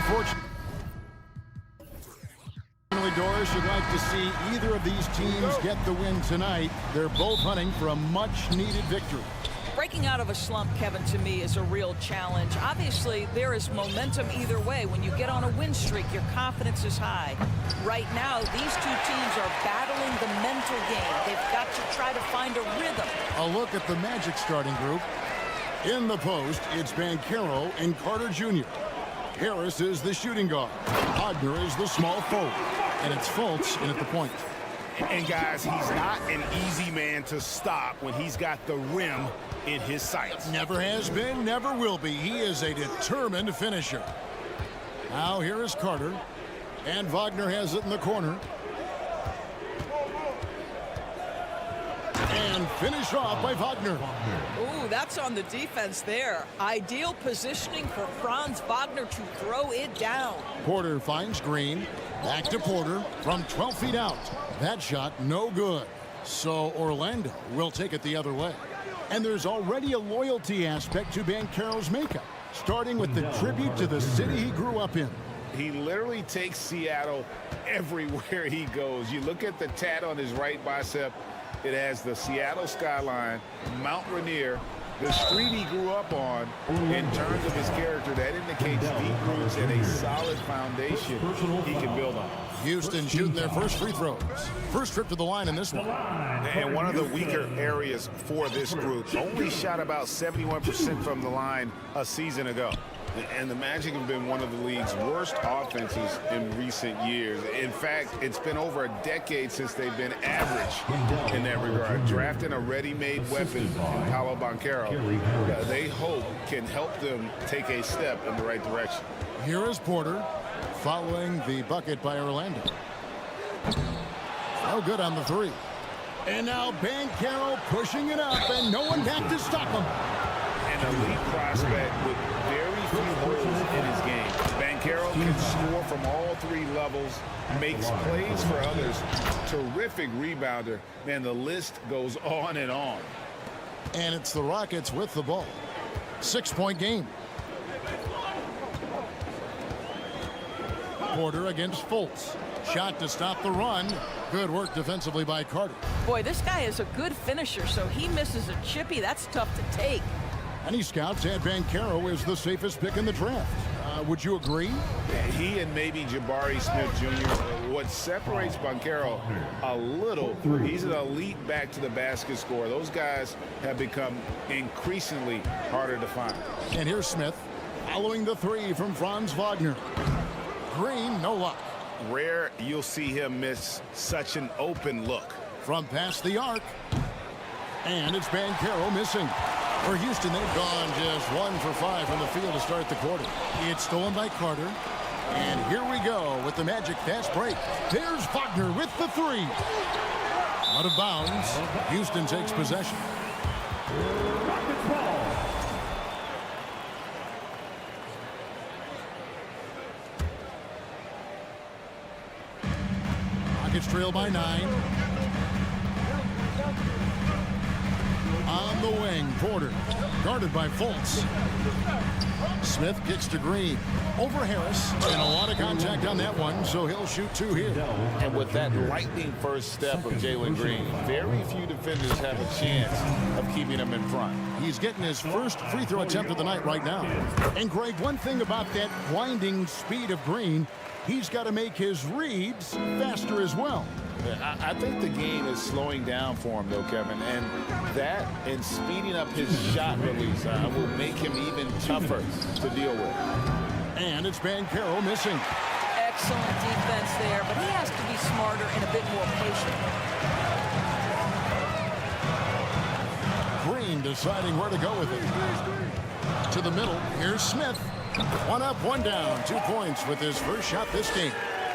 Unfortunately, Doris, you'd like to see either of these teams get the win tonight. They're both hunting for a much-needed victory. Breaking out of a slump, Kevin, to me is a real challenge. Obviously, there is momentum either way. When you get on a win streak, your confidence is high. Right now, these two teams are battling the mental game. They've got to try to find a rhythm. A look at the Magic starting group. In the post, it's Banchero and Carter Jr. Harris is the shooting guard. Wagner is the small forward. And it's Fultz in at the point. And guys, he's not an easy man to stop when he's got the rim in his sights. Never has been, never will be. He is a determined finisher. Now here is Carter. And Wagner has it in the corner. And finished off by Wagner. Ooh, that's on the defense there. Ideal positioning for Franz Wagner to throw it down. Porter finds Green. Back to Porter from 12 feet out. That shot no good. So Orlando will take it the other way. And there's already a loyalty aspect to Banchero's makeup, starting with the tribute to the city he grew up in. He literally takes Seattle everywhere he goes. You look at the tat on his right bicep. It has the Seattle skyline, Mount Rainier, the street he grew up on. In terms of his character, that indicates deep roots and a solid foundation he can build on. Houston shooting their first free throws. First trip to the line in this one. And one of the weaker areas for this group. Only shot about 71% from the line a season ago. And the Magic have been one of the league's worst offenses in recent years. In fact, it's been over a decade since they've been average in that regard. Drafting a ready-made weapon in Paolo Banchero, they hope can help them take a step in the right direction. Here is Porter following the bucket by Orlando. No good on the three. And now Banchero pushing it up, and no one back to stop him. An elite prospect with very few holes in his game. Banchero can score from all three levels, makes plays for others, terrific rebounder. Man, the list goes on and on. And it's the Rockets with the ball. 6-point game. Porter against Fultz. Shot to stop the run. Good work defensively by Carter. Boy, this guy is a good finisher, so he misses a chippy. That's tough to take. Any scouts had Banchero as the safest pick in the draft. Would you agree? He and maybe Jabari Smith Jr. What separates Banchero a little, he's an elite back to the basket scorer. Those guys have become increasingly harder to find. And here's Smith following the three from Franz Wagner. Green, no luck. Rare you'll see him miss such an open look. From past the arc. And it's Banchero missing. For Houston, they've gone just 1 for 5 from the field to start the quarter. It's stolen by Carter. And here we go with the Magic fast break. There's Wagner with the three. Out of bounds. Houston takes possession. Rockets trail by 9. On the wing, Porter, guarded by Fultz. Smith kicks to Green. Over Harris, and a lot of contact on that one, so he'll shoot 2 here. And with that lightning first step of Jalen Green, very few defenders have a chance of keeping him in front. He's getting his first free throw attempt of the night right now. And Greg, one thing about that blinding speed of Green, he's got to make his reads faster as well. I think the game is slowing down for him, though, Kevin, and that and speeding up his shot release will make him even tougher to deal with. And it's Banchero missing. Excellent defense there, but he has to be smarter and a bit more patient. Green deciding where to go with it. To the middle, here's Smith. 1 up, 1 down, 2 points with his first shot this game.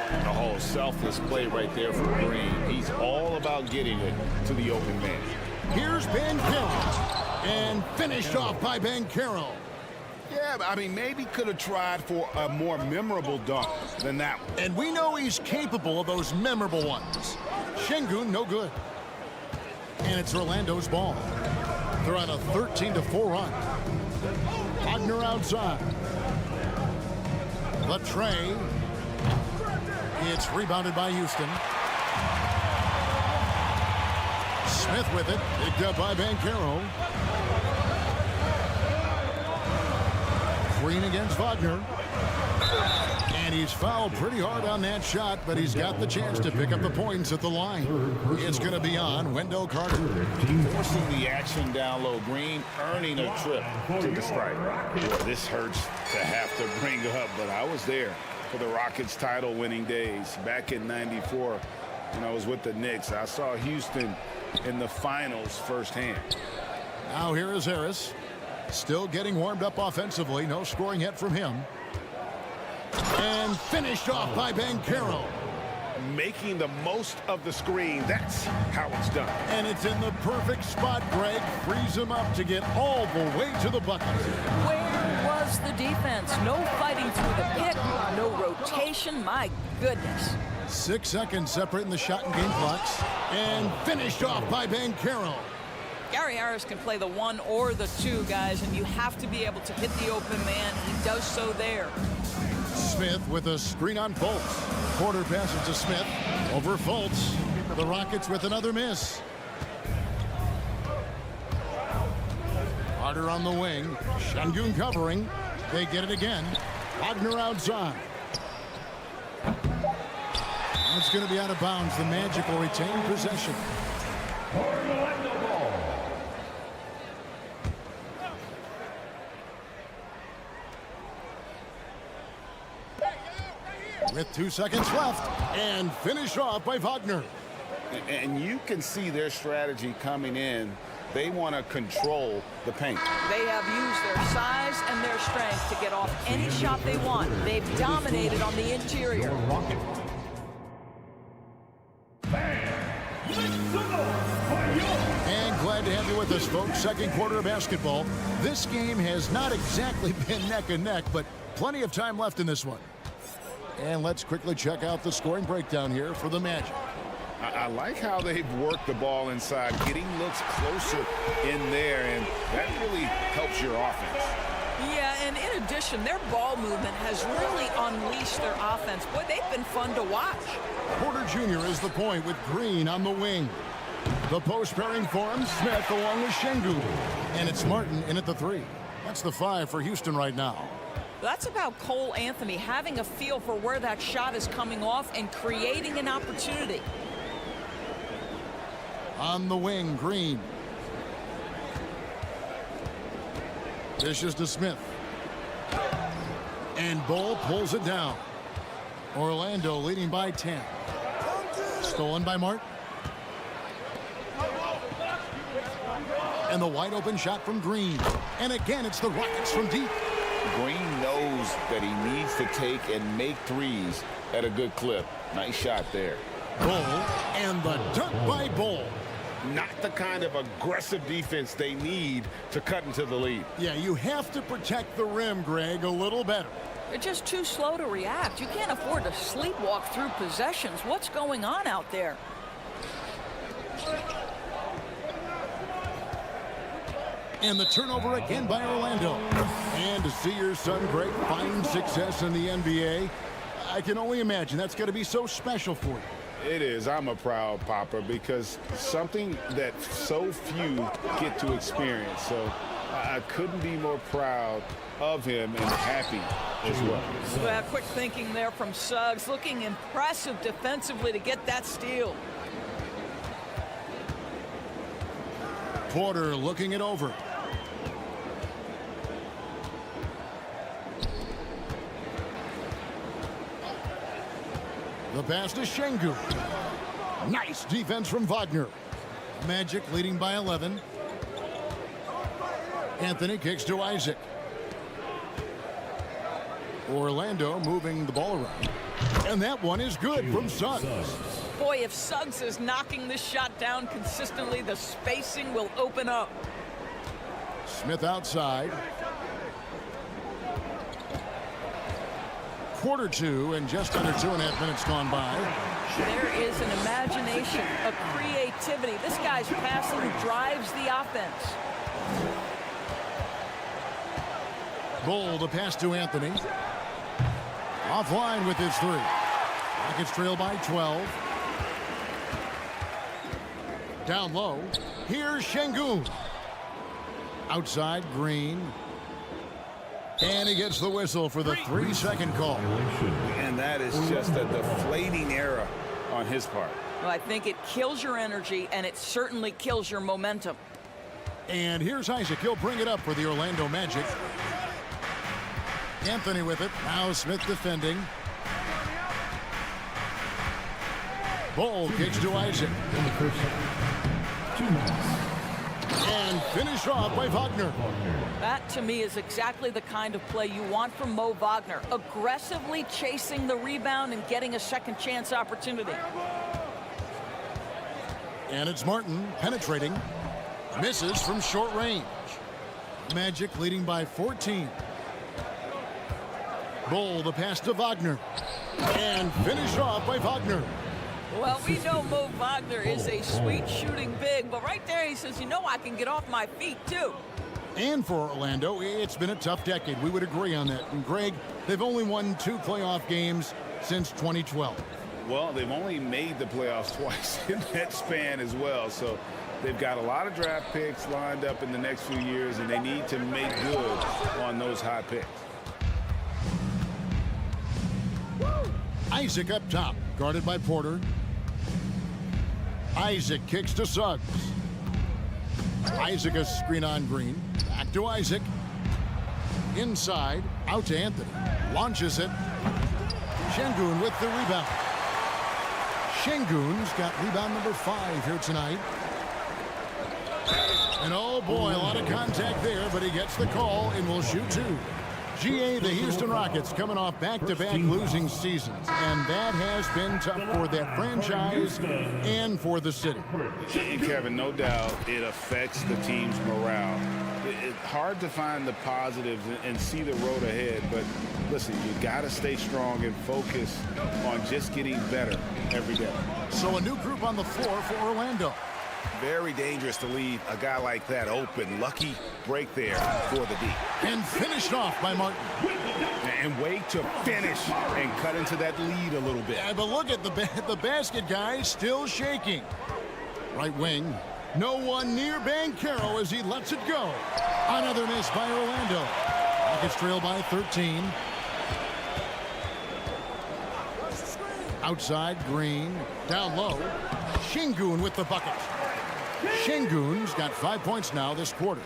A whole selfless play right there for Green. He's all about getting it to the open man. Here's Banchero. And finished off by Banchero. Yeah, I mean, maybe could have tried for a more memorable dunk than that one. And we know he's capable of those memorable ones. Şengün, no good. And it's Orlando's ball. They're on a 13-4 run. Wagner outside. The tray. It's rebounded by Houston. Smith with it. Picked up by Banchero. Green against Wagner. And he's fouled pretty hard on that shot, but he's got the chance to pick up the points at the line. It's going to be on Wendell Carter. Forcing the action down low. Green earning a trip to the stripe. Boy, this hurts to have to bring up, but I was there for the Rockets title-winning days back in '94 when I was with the Knicks. I saw Houston in the finals firsthand. Now here is Harris. Still getting warmed up offensively. No scoring yet from him. And finished off by Banchero. Making the most of the screen. That's how it's done. And it's in the perfect spot, Greg. Frees him up to get all the way to the bucket. Where was the defense? No fighting through the pick, no rotation. My goodness. 6 seconds separating the shot and game clocks. And finished off by Banchero. Gary Harris can play the 1 or the 2, guys, and you have to be able to hit the open man. He does so there. Smith with a screen on Fultz. Quarter passes to Smith. Over Fultz. The Rockets with another miss. Carter on the wing. Şengün covering. They get it again. Wagner outside. It's going to be out of bounds. The Magic will retain possession. With 2 seconds left, and finish off by Wagner. And you can see their strategy coming in. They want to control the paint. They have used their size and their strength to get off any shot they want. They've dominated on the interior. And glad to have you with us, folks. Second quarter of basketball. This game has not exactly been neck and neck, but plenty of time left in this one. And let's quickly check out the scoring breakdown here for the Magic. I like how they've worked the ball inside, getting looks closer in there, and that really helps your offense. Yeah, and in addition, their ball movement has really unleashed their offense. Boy, they've been fun to watch. Porter Jr. is the point with Green on the wing. The post pairing for him, Smith along with Şengün. And it's Martin in at the 3. That's the 5 for Houston right now. That's about Cole Anthony having a feel for where that shot is coming off and creating an opportunity. On the wing, Green. Dishes to Smith. And Bull pulls it down. Orlando leading by 10. Stolen by Martin. And the wide open shot from Green. And again, it's the Rockets from deep. Green knows that he needs to take and make threes at a good clip. Nice shot there. Bull, and the dunk by Bull. Not the kind of aggressive defense they need to cut into the lead. Yeah, you have to protect the rim, Greg, a little better. They're just too slow to react. You can't afford to sleepwalk through possessions. What's going on out there? And the turnover again by Orlando. And to see your son, Greg, find success in the NBA, I can only imagine that's going to be so special for you. It is. I'm a proud papa because something that so few get to experience. So I couldn't be more proud of him and happy as well. Well, quick thinking there from Suggs. Looking impressive defensively to get that steal. Porter looking it over. The pass to Şengün. Nice defense from Wagner. Magic leading by 11. Anthony kicks to Isaac. Orlando moving the ball around. And that one is good from Suggs. Boy, if Suggs is knocking this shot down consistently, the spacing will open up. Smith outside. Quarter 2 and just under 2.5 minutes gone by. There is an imagination, a creativity. This guy's passing drives the offense. Bull, the pass to Anthony. Offline with his three. Rockets trail by 12. Down low. Here's Şengün. Outside, Green. And he gets the whistle for the 3-second call. And that is just a deflating error on his part. Well, I think it kills your energy, and it certainly kills your momentum. And here's Isaac. He'll bring it up for the Orlando Magic. Anthony with it. Now Smith defending. Ball kicks to Isaac. And finished off by Wagner. That, to me, is exactly the kind of play you want from Mo Wagner. Aggressively chasing the rebound and getting a second chance opportunity. And it's Martin penetrating. Misses from short range. Magic leading by 14. Bull the pass to Wagner. And finished off by Wagner. Well, we know Mo Wagner is a sweet shooting big, but right there he says, you know, I can get off my feet too. And for Orlando, it's been a tough decade. We would agree on that. And Greg, they've only won 2 playoff games since 2012. Well, they've only made the playoffs twice in that span as well. So they've got a lot of draft picks lined up in the next few years, and they need to make good on those high picks. Isaac up top, guarded by Porter. Isaac kicks to Suggs. Isaac a screen on Green. Back to Isaac. Inside, out to Anthony. Launches it. Şengün with the rebound. Şengün's got rebound number 5 here tonight. And oh boy, a lot of contact there, but he gets the call and will shoot 2. GA, the Houston Rockets coming off back-to-back losing seasons, and that has been tough for that franchise and for the city. And Kevin, no doubt it affects the team's morale. It's hard to find the positives and see the road ahead, but listen, you got to stay strong and focus on just getting better every day. So a new group on the floor for Orlando. Very dangerous to leave a guy like that open. Lucky break there for the D. And finished off by Martin. And wait to finish and cut into that lead a little bit. Yeah, but look at the basket guy still shaking. Right wing. No one near Banchero as he lets it go. Another miss by Orlando. Rockets trail by 13. Outside, Green. Down low. Şengün with the bucket. Şengün's got 5 points now this quarter.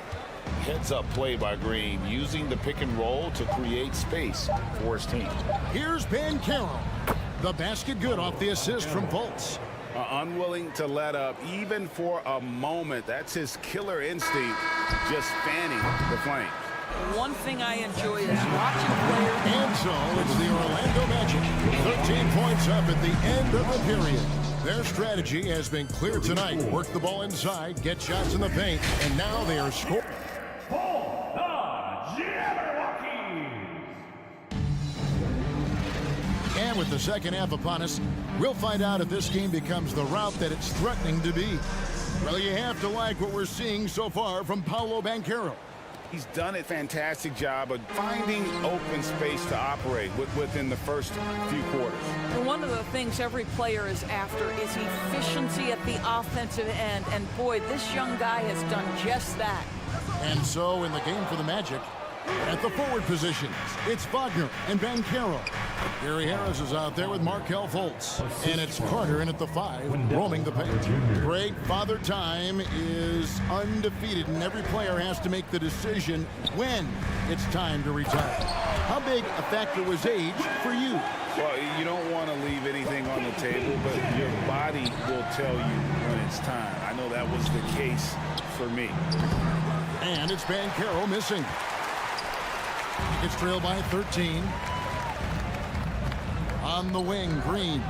Heads-up play by Green, using the pick and roll to create space for his team. Here's Banchero. The basket good off the assist from Fultz. Unwilling to let up even for a moment. That's his killer instinct, just fanning the flames. One thing I enjoy is watching players. And so it's the Orlando Magic. 13 points up at the end of the period. Their strategy has been clear tonight. Work the ball inside, get shots in the paint, and now they are scoring. And with the second half upon us, we'll find out if this game becomes the route that it's threatening to be. Well, you have to like what we're seeing so far from Paolo Banchero. He's done a fantastic job of finding open space to operate within the first few quarters. And one of the things every player is after is efficiency at the offensive end. And boy, this young guy has done just that. And so in the game for the Magic, at the forward positions, it's Wagner and Banchero. Gary Harris is out there with Markelle Fultz. And it's Carter in at the 5, roaming the paint. Greg, Father Time is undefeated, and every player has to make the decision when it's time to retire. How big a factor was age for you? Well, you don't want to leave anything on the table, but your body will tell you when it's time. I know that was the case for me. And it's Banchero missing. It's trailed by 13. On the wing, Green.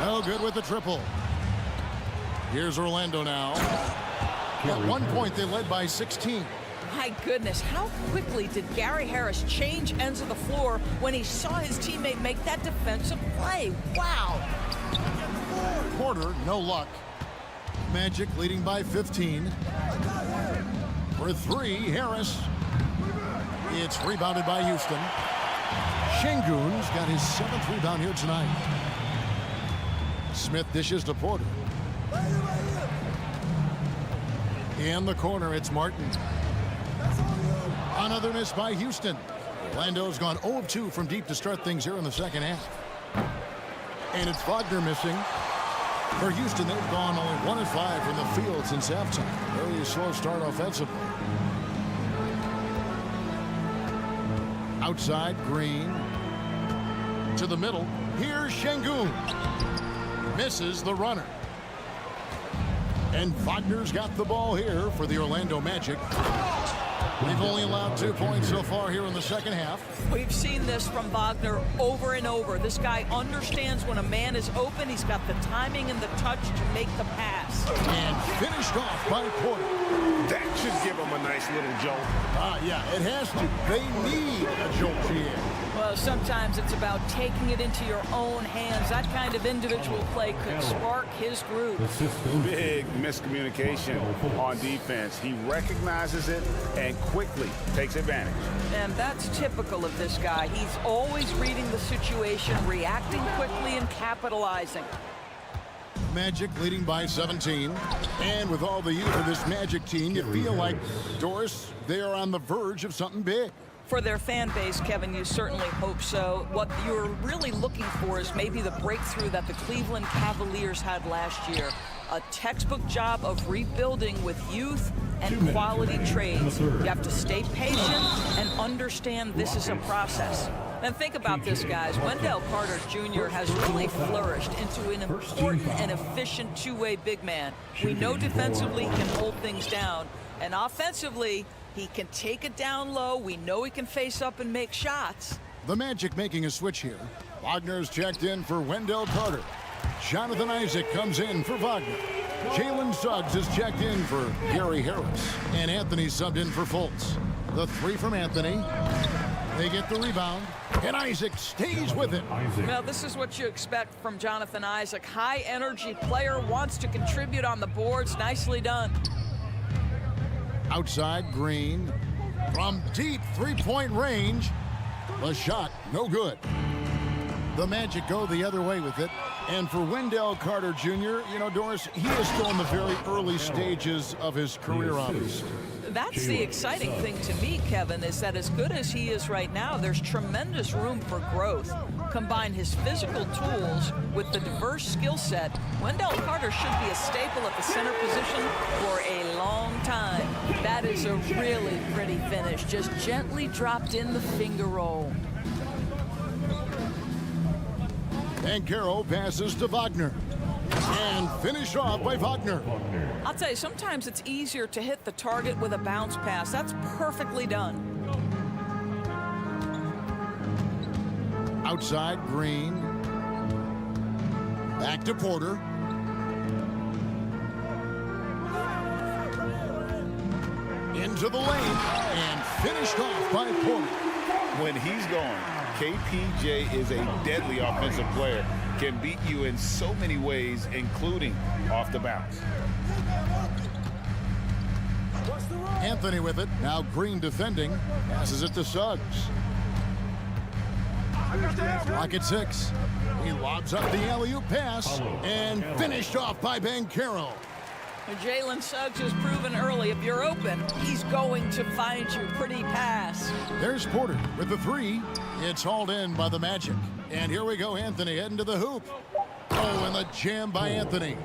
Oh, good with the triple. Here's Orlando now. At one point, they led by 16. My goodness, how quickly did Gary Harris change ends of the floor when he saw his teammate make that defensive play? Wow. Porter, no luck. Magic leading by 15. For 3, Harris. It's rebounded by Houston. Şengün's got his 7th rebound here tonight. Smith dishes to Porter. In the corner, it's Martin. Another miss by Houston. Orlando's gone 0 of 2 from deep to start things here in the second half. And it's Wagner missing. For Houston, they've gone only 1 of 5 from the field since halftime. Very slow start offensively. Outside, Green. To the middle. Here's Şengün. Misses the runner. And Wagner's got the ball here for the Orlando Magic. We've only allowed 2 points so far here in the second half. We've seen this from Wagner over and over. This guy understands when a man is open. He's got the timing and the touch to make the pass. And finished off by Porter. That should give him a nice little jolt. Yeah, it has to. They need a jolt here. Well, sometimes it's about taking it into your own hands. That kind of individual play could spark his groove. Big miscommunication on defense. He recognizes it and quickly takes advantage. And that's typical of this guy. He's always reading the situation, reacting quickly, and capitalizing. Magic leading by 17. And with all the youth of this Magic team, you feel like, Doris, they are on the verge of something big. For their fan base, Kevin, you certainly hope so. What you're really looking for is maybe the breakthrough that the Cleveland Cavaliers had last year. A textbook job of rebuilding with youth and quality trades. You have to stay patient and understand this is a process. And think about this, guys. Wendell Carter Jr. has really flourished into an important and efficient two-way big man. We know defensively he can hold things down. And offensively, he can take it down low. We know he can face up and make shots. The Magic making a switch here. Wagner's checked in for Wendell Carter. Jonathan Isaac comes in for Wagner. Jalen Suggs is checked in for Gary Harris. And Anthony subbed in for Fultz. The 3 from Anthony. They get the rebound. And Isaac stays with it. Well, this is what you expect from Jonathan Isaac. High-energy player, wants to contribute on the boards. Nicely done. Outside, Green. From deep three-point range. The shot, no good. The Magic go the other way with it. And for Wendell Carter Jr., you know, Doris, he is still in the very early stages of his career, obviously. That's the exciting thing to me, Kevin, is that as good as he is right now, there's tremendous room for growth. Combine his physical tools with the diverse skill set, Wendell Carter should be a staple at the center position for a long time. That is a really pretty finish, just gently dropped in the finger roll. And Carroll passes to Wagner. And finished off by Wagner. I'll tell you, sometimes it's easier to hit the target with a bounce pass. That's perfectly done. Outside, Green. Back to Porter. Into the lane. And finished off by Porter. When he's going, KPJ is a deadly offensive player. Can beat you in so many ways, including off the bounce. Anthony with it. Now Green defending. Passes it to Suggs. Clock at 6. He lobs up the alley-oop pass. And finished off by Banchero. Jalen Suggs has proven early, if you're open, he's going to find you. Pretty pass. There's Porter with the 3. It's hauled in by the Magic. And here we go, Anthony heading to the hoop. Oh, and the jam by Anthony.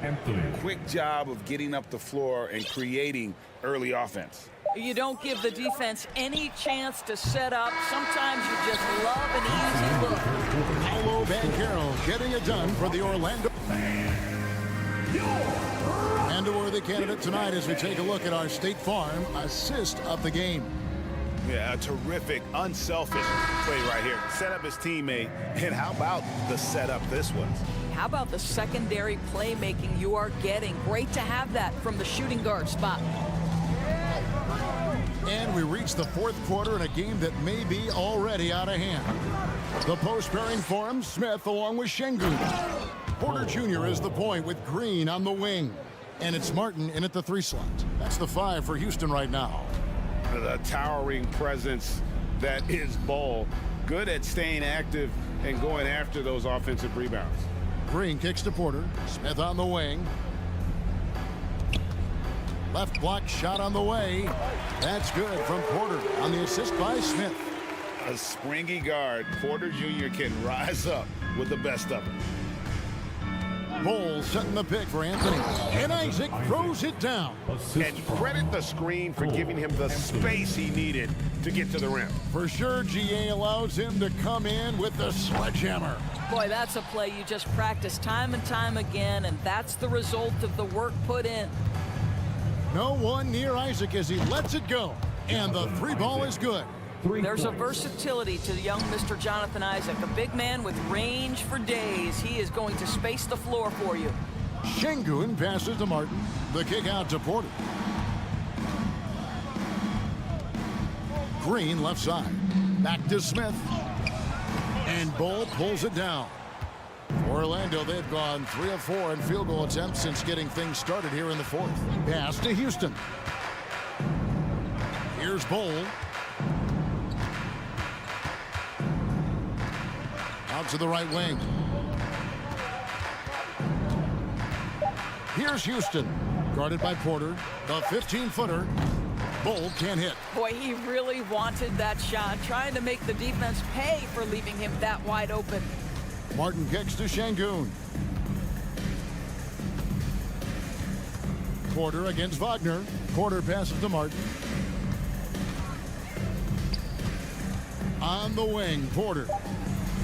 Quick job of getting up the floor and creating early offense. You don't give the defense any chance to set up. Sometimes you just love an easy look. Paolo Banchero getting it done for the Orlando. And a worthy candidate tonight as we take a look at our State Farm assist of the game. Yeah, a terrific, unselfish play right here. Set up his teammate, and how about the setup this was? How about the secondary playmaking you are getting? Great to have that from the shooting guard spot. And we reach the 4th quarter in a game that may be already out of hand. The post pairing for him, Smith along with Şengün. Porter Jr. is the point with Green on the wing. And it's Martin in at the 3 slot. That's the 5 for Houston right now. The towering presence that is Ball good at staying active and going after those offensive rebounds. Green kicks to Porter. Smith on the wing. Left block shot on the way. That's good from Porter on the assist by Smith. A springy guard, Porter Jr. can rise up with the best of them. Bowles setting the pick for Anthony. And Isaac throws it down. And credit the screen for giving him the space he needed to get to the rim. For sure, GA allows him to come in with the sledgehammer. Boy, that's a play you just practice time and time again, and that's the result of the work put in. No one near Isaac as he lets it go. And the three ball is good. There's a versatility to the young Mr. Jonathan Isaac, a big man with range for days. He is going to space the floor for you. Şengün passes to Martin. The kick out to Porter. Green left side. Back to Smith. And Bol pulls it down. Orlando, they've gone 3 of 4 in field goal attempts since getting things started here in the fourth. Pass to Houston. Here's Bol. Out to the right wing. Here's Houston. Guarded by Porter. The 15-footer. Bol can't hit. Boy, he really wanted that shot, trying to make the defense pay for leaving him that wide open. Martin kicks to Şengün. Porter against Wagner. Porter passes to Martin. On the wing, Porter.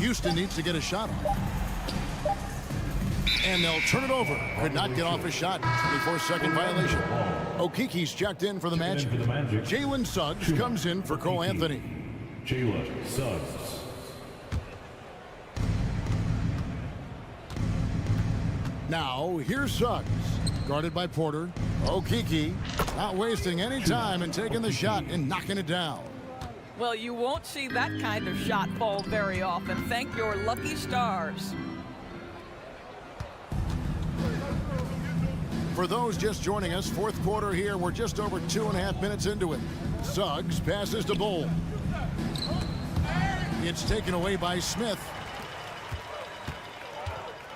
Houston needs to get a shot off. And they'll turn it over. Could not get off a shot. 24-second violation. Okiki's checked in for the Magic. Jalen Suggs comes in for Cole Anthony. Jalen Suggs. Now, here's Suggs. Guarded by Porter. Okiki not wasting any time and taking the shot and knocking it down. Well, you won't see that kind of shot fall very often. Thank your lucky stars. For those just joining us, fourth quarter here. We're just over 2.5 minutes into it. Suggs passes to Bol. It's taken away by Smith.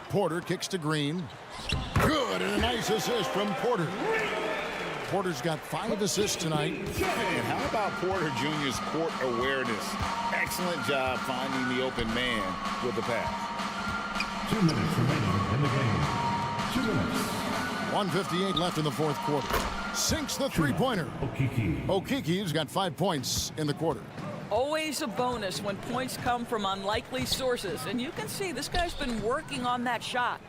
Porter kicks to Green. Good, and a nice assist from Porter. Porter's got 5 assists tonight. And how about Porter Jr.'s court awareness? Excellent job finding the open man with the pass. 2 minutes remaining in the game. 2 minutes. 1:58 left in the fourth quarter. Sinks the three-pointer. Okiki's got 5 points in the quarter. Always a bonus when points come from unlikely sources. And you can see this guy's been working on that shot.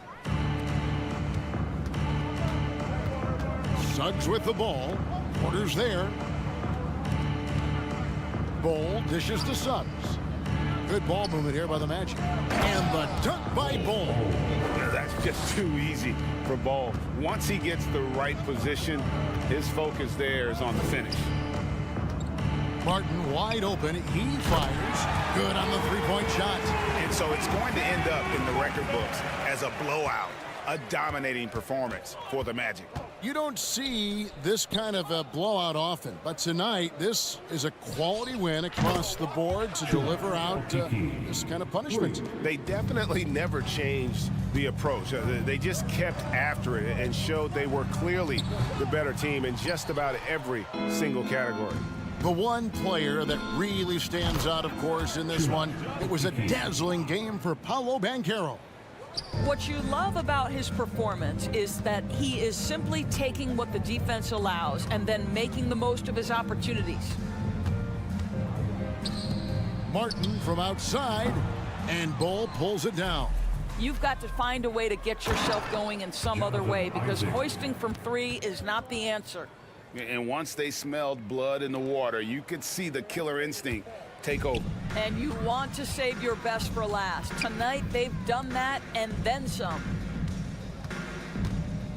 Suggs with the ball. Porter's there. Bol dishes to Suggs. Good ball movement here by the Magic. And the dunk by Bol. That's just too easy for Bol. Once he gets the right position, his focus there is on the finish. Martin wide open. He fires. Good on the three-point shot. And so it's going to end up in the record books as a blowout, a dominating performance for the Magic. You don't see this kind of a blowout often, but tonight this is a quality win across the board to deliver out this kind of punishment. They definitely never changed the approach. They just kept after it and showed they were clearly the better team in just about every single category. The one player that really stands out, of course, in this one, it was a dazzling game for Paolo Banchero. What you love about his performance is that he is simply taking what the defense allows and then making the most of his opportunities. Martin from outside, and Bol pulls it down. You've got to find a way to get yourself going in some other way, because hoisting from 3 is not the answer. And once they smelled blood in the water, you could see the killer instinct take over. And you want to save your best for last. Tonight, they've done that and then some.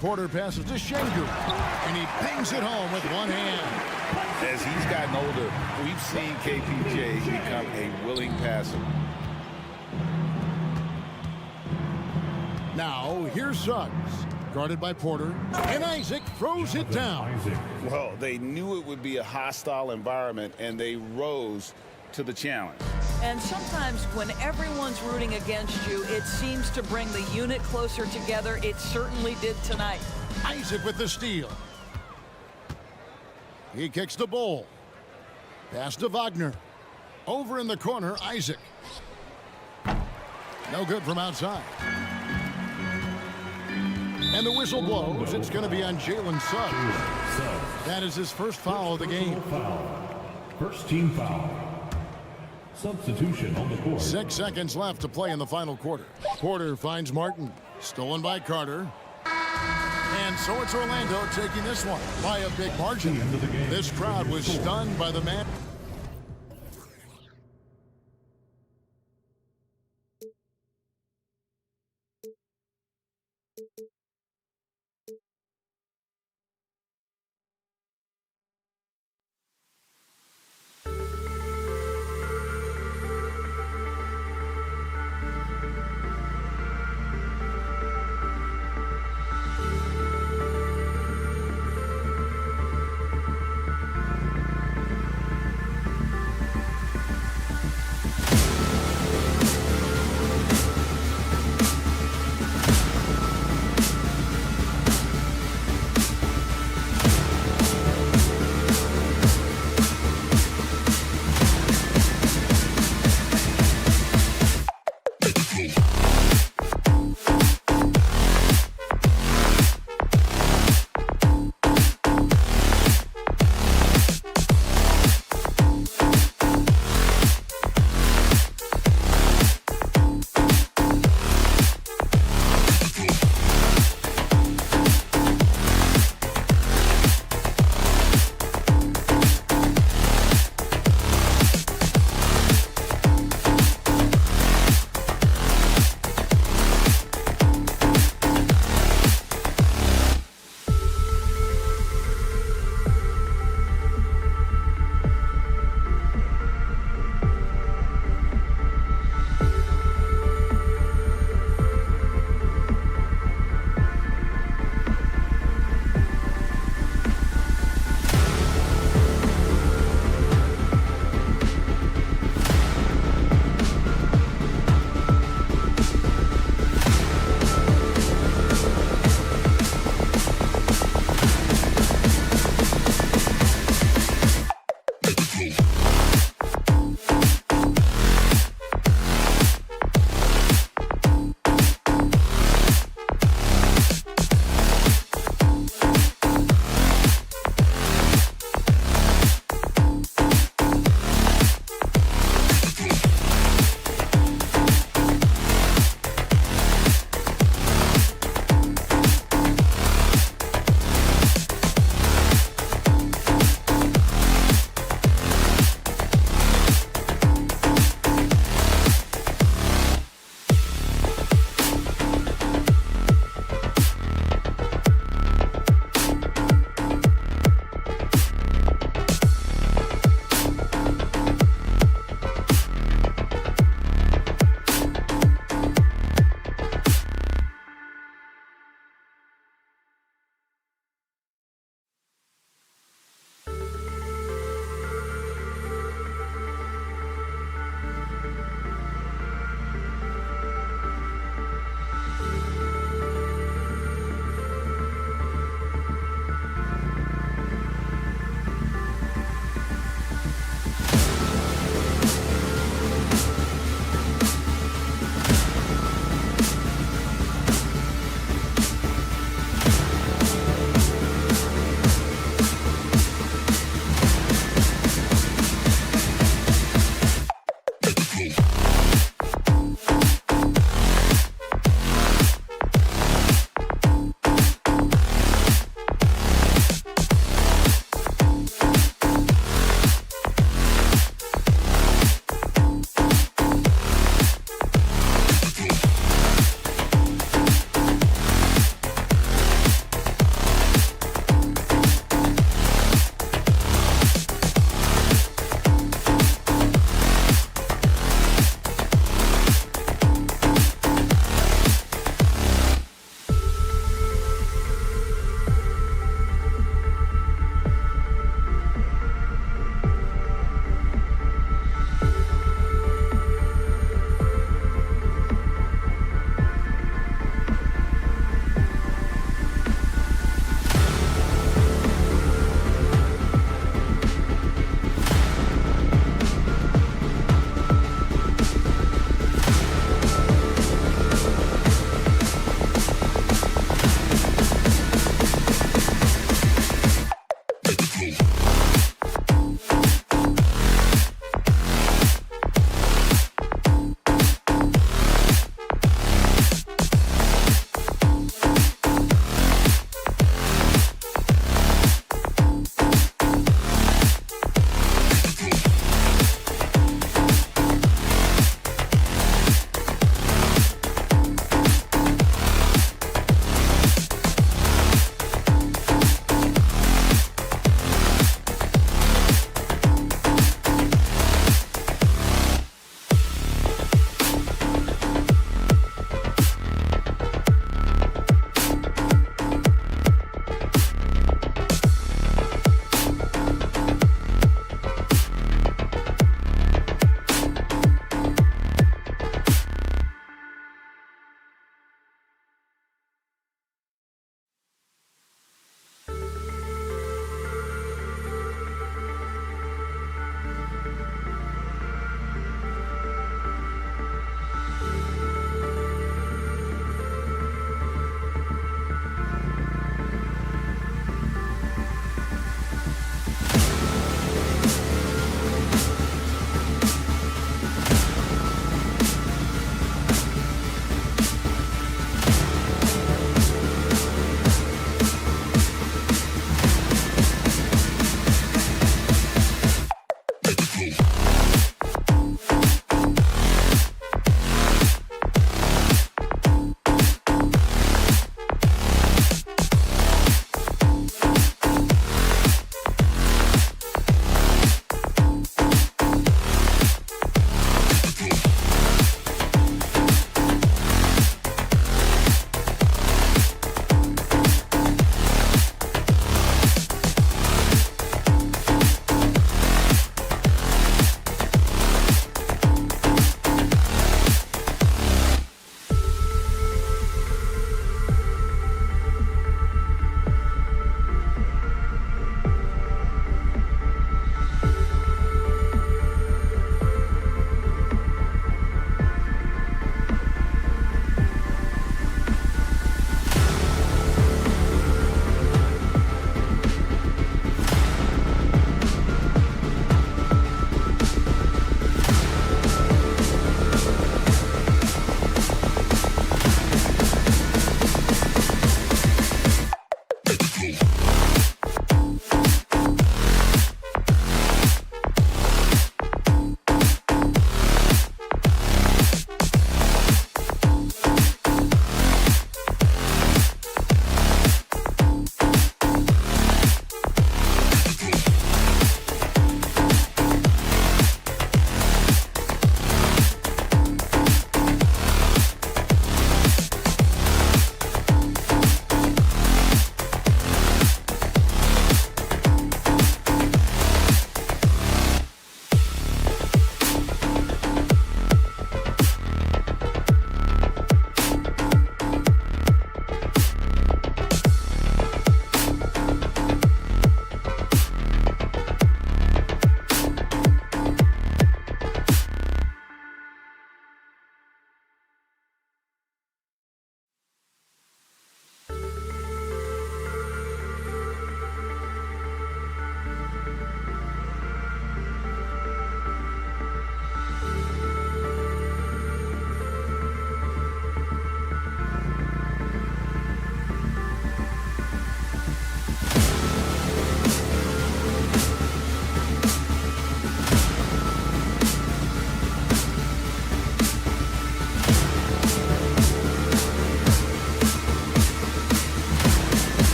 Porter passes to Şengün, and he pings it home with one hand. As he's gotten older, we've seen KPJ become a willing passer. Now, here's Suggs, guarded by Porter, and Isaac throws it down. Well, they knew it would be a hostile environment, and they rose to the challenge. And sometimes when everyone's rooting against you, it seems to bring the unit closer together. It certainly did tonight. Isaac with the steal. He kicks the bowl. Pass to Wagner. Over in the corner, Isaac. No good from outside. And the whistle blows. It's going to be on Jalen Suggs. That is his first foul of the game. First team foul. Substitution on the court. 6 seconds left to play in the final quarter. Porter finds Martin. Stolen by Carter. And so it's Orlando taking this one by a big margin. This crowd was stunned by the man.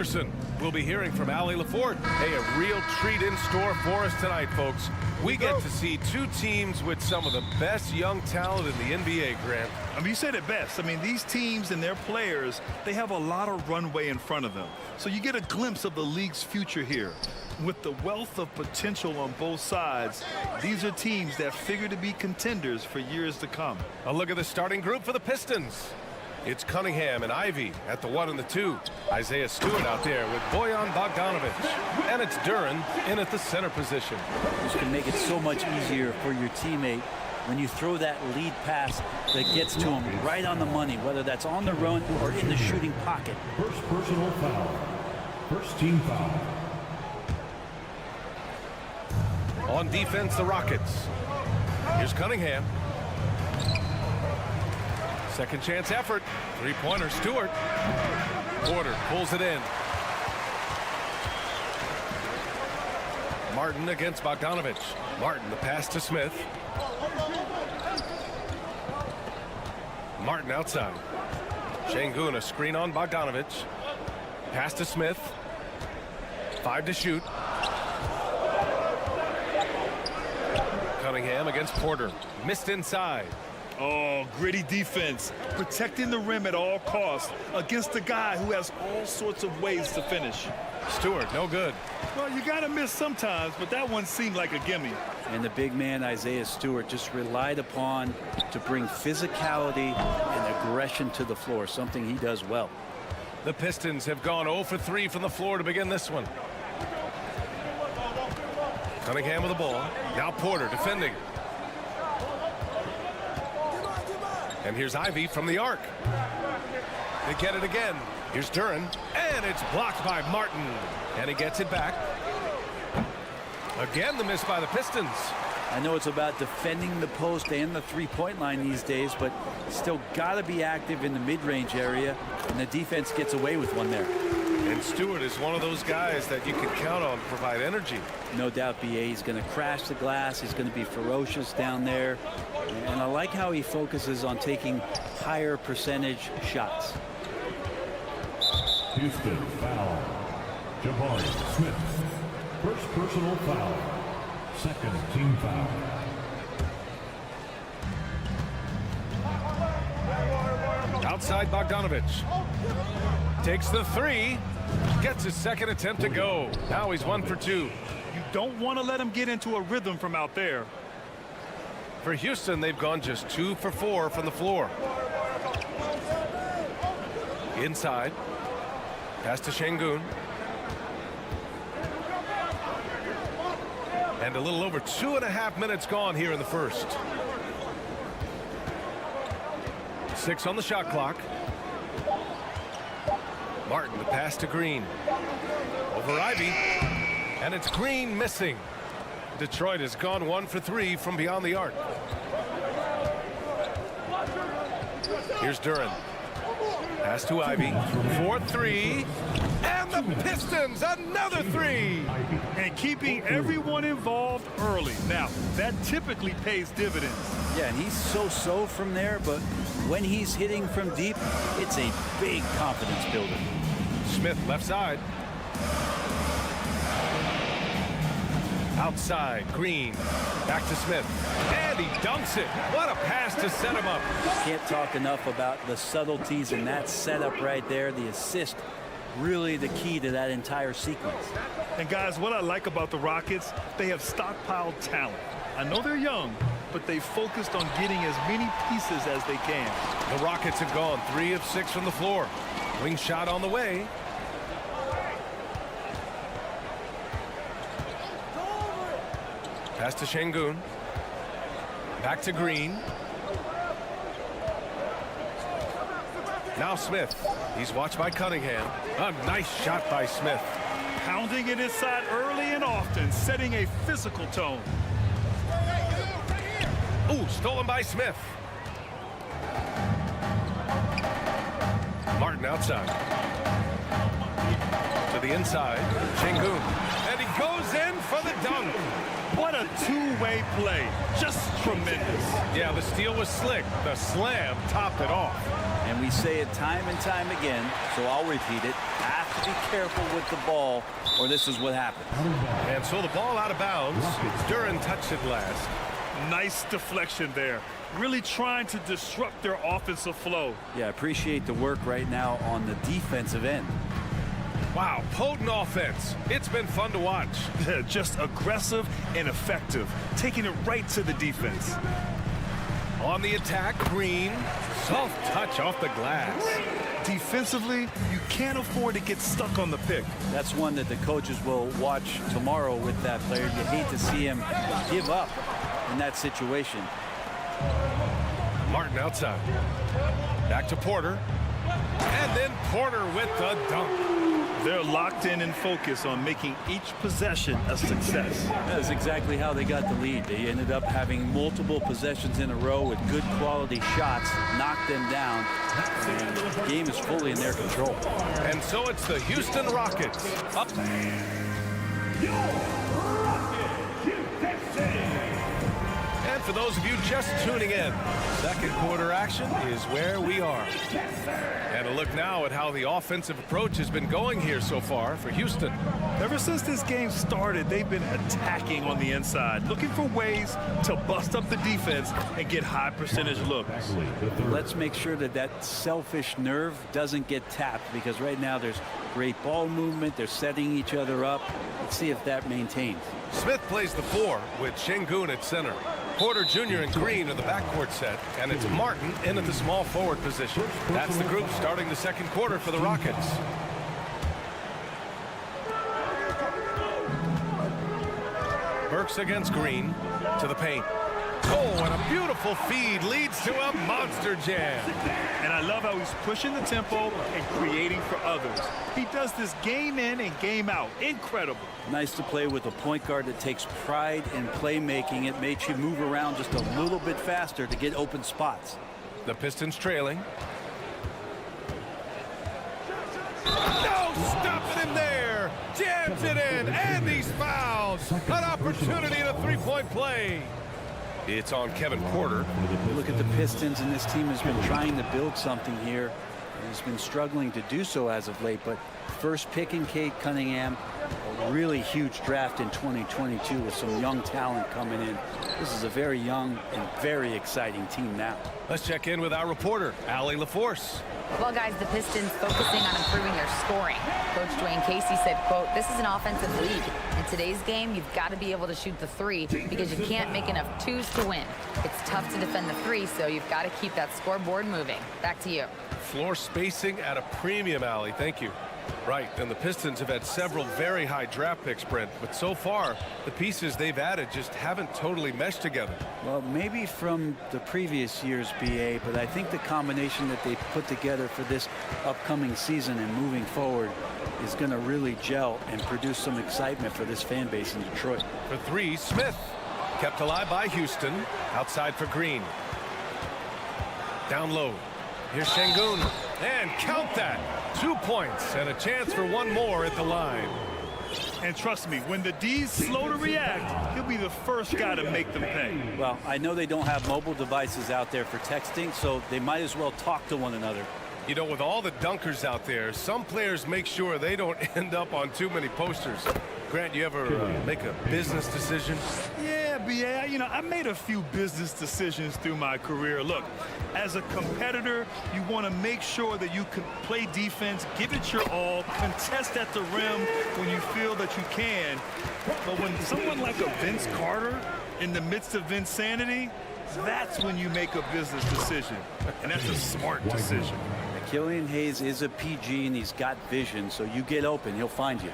Anderson. We'll be hearing from Allie LaForte. Hey, a real treat in store for us tonight, folks. We get to see two teams with some of the best young talent in the NBA, Grant. I mean, you said it best. I mean, these teams and their players, they have a lot of runway in front of them. So you get a glimpse of the league's future here. With the wealth of potential on both sides, these are teams that figure to be contenders for years to come. A look at the starting group for the Pistons. It's Cunningham and Ivy at the 1 and the 2. Isaiah Stewart out there with Bojan Bogdanovic. And it's Duran in at the center position. This can make it so much easier for your teammate when you throw that lead pass that gets to him right on the money, whether that's on the run or in the shooting pocket. First personal foul. First team foul. On defense, the Rockets. Here's Cunningham. Second chance effort. Three-pointer, Stewart. Porter pulls it in. Martin against Bogdanovic. Martin, the pass to Smith. Martin outside. Şengün, a screen on Bogdanovic. Pass to Smith. 5 to shoot. Cunningham against Porter. Missed inside. Oh, gritty defense. Protecting the rim at all costs against a guy who has all sorts of ways to finish. Stewart, no good. Well, you got to miss sometimes, but that one seemed like a gimme. And the big man, Isaiah Stewart, just relied upon to bring physicality and aggression to the floor, something he does well. The Pistons have gone 0 for 3 from the floor to begin this one. Cunningham with the ball. Now Porter defending. And here's Ivy from the arc. They get it again. Here's Duran. And it's blocked by Martin. And he gets it back. Again, the miss by the Pistons. I know it's about defending the post and the three-point line these days, but still got to be active in the mid-range area, and the defense gets away with one there. And Stewart is one of those guys that you can count on to provide energy. No doubt, B.A. He's going to crash the glass. He's going to be ferocious down there. And I like how he focuses on taking higher percentage shots. Houston foul. Jabari Smith. First personal foul. Second team foul. Outside Bogdanovic. Takes the 3. Gets his second attempt to go. Now he's 1 for 2. You don't want to let him get into a rhythm from out there. For Houston, they've gone just 2 for 4 from the floor. Inside. Pass to Şengün. And a little over 2.5 minutes gone here in the first. 6 on the shot clock. Martin, the pass to Green. Over Ivy. And it's Green missing. Detroit has gone 1 for 3 from beyond the arc. Here's Duran. Pass to Ivy. 4-3. And the Pistons, another 3. And keeping everyone involved early. Now, that typically pays dividends. Yeah, and he's so-so from there, but when he's hitting from deep, it's a big confidence builder. Smith left side. Outside, Green. Back to Smith. And he dunks it. What a pass to set him up. Can't talk enough about the subtleties in that setup right there. The assist, really the key to that entire sequence. And guys, what I like about the Rockets, they have stockpiled talent. I know they're young, but they focused on getting as many pieces as they can. The Rockets have gone 3 of 6 from the floor. Wing shot on the way. Pass to Şengün. Back to Green. Now Smith. He's watched by Cunningham. A nice shot by Smith. Pounding it inside early and often, setting a physical tone. Ooh, stolen by Smith. Martin outside. To the inside. Şengün. And he goes in for the dunk. What a two-way play. Just tremendous. Yeah, the steal was slick. The slam topped it off. And we say it time and time again, so I'll repeat it. Have to be careful with the ball, or this is what happens. And so the ball out of bounds. Duren touched it last. Nice deflection there. Really trying to disrupt their offensive flow. Yeah, appreciate the work right now on the defensive end. Wow, potent offense. It's been fun to watch. Just aggressive and effective. Taking it right to the defense. On the attack, Green. Soft touch off the glass. Defensively, you can't afford to get stuck on the pick. That's one that the coaches will watch tomorrow with that player. You hate to see him give up in that situation. Martin outside. Back to Porter. And then Porter with the dunk. They're locked in and focused on making each possession a success. That's exactly how they got the lead. They ended up having multiple possessions in a row with good quality shots, knocked them down, and the game is fully in their control. And so it's the Houston Rockets up. And for those of you just tuning in, second quarter action is where we are. And a look now at how the offensive approach has been going here so far for Houston. Ever since this game started, they've been attacking on the inside, looking for ways to bust up the defense and get high percentage looks. Let's make sure that that selfish nerve doesn't get tapped, because right now there's great ball movement. They're setting each other up. Let's see if that maintains. Smith plays the 4 with Şengün at center. Porter Jr. and Green are the backcourt set, and it's Martin in at the small forward position. That's the group starting the second quarter for the Rockets. Burks against Green to the paint. Oh, and a beautiful feed leads to a monster jam. And I love how he's pushing the tempo and creating for others. He does this game in and game out. Incredible. Nice to play with a point guard that takes pride in playmaking. It makes you move around just a little bit faster to get open spots. The Pistons trailing. No, stopping him there. Jams it in, and he's fouled. An opportunity in a three-point play. It's on Kevin Porter. Look at the Pistons, and this team has been trying to build something here. And has been struggling to do so as of late, but first pick in Cade Cunningham, a really huge draft in 2022 with some young talent coming in. This is a very young and very exciting team now. Let's check in with our reporter, Allie LaForce. Well, guys, the Pistons focusing on improving their scoring. Coach Dwayne Casey said, quote, "This is an offensive league. In today's game, you've got to be able to shoot the 3 because you can't make enough 2s to win. It's tough to defend the 3, so you've got to keep that scoreboard moving." Back to you. Floor spacing at a premium, Allie. Thank you. Right, and the Pistons have had several very high draft picks, Brent, but so far, the pieces they've added just haven't totally meshed together. Well, maybe from the previous year's BA, but I think the combination that they put together for this upcoming season and moving forward is going to really gel and produce some excitement for this fan base in Detroit. For 3, Smith. Kept alive by Houston. Outside for Green. Down low. Here's Şengün. And count that. 2 points and a chance for one more at the line. And trust me, when the D's slow to react, he'll be the first guy to make them pay. Well, I know they don't have mobile devices out there for texting, so they might as well talk to one another. You know, with all the dunkers out there, some players make sure they don't end up on too many posters. Grant, you ever make a business decision? Yeah, BA, you know, I made a few business decisions through my career. Look, as a competitor, you want to make sure that you can play defense, give it your all, contest at the rim when you feel that you can. But when someone like a Vince Carter in the midst of Vinsanity, that's when you make a business decision. And that's a smart decision. Killian Hayes is a PG, and he's got vision, so you get open, he'll find you.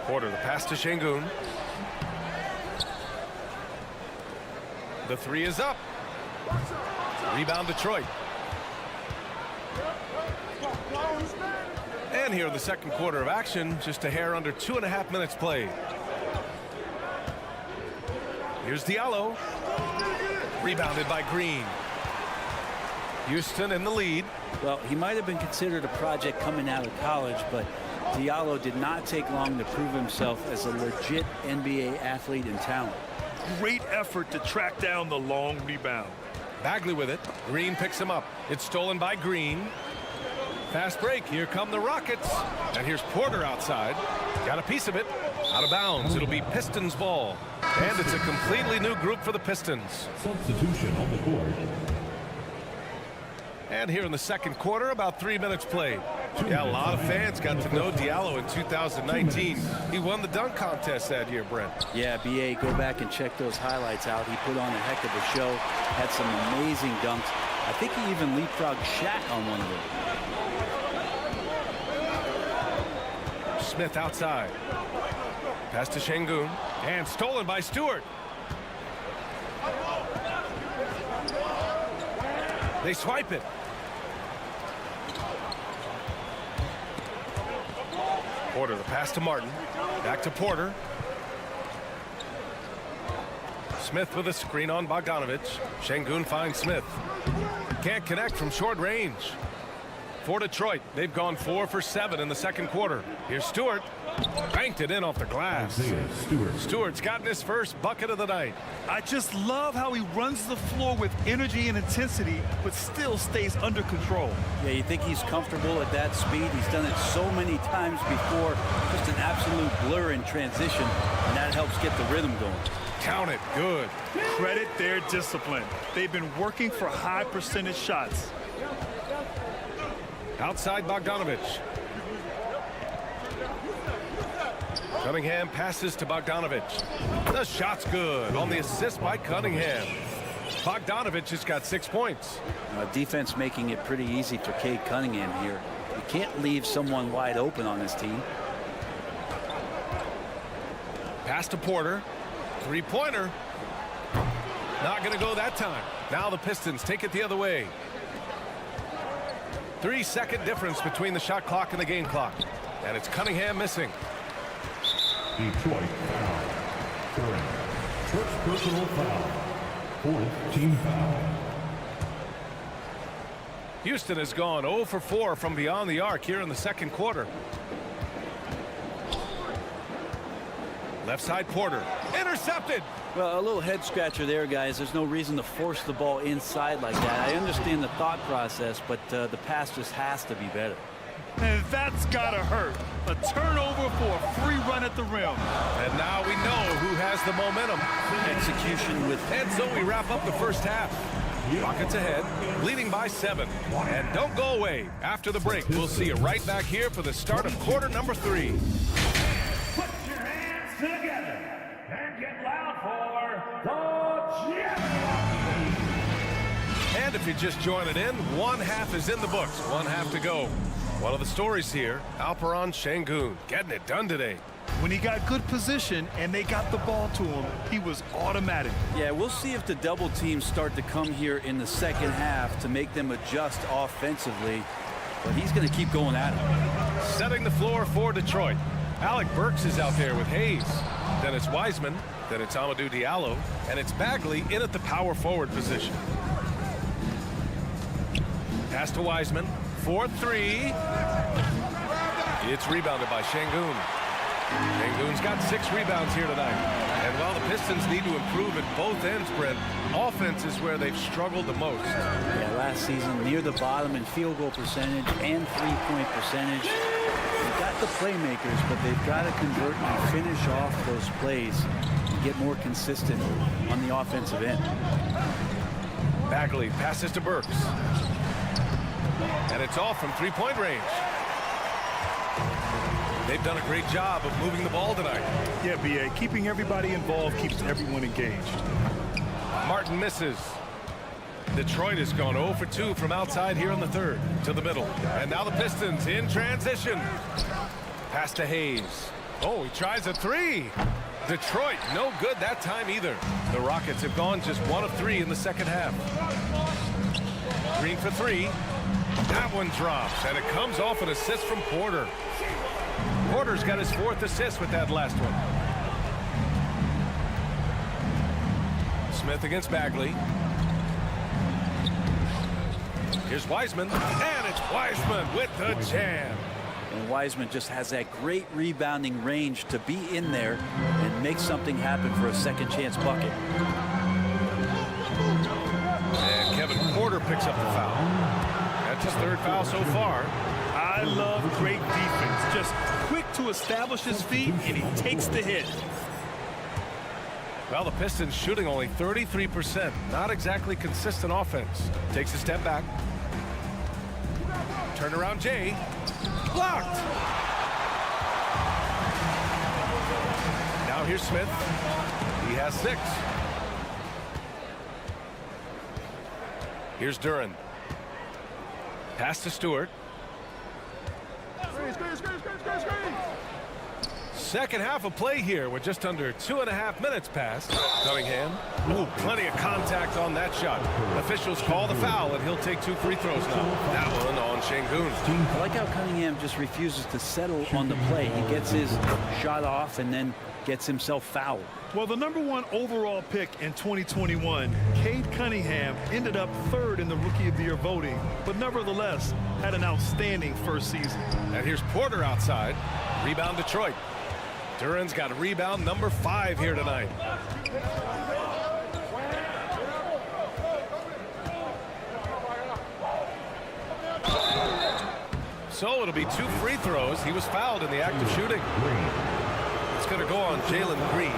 Porter, the pass to Şengün. The 3 is up. Rebound Detroit. And here in the second quarter of action, just a hair under 2.5 minutes played. Here's Diallo. Rebounded by Green. Houston in the lead. Well, he might have been considered a project coming out of college, but Diallo did not take long to prove himself as a legit NBA athlete and talent. Great effort to track down the long rebound. Bagley with it. Green picks him up. It's stolen by Green. Fast break. Here come the Rockets. And here's Porter outside. Got a piece of it. Out of bounds. It'll be Pistons ball. And it's a completely new group for the Pistons. Substitution on the court. And here in the second quarter, about 3 minutes played. Yeah, a lot of fans got to know Diallo in 2019. He won the dunk contest that year, Brent. Yeah, BA, go back and check those highlights out. He put on a heck of a show. Had some amazing dunks. I think he even leapfrogged Shaq on one of them. Smith outside. Pass to Şengün. And stolen by Stewart. They swipe it. Porter, the pass to Martin. Back to Porter. Smith with a screen on Bogdanovic. Şengün finds Smith. Can't connect from short range. For Detroit, they've gone 4 for 7 in the second quarter. Here's Stewart. Banked it in off the glass. Stewart's gotten his first bucket of the night. I just love how he runs the floor with energy and intensity, but still stays under control. Yeah, you think he's comfortable at that speed. He's done it so many times before. Just an absolute blur in transition, and that helps get the rhythm going. Count it. Good. Credit their discipline. They've been working for high percentage shots. Outside Bogdanovic. Cunningham passes to Bogdanovic. The shot's good on the assist by Cunningham. Bogdanovic has got 6 points. Defense making it pretty easy for Cade Cunningham here. You can't leave someone wide open on this team. Pass to Porter. Three-pointer. Not going to go that time. Now the Pistons take it the other way. 3-second difference between the shot clock and the game clock. And it's Cunningham missing. Detroit foul. Curry. First personal foul. Fourth team foul. Houston has gone 0 for 4 from beyond the arc here in the second quarter. Left side Porter. Intercepted. Well, a little head scratcher there, guys. There's no reason to force the ball inside like that. I understand the thought process, but the pass just has to be better. And that's gotta hurt. A turnover for a free run at the rim. And now we know who has the momentum. Execution with... And so we wrap up the first half. Rockets ahead, leading by 7. And don't go away. After the break, we'll see you right back here for the start of quarter number 3. Put your hands together and get loud for the champion. And if you're just joining in, one half is in the books. One half to go. One of the stories here, Alperen Şengün getting it done today. When he got good position and they got the ball to him, he was automatic. Yeah, we'll see if the double teams start to come here in the second half to make them adjust offensively. But he's going to keep going at it. Setting the floor for Detroit. Alec Burks is out there with Hayes. Then it's Wiseman. Then it's Amadou Diallo. And it's Bagley in at the power forward position. Pass to Wiseman. 4-3. It's rebounded by Şengün. Şengün's got 6 rebounds here tonight. And while the Pistons need to improve at both ends, Brent, offense is where they've struggled the most. Yeah, last season near the bottom in field goal percentage and three-point percentage. They've got the playmakers, but they've got to convert and finish off those plays and get more consistent on the offensive end. Bagley passes to Burks. And it's off from three-point range. They've done a great job of moving the ball tonight. Yeah, B.A., keeping everybody involved keeps everyone engaged. Martin misses. Detroit has gone 0 for 2 from outside here in the third to the middle. And now the Pistons in transition. Pass to Hayes. Oh, he tries a 3. Detroit, no good that time either. The Rockets have gone just 1 of 3 in the second half. Green for 3. That one drops, and it comes off an assist from Porter. Porter's got his 4th assist with that last one. Smith against Bagley. Here's Wiseman, and it's Wiseman with the jam. And Wiseman just has that great rebounding range to be in there and make something happen for a second chance bucket. And Kevin Porter picks up the foul. That's his third foul so far. I love great defense. Just quick to establish his feet, and he takes the hit. Well, the Pistons shooting only 33%. Not exactly consistent offense. Takes a step back. Turnaround Jay. Blocked. Now here's Smith. He has 6. Here's Duren. Pass to Stewart. Second half of play here with just under 2.5 minutes passed. Cunningham. Ooh, plenty of contact on that shot. Officials call the foul, and he'll take 2 free throws now. That one on Şengün. I like how Cunningham just refuses to settle on the play. He gets his shot off and then gets himself fouled. Well, the #1 overall pick in 2021, Cade Cunningham, ended up 3rd in the Rookie of the Year voting, but nevertheless had an outstanding first season. And here's Porter outside. Rebound Detroit. Duren's got a rebound number 5 here tonight. So it'll be 2 free throws. He was fouled in the act of shooting. It's going to go on Jalen Green.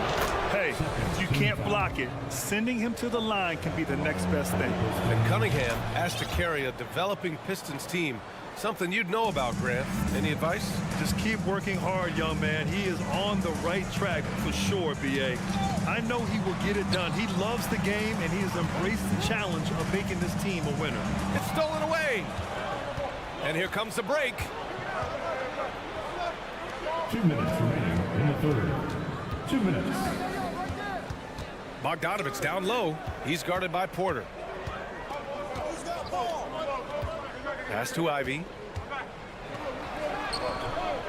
Hey, you can't block it. Sending him to the line can be the next best thing. And Cunningham has to carry a developing Pistons team. Something you'd know about, Grant. Any advice? Just keep working hard, young man. He is on the right track for sure, B.A. I know he will get it done. He loves the game, and he has embraced the challenge of making this team a winner. It's stolen away. And here comes the break. 2 minutes remaining in the third. 2 minutes. Bogdanovich down low. He's guarded by Porter. Pass to Ivy.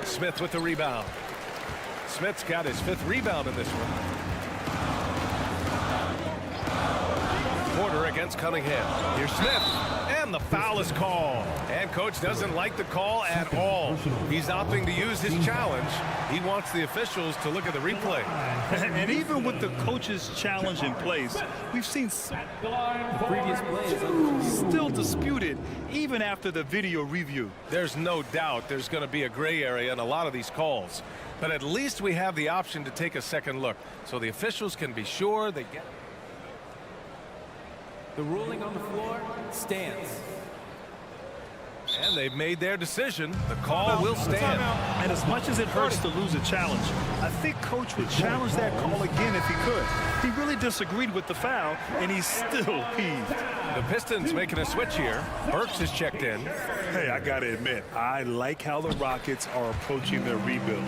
Smith with the rebound. Smith's got his 5th rebound in this one. Porter against Cunningham. Here's Smith. And the foul is called. And coach doesn't like the call at all. He's opting to use his challenge. He wants the officials to look at the replay. And even with the coach's challenge in place, we've seen previous plays still disputed even after the video review. There's no doubt there's going to be a gray area in a lot of these calls. But at least we have the option to take a second look so the officials can be sure they get. The ruling on the floor stands. And they've made their decision. The call will stand. And as much as it hurts to lose a challenge, I think coach would challenge that call again if he could. He really disagreed with the foul, and he's still peeved. The Pistons making a switch here. Burks is checked in. Hey, I got to admit, I like how the Rockets are approaching their rebuild.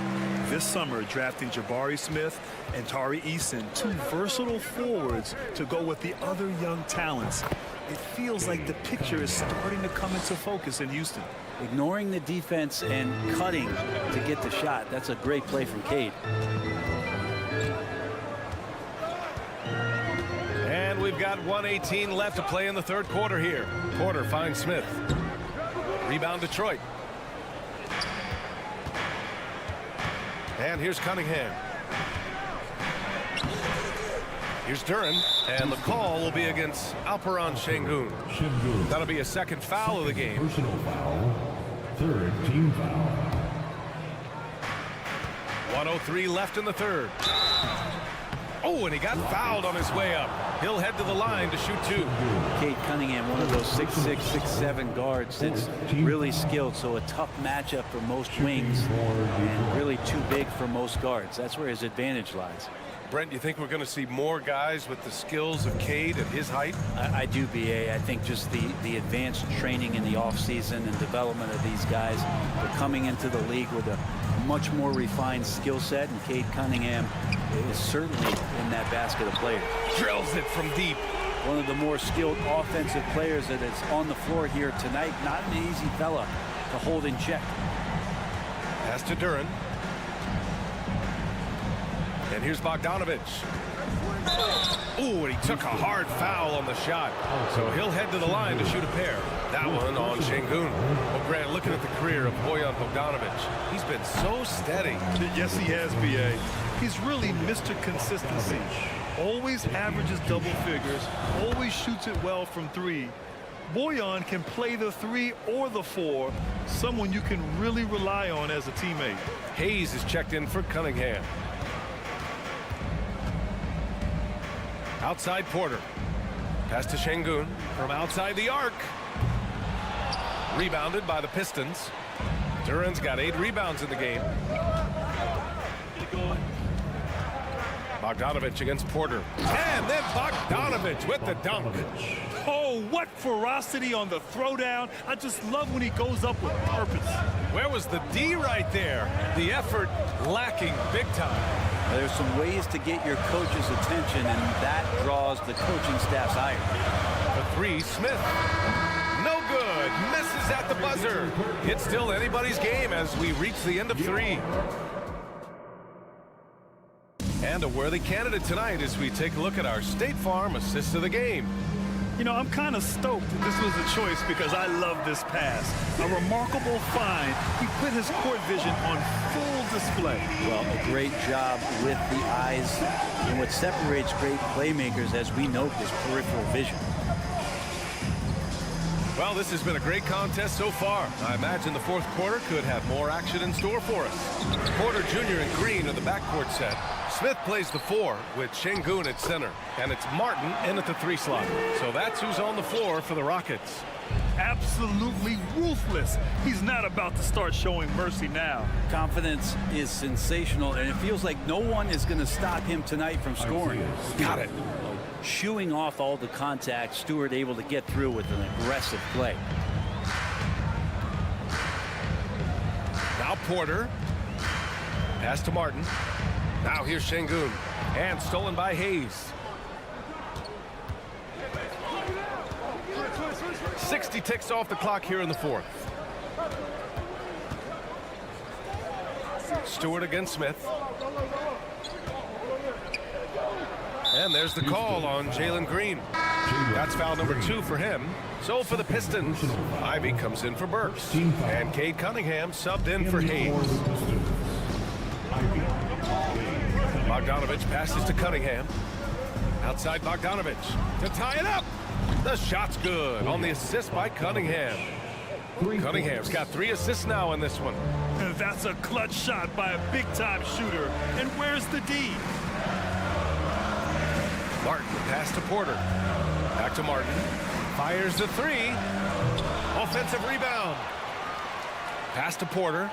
This summer, drafting Jabari Smith and Tari Eason, 2 versatile forwards to go with the other young talents. It feels like the picture is starting to come into focus in Houston. Ignoring the defense and cutting to get the shot. That's a great play from Cade. And we've got 1:18 left to play in the third quarter here. Porter finds Smith. Rebound Detroit. And here's Cunningham. Here's Duren, and the call will be against Alperen Şengün. That'll be a second foul of the game. Personal foul. 3rd team foul. 1:03 left in the third. Oh, and he got fouled on his way up. He'll head to the line to shoot 2. Cade Cunningham, one of those 6'6", 6'7" guards that's really skilled, so a tough matchup for most wings and really too big for most guards. That's where his advantage lies. Brent, you think we're going to see more guys with the skills of Cade at his height? I do, B.A. I think just the advanced training in the offseason and development of these guys. They're coming into the league with a much more refined skill set, and Cade Cunningham is certainly in that basket of players. Drills it from deep. One of the more skilled offensive players that is on the floor here tonight. Not an easy fella to hold in check. Pass to Duren. And here's Bogdanovich. Ooh, and he took a hard foul on the shot. So he'll head to the line to shoot a pair. That one on Şengün. Well, Grant, looking at the career of Bojan Bogdanovic, he's been so steady. Yes, he has, B.A. He's really Mr. Consistency. Always averages double figures, always shoots it well from three. Bojan can play the 3 or the 4, someone you can really rely on as a teammate. Hayes is checked in for Cunningham. Outside Porter. Pass to Şengün from outside the arc. Rebounded by the Pistons. Duran's got 8 rebounds in the game. Bogdanovic against Porter. And then Bogdanovic with the dunk. Oh, what ferocity on the throwdown. I just love when he goes up with purpose. Where was the D right there? The effort lacking big time. There's some ways to get your coach's attention, and that draws the coaching staff's ire. The 3, Smith. No good. Misses at the buzzer. It's still anybody's game as we reach the end of 3. And a worthy candidate tonight as we take a look at our State Farm assist of the game. You know, I'm kind of stoked that this was a choice because I love this pass. A remarkable find. He put his court vision on full display. Well, a great job with the eyes. And what separates great playmakers, as we note, is peripheral vision. Well, this has been a great contest so far. I imagine the fourth quarter could have more action in store for us. Porter Jr. and Green are the backcourt set. Smith plays the 4 with Şengün at center. And it's Martin in at the 3 slot. So that's who's on the floor for the Rockets. Absolutely ruthless. He's not about to start showing mercy now. Confidence is sensational, and it feels like no one is going to stop him tonight from scoring. Got it. Shooing off all the contact, Stewart able to get through with an aggressive play. Now Porter. Pass to Martin. Now here's Şengün. And stolen by Hayes. 60 ticks off the clock here in the fourth. Stewart against Smith. And there's the call on Jalen Green. That's foul number 2 for him. So for the Pistons, Ivy comes in for Burks. And Cade Cunningham subbed in for Hayes. Bogdanovic passes to Cunningham. Outside Bogdanovic to tie it up. The shot's good on the assist by Cunningham. Cunningham's got 3 assists now in this one. That's a clutch shot by a big-time shooter. And where's the D? Martin, pass to Porter. Back to Martin. Fires the 3. Offensive rebound. Pass to Porter.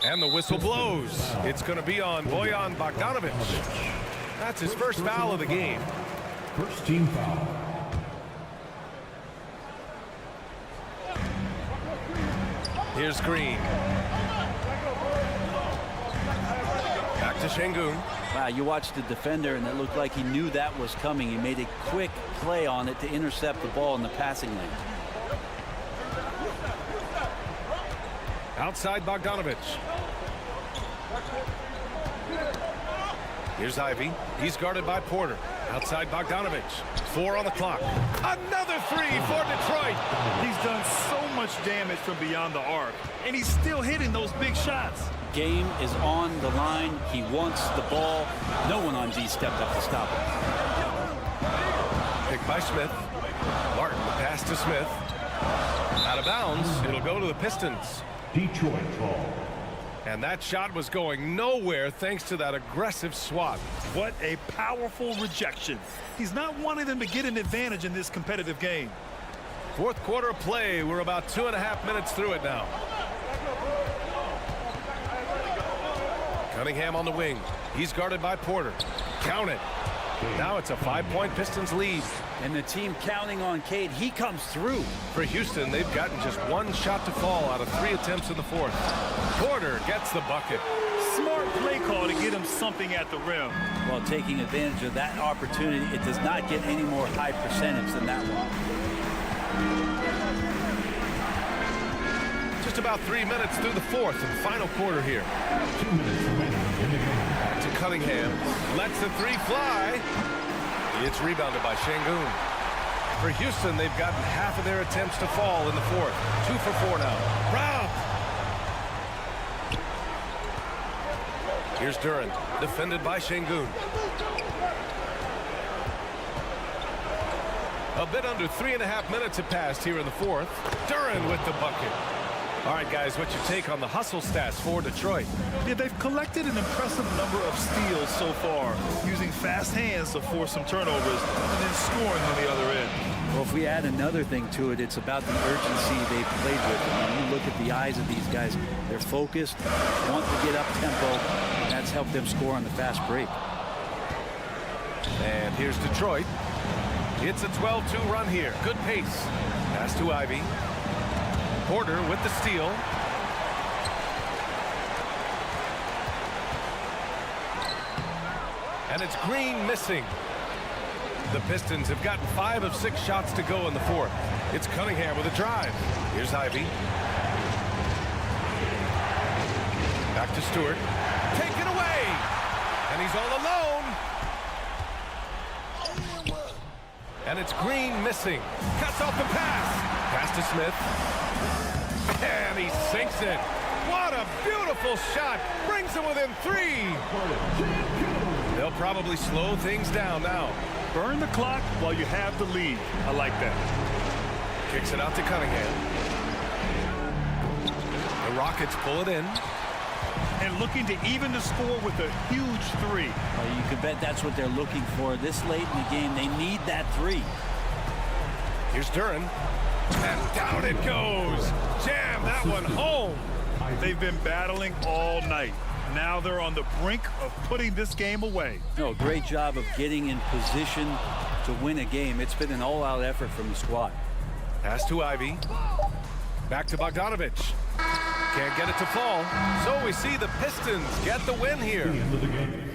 And the whistle blows. It's going to be on Bojan Bogdanovic. That's his first foul of the game. First team foul. Here's Green. Back to Şengün. Wow, you watched the defender, and it looked like he knew that was coming. He made a quick play on it to intercept the ball in the passing lane. Outside Bogdanovic. Here's Ivy. He's guarded by Porter. Outside Bogdanovic. 4 on the clock. Another 3 for Detroit. He's done so much damage from beyond the arc, and he's still hitting those big shots. Game is on the line. He wants the ball. No one on D stepped up to stop him. Picked by Smith. Martin, the pass to Smith. Out of bounds. It'll go to the Pistons. Detroit ball. And that shot was going nowhere thanks to that aggressive swat. What a powerful rejection. He's not wanting them to get an advantage in this competitive game. Fourth quarter of play. We're about 2.5 minutes through it now. Cunningham on the wing. He's guarded by Porter. Count it. Now it's a 5-point Pistons lead. And the team counting on Cade. He comes through. For Houston, they've gotten just 1 shot to fall out of 3 attempts in the fourth. Porter gets the bucket. Smart play call to get him something at the rim. While taking advantage of that opportunity, it does not get any more high percentage than that one. Just about 3 minutes through the fourth and final quarter here. 2 minutes remaining in the game. Back to Cunningham. Lets the three fly. It's rebounded by Şengün. For Houston, they've gotten half of their attempts to fall in the fourth. 2 for 4 now. Brown. Here's Duren, defended by Şengün. A bit under 3.5 minutes have passed here in the fourth. Duren with the bucket. All right, guys, what's your take on the hustle stats for Detroit? Yeah, they've collected an impressive number of steals so far, using fast hands to force some turnovers and then scoring on the other end. Well, if we add another thing to it, it's about the urgency they've played with. When you look at the eyes of these guys, they're focused, want to get up tempo, and that's helped them score on the fast break. And here's Detroit. It's a 12-2 run here. Good pace. Pass to Ivy. Porter with the steal. And it's Green missing. The Pistons have gotten 5 of 6 shots to go in the fourth. It's Cunningham with a drive. Here's Ivy. Back to Stewart. Taken away. And he's all alone. And it's Green missing. Cuts off the pass. Pass to Smith. And he sinks it. What a beautiful shot. Brings him within 3. They'll probably slow things down now. Burn the clock while you have the lead. I like that. Kicks it out to Cunningham. The Rockets pull it in. And looking to even the score with a huge 3. Well, you can bet that's what they're looking for. This late in the game, they need that 3. Here's Duren. And down it goes. Jam that one home. They've been battling all night. Now they're on the brink of putting this game away. No, great job of getting in position to win a game. It's been an all-out effort from the squad. Pass to Ivy. Back to Bogdanovich. Can't get it to fall. So we see the Pistons get the win here. The end of the game.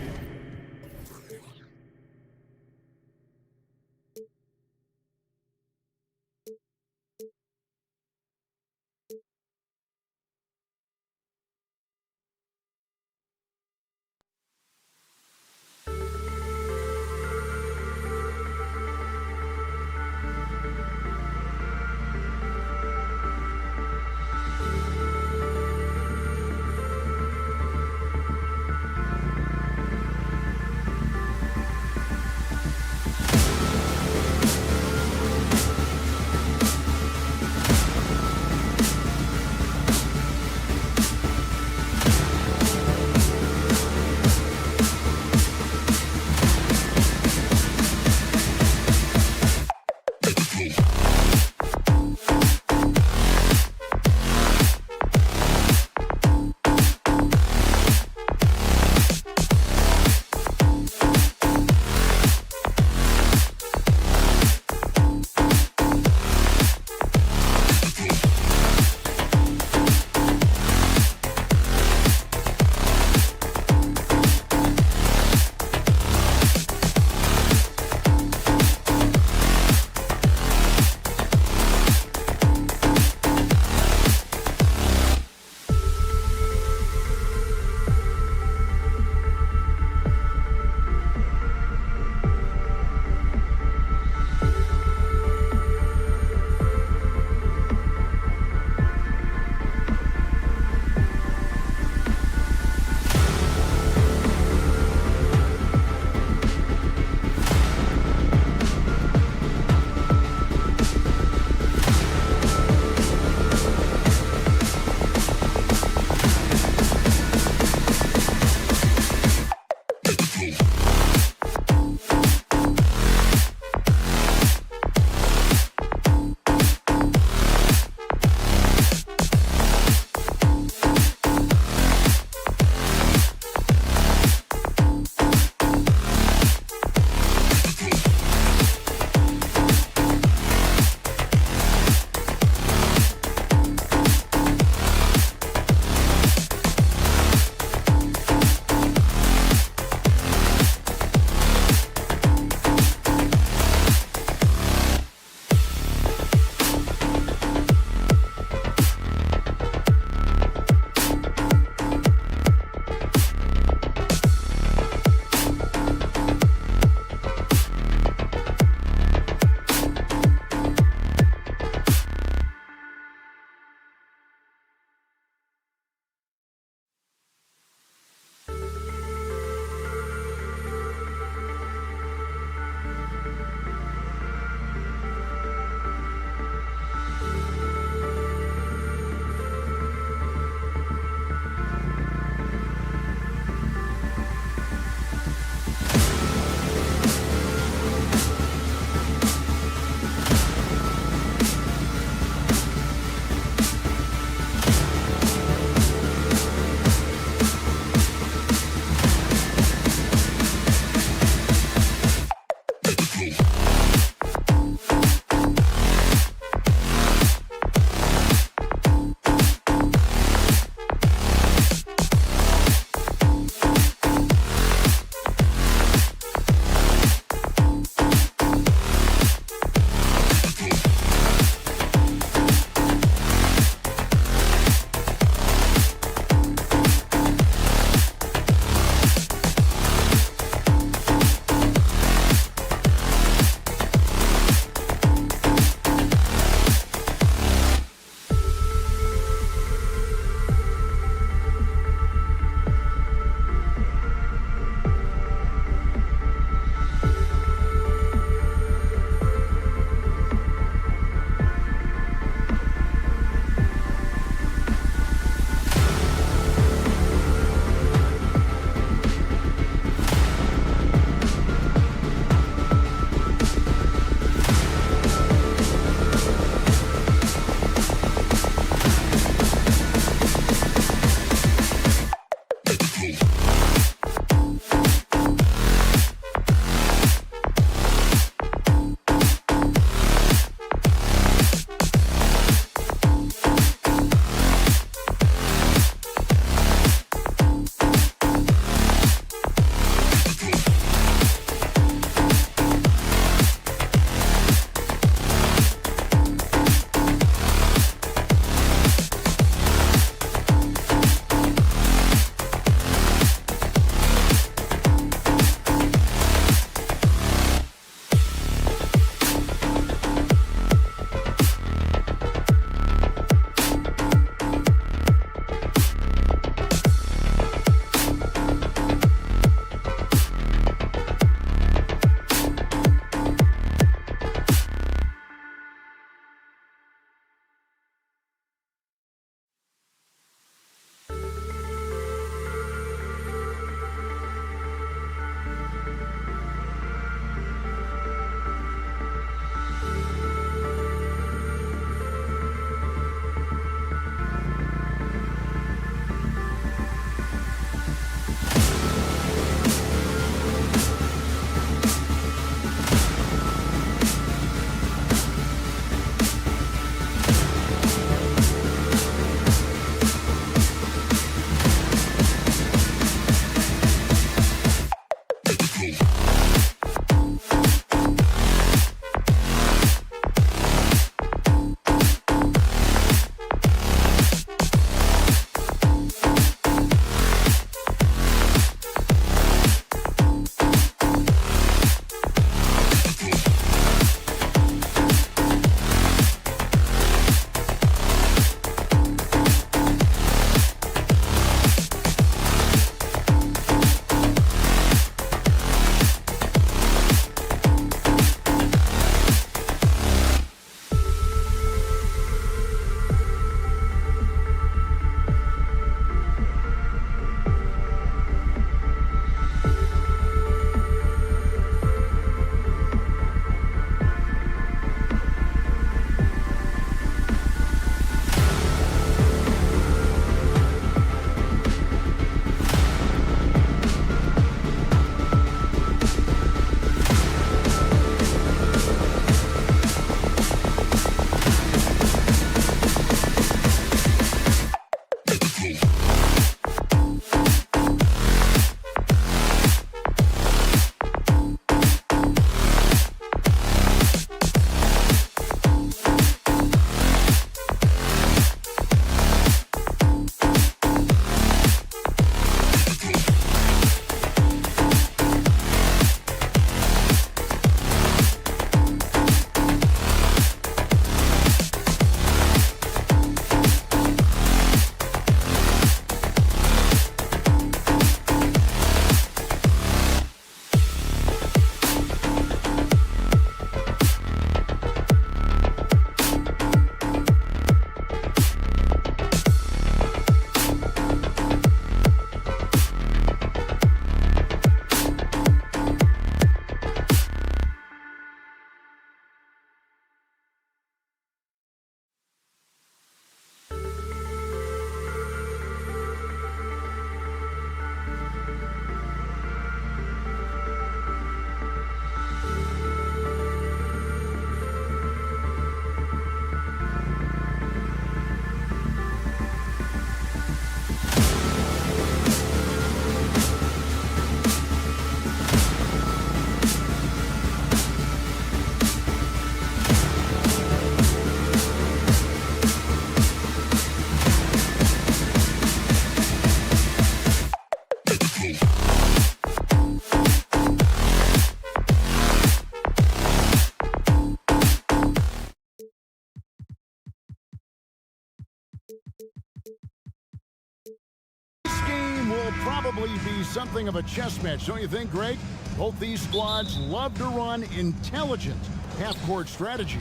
probably be something of a chess match, don't you think, Greg? Both these squads love to run intelligent half-court strategies.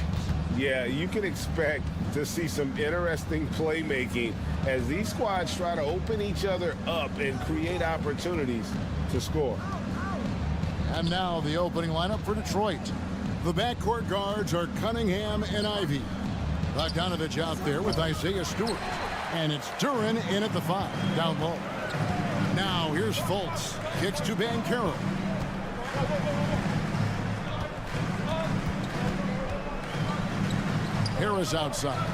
Yeah, you can expect to see some interesting playmaking as these squads try to open each other up and create opportunities to score. And now the opening lineup for Detroit. The backcourt guards are Cunningham and Ivy. Bogdanovich out there with Isaiah Stewart. And it's Duren in at the 5, down low. Now here's Fultz. Kicks to Banchero. Harris outside.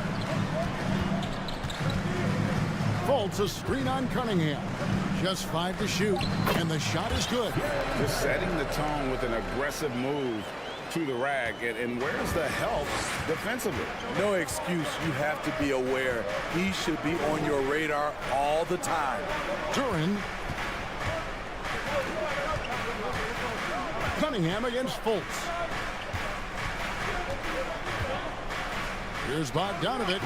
Fultz a screen on Cunningham. Just 5 to shoot, and the shot is good. Just setting the tone with an aggressive move to the rack. And where's the help defensively? No excuse. You have to be aware. He should be on your radar all the time. Duren. Cunningham against Fultz. Here's Bogdanovich.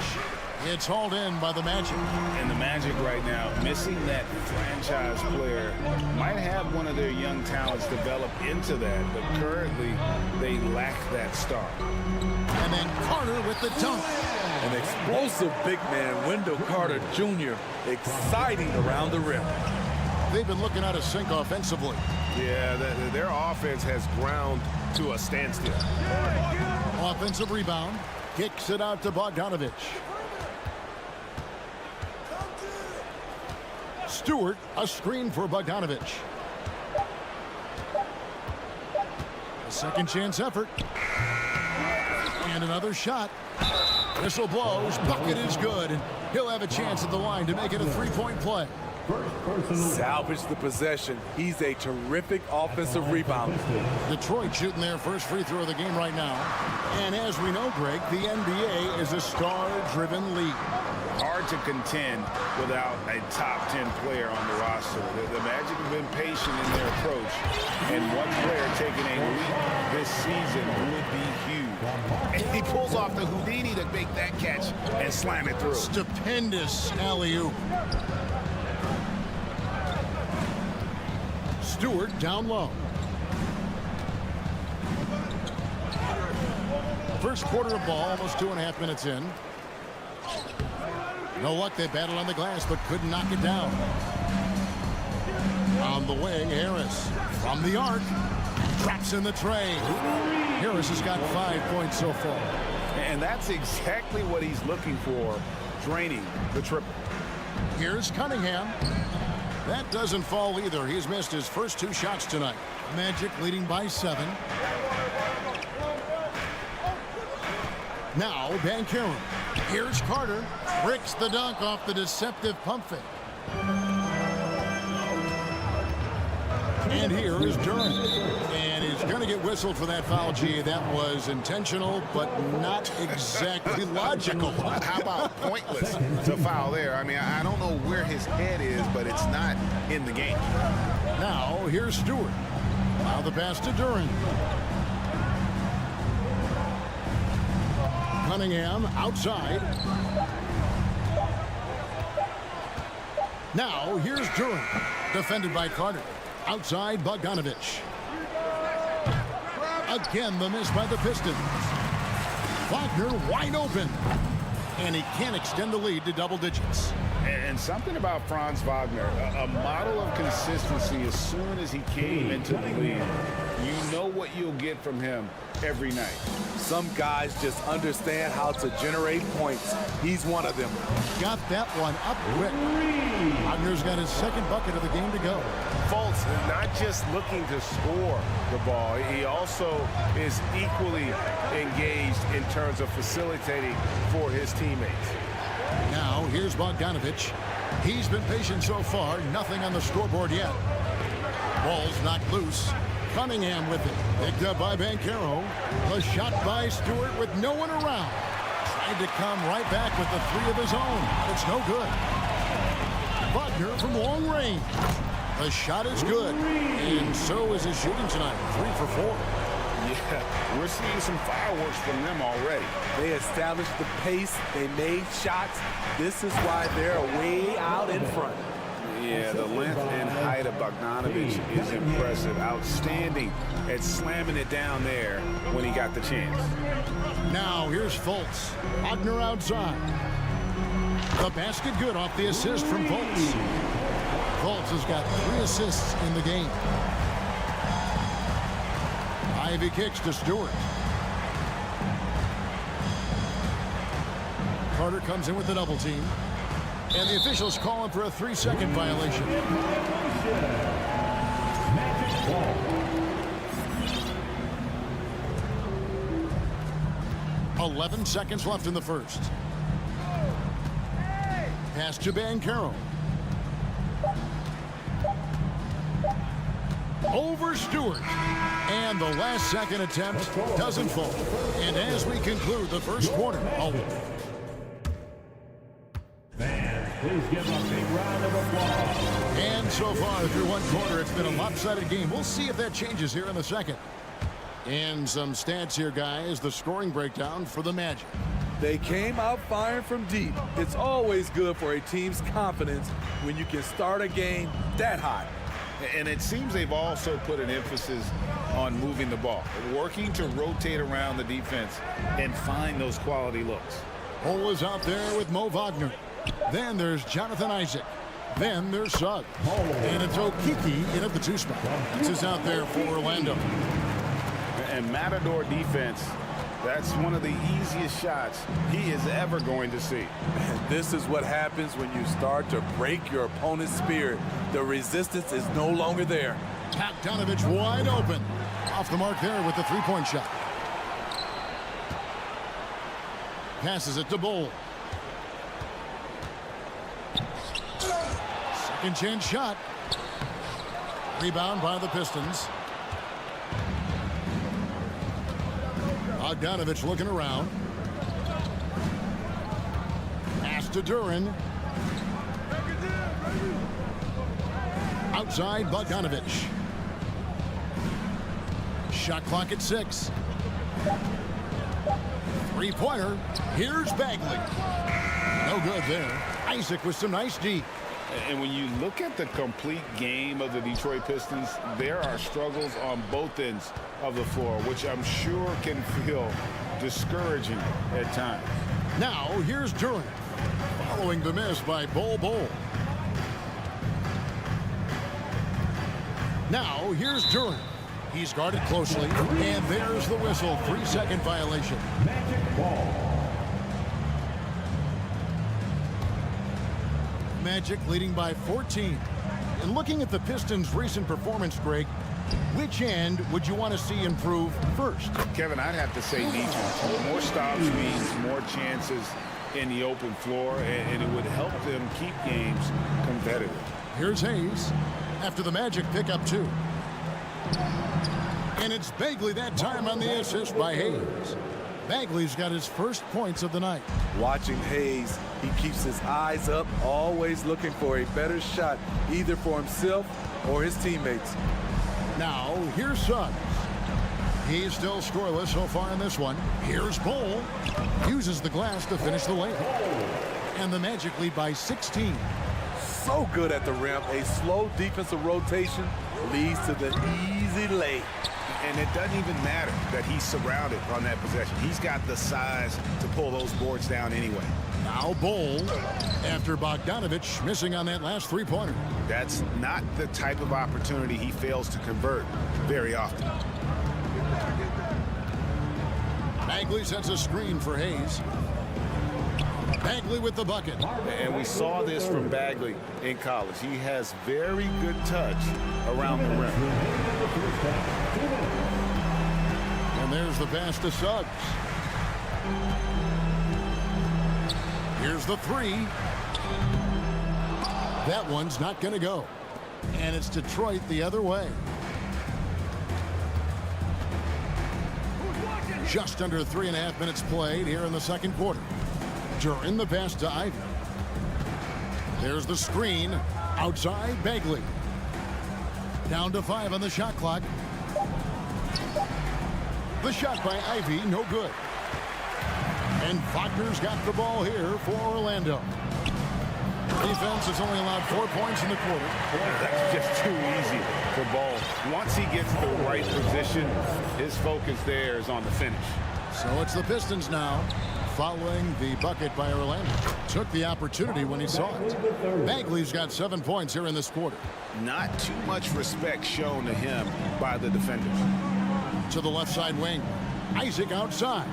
It's hauled in by the Magic. And the Magic right now, missing that franchise player, might have one of their young talents develop into that, but currently they lack that star. And then Carter with the dunk. An explosive big man, Wendell Carter Jr., exciting around the rim. They've been looking out of sync offensively. Yeah, their offense has ground to a standstill. Offensive rebound. Kicks it out to Bogdanovich. Stewart, a screen for Bogdanovich. A second chance effort. And another shot. Whistle blows. Bucket is good. And he'll have a chance at the line to make it a three-point play. Salvage the possession. He's a terrific offensive rebounder. Detroit shooting their first free throw of the game right now. And as we know, Greg, the NBA is a star-driven league. Hard to contend without a top 10 player on the roster. The Magic have been patient in their approach, and one player taking a leap this season would be huge. And he pulls off the Houdini to make that catch and slam it through. Stupendous alley-oop. Stewart down low. First quarter of ball, almost 2.5 minutes in. No luck, they battled on the glass, but couldn't knock it down. On the wing, Harris from the arc. Traps in the tray. Harris has got 5 points so far. And that's exactly what he's looking for, draining the triple. Here's Cunningham. That doesn't fall either. He's missed his first 2 shots tonight. Magic leading by 7. Now Banchero. Here's Carter. Bricks the dunk off the deceptive pump fake. And here is Duren. And he's going to get whistled for that foul. Gee, that was intentional, but not exactly logical. How about pointless to foul there? I mean, I don't know where his head is, but it's not in the game. Now, here's Stewart. Now the pass to Duren. Cunningham outside. Now, here's Duren. Defended by Carter. Outside, Bogdanovich. Again, the miss by the Pistons. Wagner wide open. And he can't extend the lead to double digits. And something about Franz Wagner, a model of consistency as soon as he came into the league. You know what you'll get from him every night. Some guys just understand how to generate points. He's one of them. Got that one up quick. Wagner's got his second bucket of the game to go. Fultz not just looking to score the ball, he also is equally engaged in terms of facilitating for his teammates. Now, here's Bogdanovich. He's been patient so far. Nothing on the scoreboard yet. Ball's knocked loose. Cunningham with it. Picked up by Banchero. A shot by Stewart with no one around. Tried to come right back with the 3 of his own. It's no good. Wagner from long range. The shot is good. And so is his shooting tonight. 3 for 4. Yeah, we're seeing some fireworks from them already. They established the pace. They made shots. This is why they're way out in front. Yeah, the length and height of Bogdanovic is impressive. Outstanding at slamming it down there when he got the chance. Now here's Fultz. Wagner outside. The basket good off the assist from Fultz. Fultz has got 3 assists in the game. Ivy kicks to Stewart. Carter comes in with the double team. And the officials calling for a 3-second violation. 11 seconds left in the first. Pass to Banchero. Over Stewart. And the last second attempt doesn't fall. And as we conclude the first quarter, Please give a big round of applause. and so far through one quarter, it's been a lopsided game. We'll see if that changes here in the second. And some stats here, guys. The scoring breakdown for the Magic. They came out firing from deep. It's always good for a team's confidence when you can start a game that hot. And it seems they've also put an emphasis on moving the ball, working to rotate around the defense and find those quality looks. Cole is out there with Mo Wagner. Then there's Jonathan Isaac. Then there's Suggs. And it's Okiki in at the 2 spot. This is out there for Orlando. And Matador defense, that's one of the easiest shots he is ever going to see. And this is what happens when you start to break your opponent's spirit. The resistance is no longer there. Bogdanovic wide open. Off the mark there with the 3-point shot. Passes it to Bol. Second chance shot. Rebound by the Pistons. Bogdanovic looking around. Pass to Duran. Outside Bogdanovic. Shot clock at 6. 3-pointer. Here's Bagley. No good there. Isaac with some nice D. And when you look at the complete game of the Detroit Pistons, there are struggles on both ends of the floor, which I'm sure can feel discouraging at times. Now here's Duran. Following the miss by Bol. Now here's Duran. He's guarded closely, and there's the whistle. 3-second violation. Magic ball. Magic leading by 14. And looking at the Pistons' recent performance, Greg, which end would you want to see improve first? Kevin, I'd have to say defense. More stops means more chances in the open floor, and it would help them keep games competitive. Here's Hayes after the Magic pick up 2. And it's Bagley that time on the assist by Hayes. Bagley's got his first points of the night. Watching Hayes, he keeps his eyes up, always looking for a better shot, either for himself or his teammates. Now, here's Suggs. He's still scoreless so far in this one. Here's Bol. Uses the glass to finish the layup. And the Magic lead by 16. So good at the rim. A slow defensive rotation leads to the easy lay. And it doesn't even matter that he's surrounded on that possession. He's got the size to pull those boards down anyway. Now Bol after Bogdanovic missing on that last 3-pointer. That's not the type of opportunity he fails to convert very often. Bagley sets a screen for Hayes. Bagley with the bucket. And we saw this from Bagley in college. He has very good touch around the rim. And there's the pass to Suggs. Here's the 3. That one's not going to go. And it's Detroit the other way. Just under 3.5 minutes played here in the second quarter. Duran the pass to Ivy. There's the screen. Outside Bagley. Down to 5 on the shot clock. The shot by Ivy, no good. And Wagner's got the ball here for Orlando. Defense has only allowed 4 points in the quarter. That's just too easy for Ball. Once he gets the right position, his focus there is on the finish. So it's the Pistons now, following the bucket by Orlando. Took the opportunity when he saw it. Bagley's got 7 points here in this quarter. Not too much respect shown to him by the defenders. To the left side wing. Isaac outside.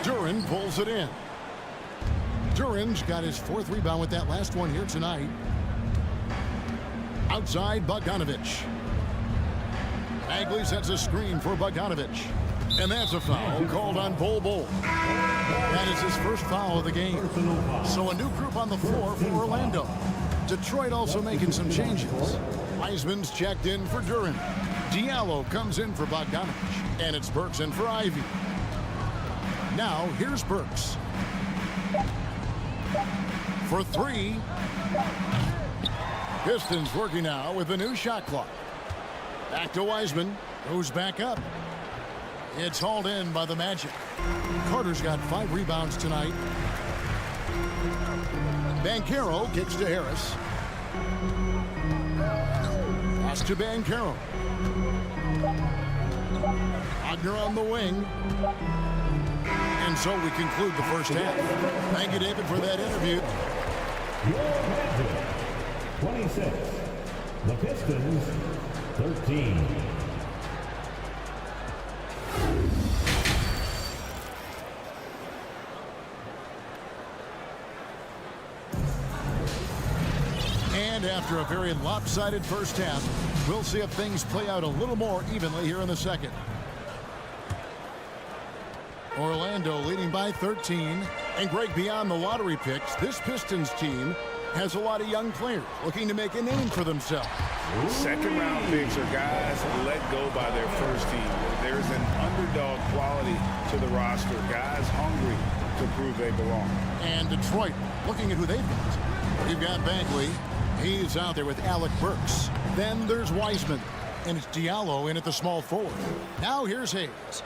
Duran pulls it in. Duran's got his 4th rebound with that last one here tonight. Outside, Bogdanovich. Bagley sets a screen for Bogdanovich. And that's a foul called on Bol. That is his first foul of the game. So a new group on the floor for Orlando. Detroit also making some changes. Wiseman's checked in for Duran. Diallo comes in for Bogdanovich. And it's Burks in for Ivy. Now here's Burks. For 3. Pistons working now with a new shot clock. Back to Wiseman. Goes back up. It's hauled in by the Magic. Carter's got 5 rebounds tonight. Banchero kicks to Harris. Pass to Banchero. Wagner on the wing. And so we conclude the first half. Thank you, David, for that interview. Your Magic, 26. The Pistons, 13. And after a very lopsided first half, we'll see if things play out a little more evenly here in the second. Orlando leading by 13. And Greg, beyond the lottery picks, this Pistons team has a lot of young players looking to make a name for themselves. Second-round picks are guys let go by their first team. There's an underdog quality to the roster. Guys hungry to prove they belong. And Detroit, looking at who they've got. You've got Bagley. He's out there with Alec Burks. Then there's Wiseman. And it's Diallo in at the small forward. Now here's Hayes.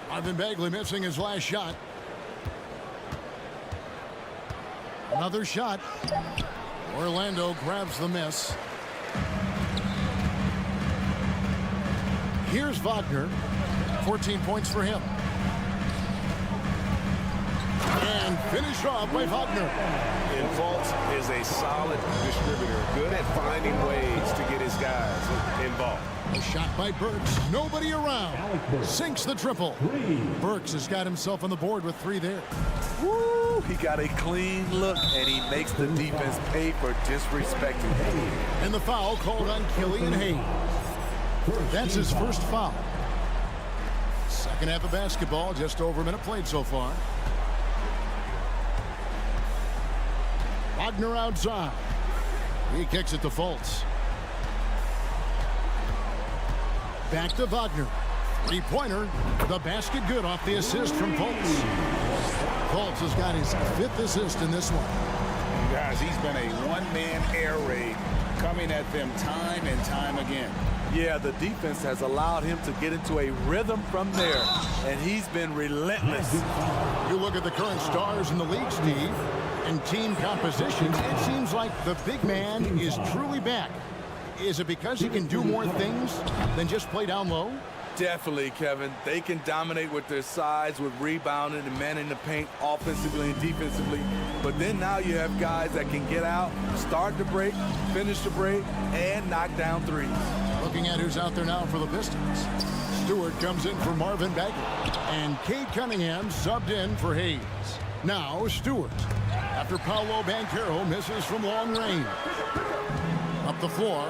Marvin Bagley missing his last shot. Another shot. Orlando grabs the miss. Here's Wagner. 14 points for him. And finished off by Wagner. And Fultz is a solid distributor, good at finding ways to get his guys involved. A shot by Burks. Nobody around. Sinks the triple. Burks has got himself on the board with 3 there. Woo! He got a clean look, and he makes the defense pay for disrespecting him. And the foul called on Killian Hayes. That's his first foul. Second half of basketball, just over a minute played so far. Wagner outside. He kicks it to Fultz. Back to Wagner. 3-pointer. The basket good off the assist from Fultz. Fultz has got his 5th assist in this one. Guys, he's been a one-man air raid coming at them time and time again. Yeah, the defense has allowed him to get into a rhythm from there, and he's been relentless. You look at the current stars in the league, Steve, and team compositions, it seems like the big man is truly back. Is it because he can do more things than just play down low? Definitely, Kevin. They can dominate with their size, with rebounding and manning the paint offensively and defensively. But then now you have guys that can get out, start the break, finish the break, and knock down threes. Looking at who's out there now for the Pistons. Stewart comes in for Marvin Bagley. And Cade Cunningham subbed in for Hayes. Now Stewart. After Paolo Banchero misses from long range. Up the floor.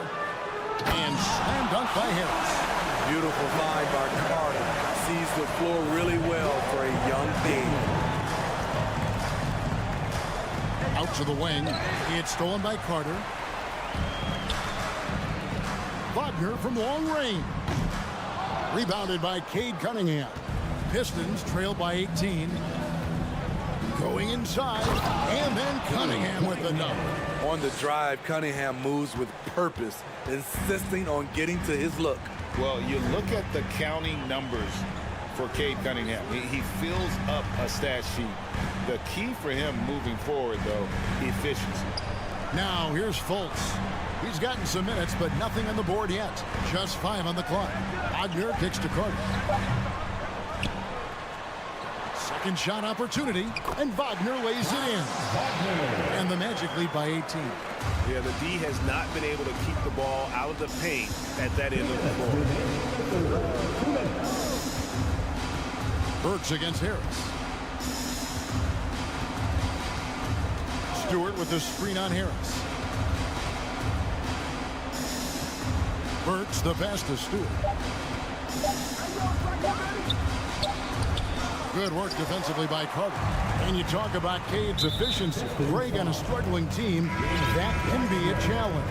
And slam dunk by Harris. Beautiful find by Carter. Sees the floor really well for a young team. Out to the wing. It's stolen by Carter. Wagner from long range. Rebounded by Cade Cunningham. Pistons trail by 18. Going inside. And then Cunningham with the dunk. On the drive, Cunningham moves with purpose, insisting on getting to his look. Well, you look at the counting numbers for Cade Cunningham. He fills up a stat sheet. The key for him moving forward, though, efficiency. Now here's Fultz. He's gotten some minutes, but nothing on the board yet. Just 5 on the clock. Wagner kicks to Carter. Second shot opportunity, and Wagner lays it in. And the Magic lead by 18. Yeah, the D has not been able to keep the ball out of the paint at that end of the floor. Burks against Harris. Stewart with the screen on Harris. Burks the pass to Stewart. Good work defensively by Carter. And you talk about Cade's efficiency. Greg on a struggling team, that can be a challenge.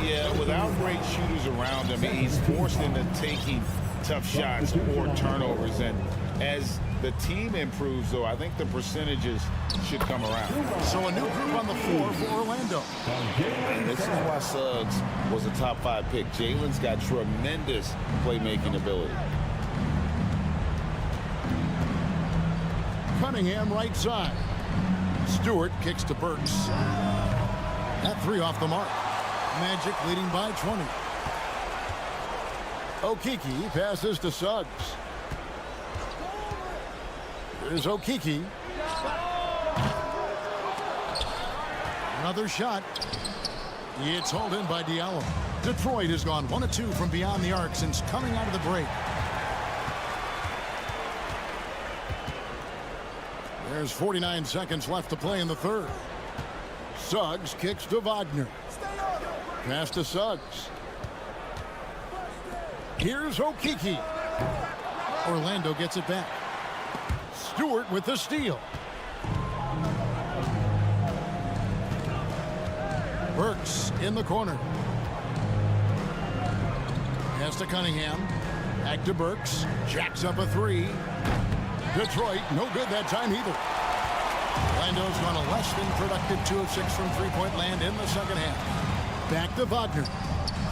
Yeah, without great shooters around him, he's forced into taking tough shots or turnovers. And as the team improves, though, I think the percentages should come around. So a new group on the floor for Orlando. And this is why Suggs was a top 5 pick. Jalen's got tremendous playmaking ability. Cunningham right side. Stewart kicks to Burks. That 3 off the mark. Magic leading by 20. Okeke passes to Suggs. Here's Okeke. Another shot. It's hauled in by Diallo. Detroit has gone 1 of 2 from beyond the arc since coming out of the break. There's 49 seconds left to play in the third. Suggs kicks to Wagner. Pass to Suggs. Here's Okeke. Orlando gets it back. Stewart with the steal. Burks in the corner. Pass to Cunningham. Back to Burks. Jacks up a 3. Detroit, no good that time either. Orlando's gone a less than productive 2 of 6 from three-point land in the second half. Back to Wagner.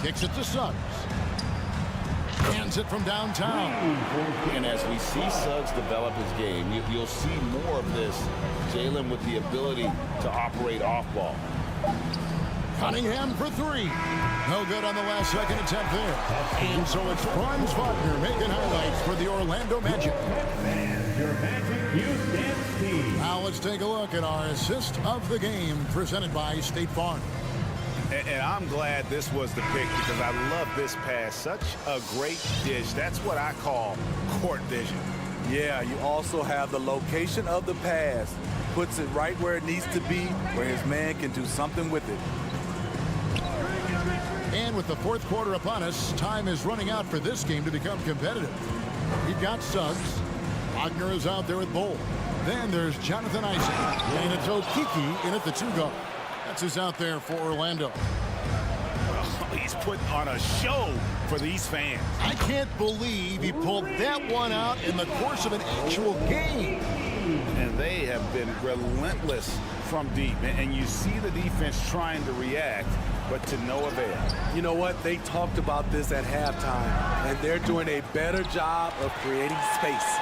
Kicks it to Suggs. Hands it from downtown. And as we see Suggs develop his game, you'll see more of this. Jalen with the ability to operate off ball. Cunningham for 3. No good on the last second attempt there. And so it's Franz Wagner making highlights for the Orlando Magic. Your Magic Youth Dance Team. Now let's take a look at our assist of the game presented by State Farm. And I'm glad this was the pick because I love this pass. Such a great dish. That's what I call court vision. Yeah, you also have the location of the pass. Puts it right where it needs to be, where his man can do something with it. And with the fourth quarter upon us, time is running out for this game to become competitive. We've got Suggs. Wagner is out there with Bowl. Then there's Jonathan Isaac. And it's Okeke in at the 2-guard. That's who's out there for Orlando. He's putting on a show for these fans. I can't believe he pulled that one out in the course of an actual game. And they have been relentless from deep. And you see the defense trying to react, but to no avail. You know what? They talked about this at halftime, and they're doing a better job of creating space.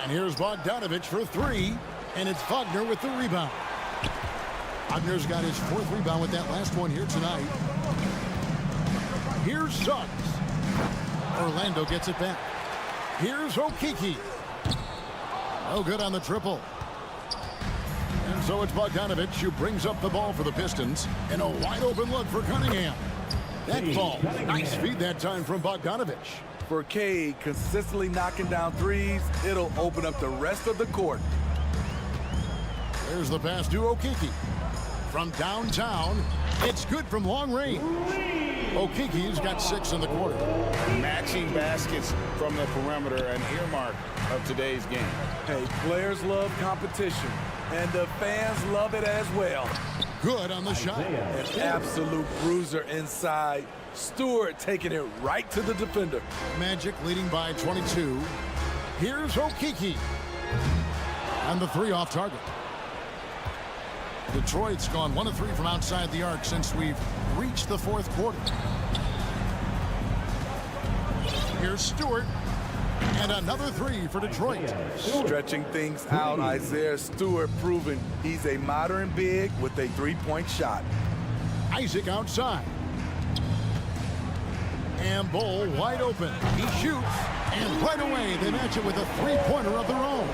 And here's Bogdanovich for 3, and it's Wagner with the rebound. Wagner's got his 4th rebound with that last one here tonight. Here's Suggs. Orlando gets it back. Here's Okeke. No good on the triple. And so it's Bogdanovich who brings up the ball for the Pistons. And a wide open look for Cunningham. That ball. Nice feed that time from Bogdanovich. For Cade, consistently knocking down threes, it'll open up the rest of the court. There's the pass to Okeke. From downtown, it's good from long range. Okeke's got 6 in the quarter. Matching baskets from the perimeter, an earmark of today's game. Hey, players love competition, and the fans love it as well. Good on the shot. An absolute bruiser inside. Stewart taking it right to the defender. Magic leading by 22. Here's Okeke. And the 3 off target. Detroit's gone 1 of 3 from outside the arc since we've reached the 4th quarter. Here's Stewart. And another three for Detroit. Stretching things out, Isaiah Stewart proving he's a modern big with a three-point shot. Isaac outside. And Bull wide open. He shoots. And right away, they match it with a three-pointer of their own.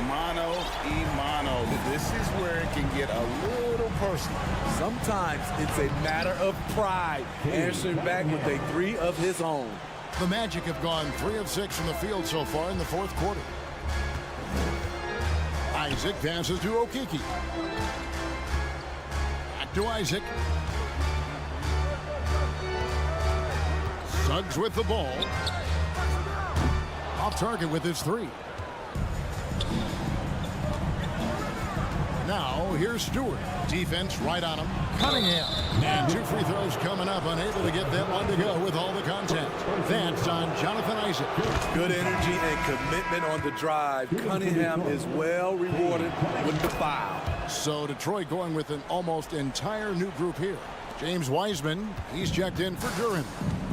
Mano y mano. This is where it can get a little personal. Sometimes it's a matter of pride, answering back with a three of his own. The Magic have gone 3 of 6 from the field so far in the fourth quarter. Isaac passes to Okeke. Back to Isaac. Suggs with the ball. Off target with his three. Now, here's Stewart. Defense right on him. Cunningham. And 2 free throws coming up. Unable to get that one to go with all the contact. That's on Jonathan Isaac. Good energy and commitment on the drive. Cunningham is well rewarded with the foul. So Detroit going with an almost entire new group here. James Wiseman, he's checked in for Duran.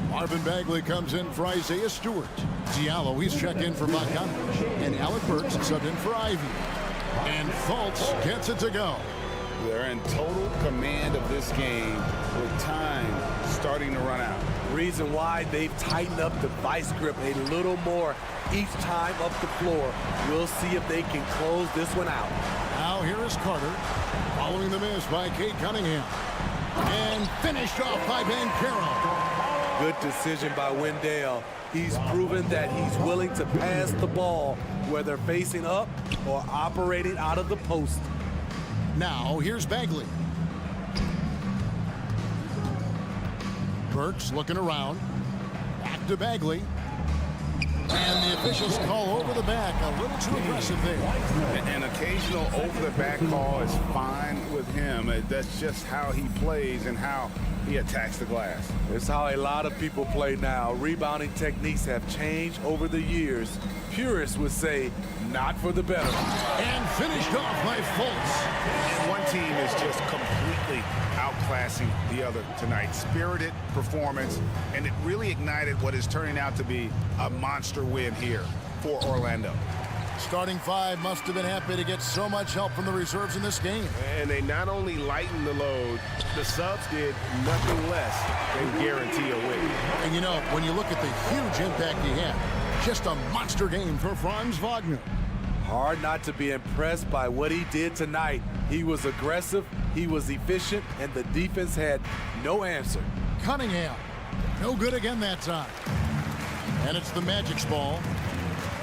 Marvin Bagley comes in for Isaiah Stewart. Diallo, he's checked in for Bogdanovich. And Alec Burks subbed in for Ivy. And Fultz gets it to go. They're in total command of this game with time starting to run out. Reason why they've tightened up the vice grip a little more each time up the floor. We'll see if they can close this one out. Now here is Carter, following the miss by Cade Cunningham. And finished off by Banchero. Good decision by Wendell. He's proven that he's willing to pass the ball, whether facing up or operating out of the post. Now here's Bagley. Burks looking around. Back to Bagley. And the officials call over the back. A little too aggressive there. An occasional over-the-back call is fine with him. That's just how he plays and how he attacks the glass. It's how a lot of people play now. Rebounding techniques have changed over the years. Purists would say, not for the better. And finished off by Fultz. And one team is just completely outclassing the other tonight. Spirited performance, and it really ignited what is turning out to be a monster win here for Orlando. Starting five must have been happy to get so much help from the reserves in this game. And they not only lightened the load, the subs did nothing less than guarantee a win. And you know, when you look at the huge impact he had, just a monster game for Franz Wagner. Hard not to be impressed by what he did tonight. He was aggressive, he was efficient, and the defense had no answer. Cunningham, no good again that time. And it's the Magic's ball.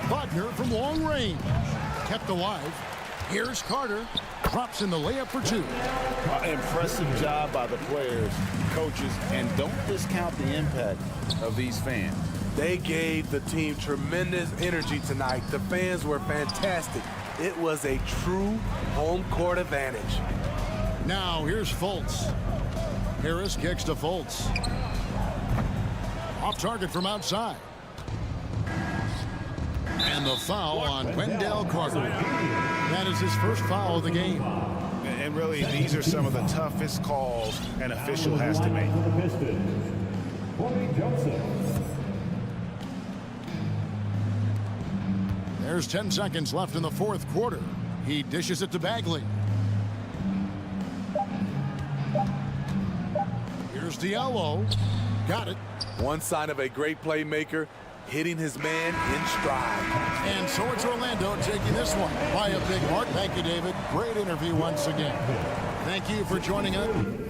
Wagner from long range, kept alive. Here's Carter, drops in the layup for two. Impressive job by the players, coaches, and don't discount the impact of these fans. They gave the team tremendous energy tonight. The fans were fantastic. It was a true home court advantage. Now here's Fultz. Harris kicks to Fultz. Off target from outside. And the foul on Wendell Carter. That is his first foul of the game. And really, these are some of the toughest calls an official has to make. There's 10 seconds left in the fourth quarter. He dishes it to Bagley. Here's Diallo. Got it. One sign of a great playmaker, hitting his man in stride. And so it's Orlando taking this one by a big mark. Thank you, David. Great interview once again. Thank you for joining us.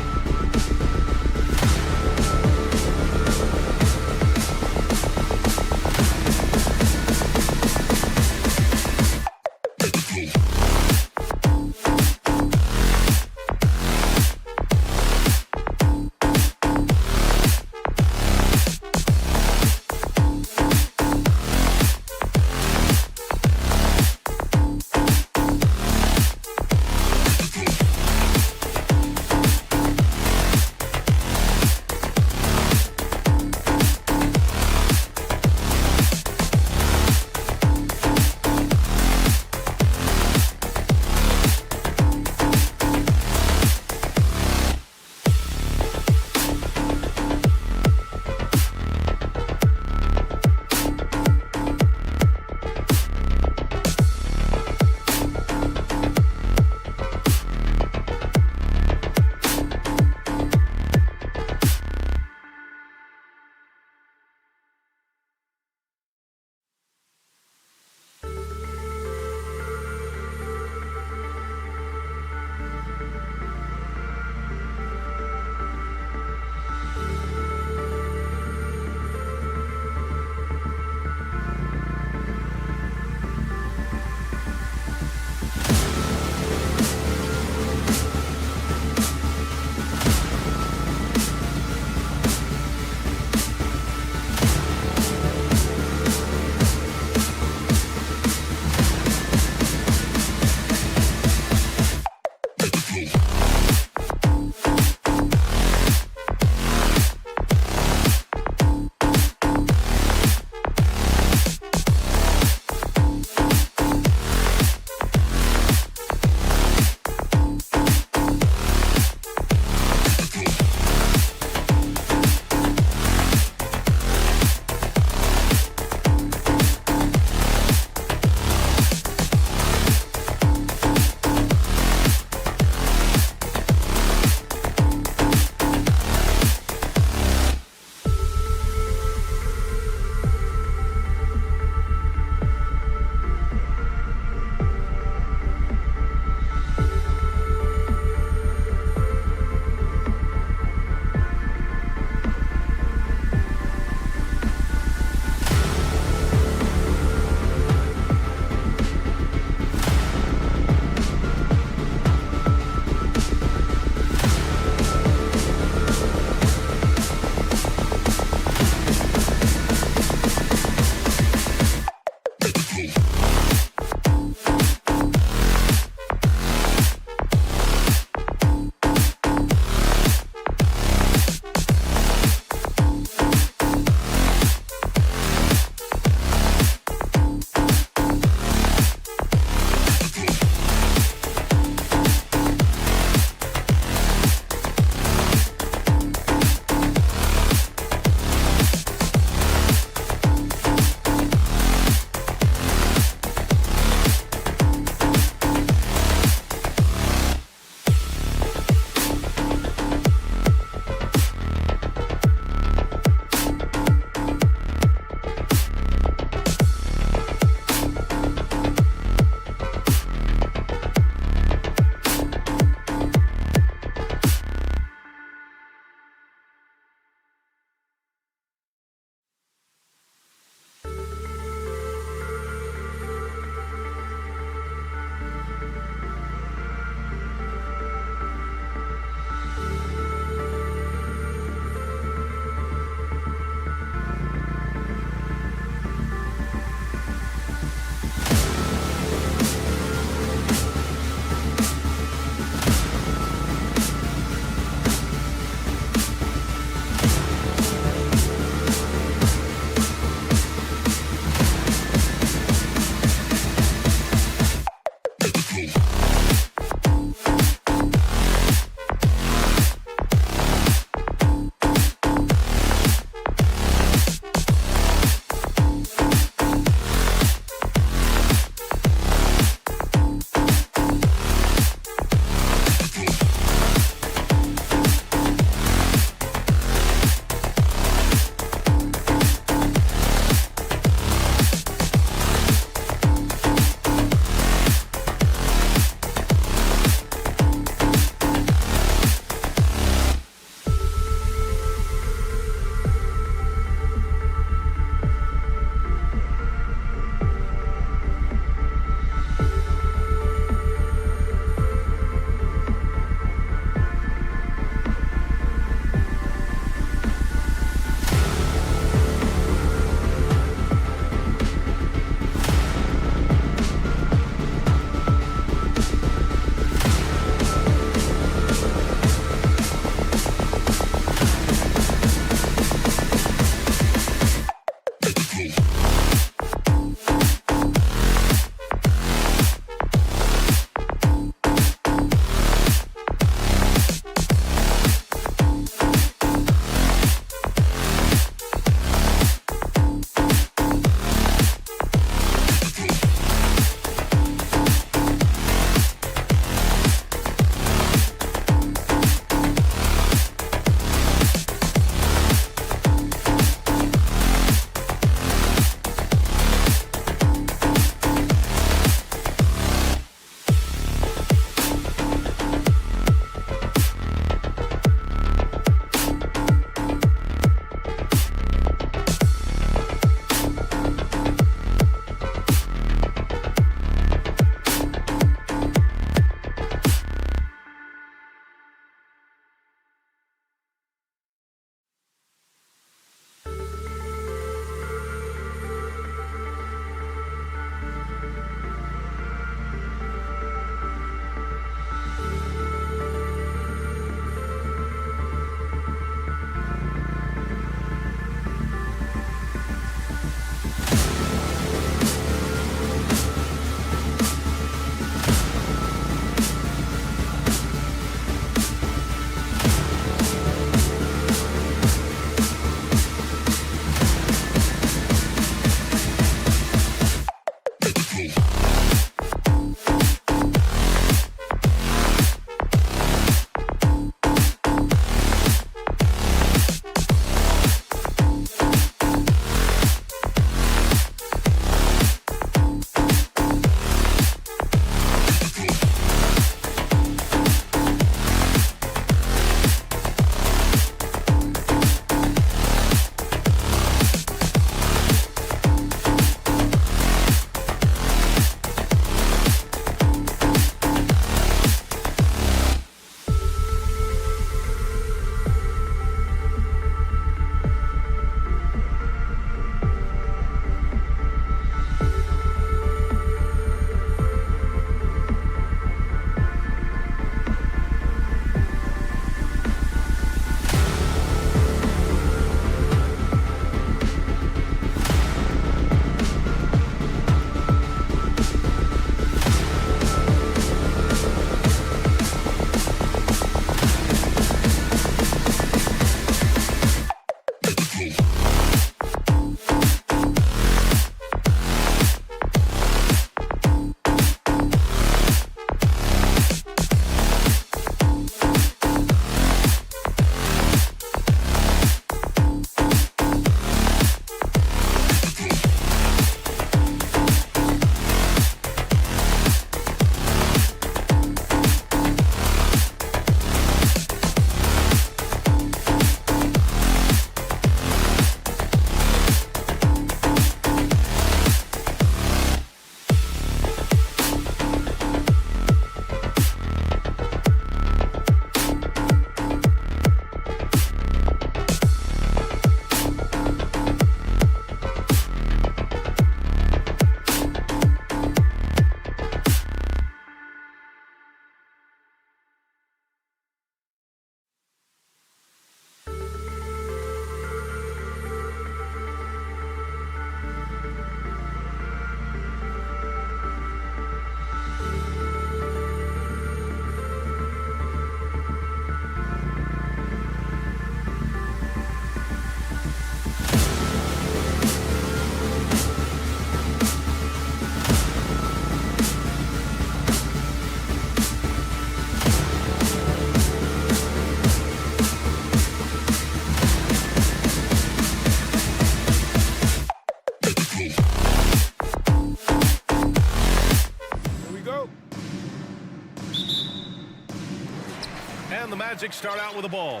Magic start out with the ball.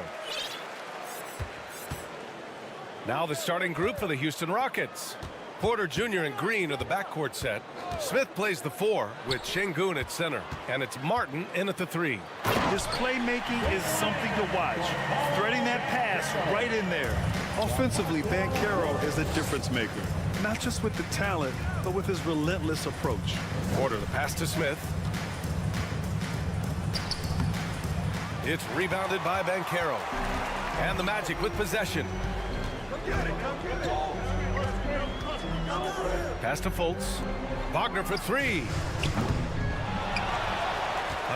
Now the starting group for the Houston Rockets. Porter Jr. and Green are the backcourt set. Smith plays the 4 with Şengün at center. And it's Martin in at the 3. His playmaking is something to watch. Threading that pass right in there. Offensively, Banchero is a difference maker. Not just with the talent, but with his relentless approach. Porter the pass to Smith. It's rebounded by Banchero. And the Magic with possession. Pass to Fultz. Wagner for 3.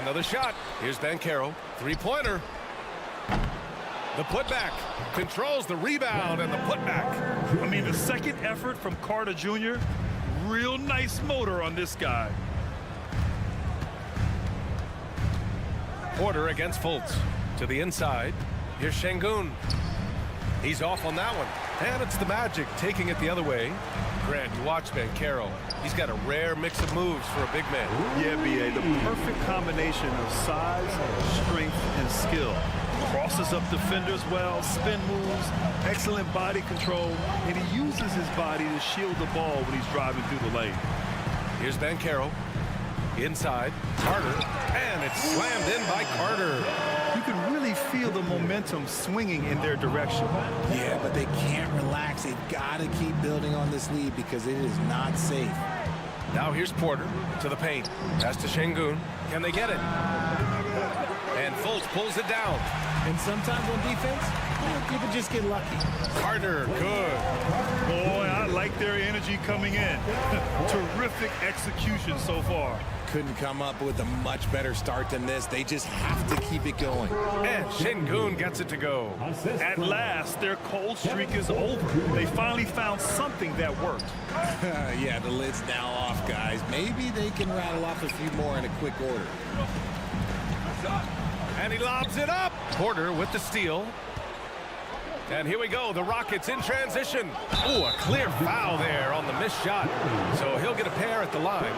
Another shot. Here's Banchero. Three-pointer. The putback. Controls the rebound and the putback. I mean, the second effort from Carter Jr., real nice motor on this guy. Porter against Fultz. To the inside. Here's Şengün. He's off on that one. And it's the Magic taking it the other way. Grant, you watch Banchero. He's got a rare mix of moves for a big man. Yeah, B.A., the perfect combination of size, strength, and skill. Crosses up defenders well, spin moves, excellent body control, and he uses his body to shield the ball when he's driving through the lane. Here's Banchero. Inside. Carter. And it's slammed in by Carter. You can really feel the momentum swinging in their direction. Yeah, but they can't relax. They've got to keep building on this lead because it is not safe. Now here's Porter to the paint. Pass to Şengün. Can they get it? And Fultz pulls it down. And sometimes on defense, people just get lucky. Carter, good. Boy, I like their energy coming in. Terrific execution so far. Couldn't come up with a much better start than this. They just have to keep it going. And Şengün gets it to go. At last, their cold streak is over. They finally found something that worked. Yeah, the lid's now off, guys. Maybe they can rattle off a few more in a quick order. And he lobs it up. Porter with the steal. And here we go, the Rockets in transition. Ooh, a clear foul there on the missed shot. So he'll get a pair at the line.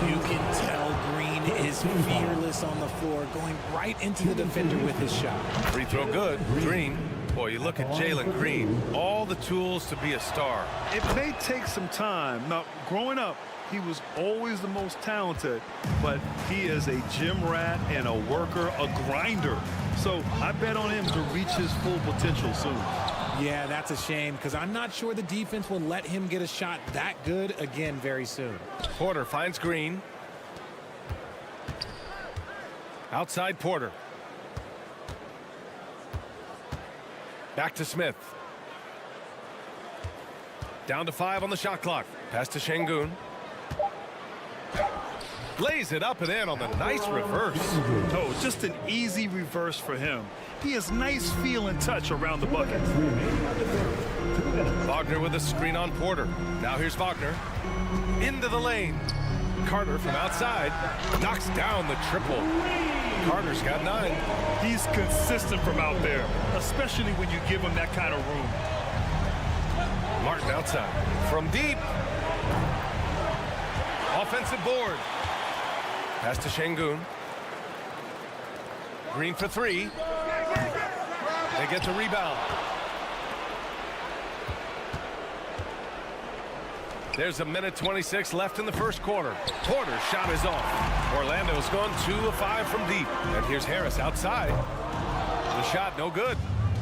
You can tell Green is fearless on the floor, going right into the defender with his shot. Free throw good. Green. Boy, you look at Jalen Green. All the tools to be a star. It may take some time. Now, growing up, he was always the most talented, but he is a gym rat and a worker, a grinder. So I bet on him to reach his full potential soon. Yeah, that's a shame because I'm not sure the defense will let him get a shot that good again very soon. Porter finds Green. Outside Porter. Back to Smith. Down to 5 on the shot clock. Pass to Şengün. Lays it up and in on the nice reverse. Oh, just an easy reverse for him. He has nice feel and touch around the bucket. Wagner with a screen on Porter. Now here's Wagner. Into the lane. Carter from outside. Knocks down the triple. Carter's got 9. He's consistent from out there, especially when you give him that kind of room. Martin outside. From deep. Offensive board. Pass to Şengün. Green for 3. They get the rebound. There's a minute 26 left in the first quarter. Porter's shot is off. Orlando's gone 2 of 5 from deep. And here's Harris outside. The shot no good.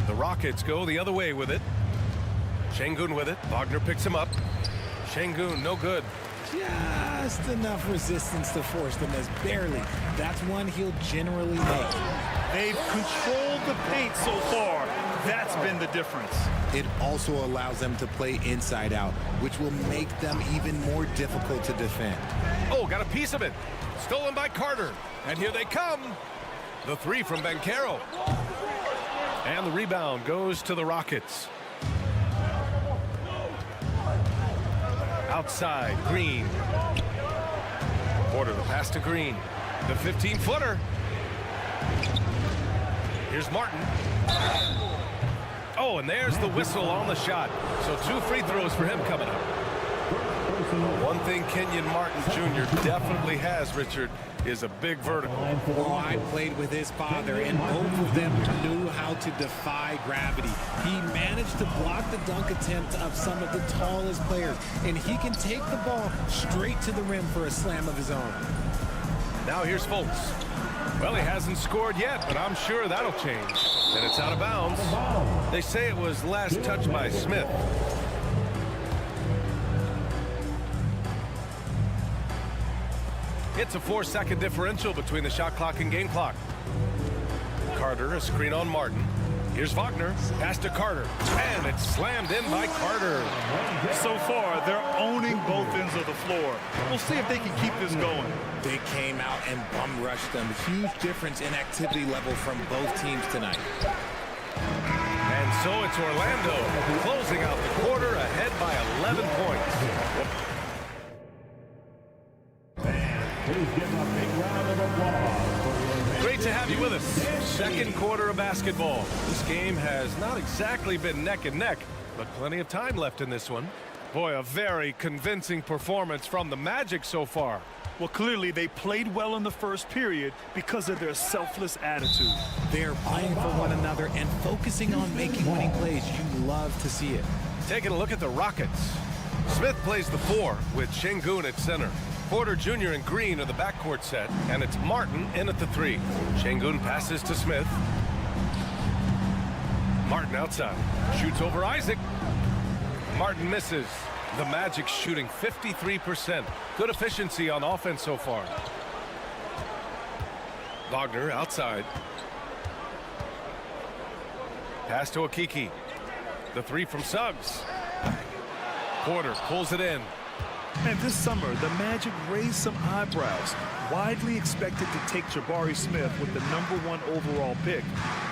The Rockets go the other way with it. Şengün with it. Wagner picks him up. Şengün no good. Just enough resistance to force the miss, barely. That's one he'll generally make. They've controlled the paint so far. That's been the difference. It also allows them to play inside out, which will make them even more difficult to defend. Oh, got a piece of it. Stolen by Carter. And here they come. The 3 from Banchero. And the rebound goes to the Rockets. Outside, Green. Porter, the pass to Green. The 15-footer. Here's Martin. Oh, and there's the whistle on the shot. So 2 free throws for him coming up. One thing Kenyon Martin Jr. definitely has, Richard, is a big vertical. Well, I played with his father, and both of them knew how to defy gravity. He managed to block the dunk attempt of some of the tallest players, and he can take the ball straight to the rim for a slam of his own. Now here's Fultz. Well, he hasn't scored yet, but I'm sure that'll change. And it's out of bounds. They say it was last touched by Smith. It's a 4-second differential between the shot clock and game clock. Carter, a screen on Martin. Here's Wagner, pass to Carter, and it's slammed in by Carter. So far, they're owning both ends of the floor. We'll see if they can keep this going. They came out and bum rushed them. Huge difference in activity level from both teams tonight. And so it's Orlando closing out the quarter ahead by 11 points. Please give a big round of applause for your Great to have you with us. Second quarter of basketball. This game has not exactly been neck and neck, but plenty of time left in this one. Boy, a very convincing performance from the Magic so far. Well, clearly they played well in the first period because of their selfless attitude. They're playing for one another and focusing on making winning plays. You love to see it. Taking a look at the Rockets. Smith plays the 4 with Şengün at center. Porter Jr. and Green are the backcourt set, and it's Martin in at the 3. Şengün passes to Smith. Martin outside. Shoots over Isaac. Martin misses. The Magic shooting 53%. Good efficiency on offense so far. Wagner outside. Pass to Okiki. The 3 from Suggs. Porter pulls it in. And this summer, the Magic raised some eyebrows. Widely expected to take Jabari Smith with the #1 overall pick.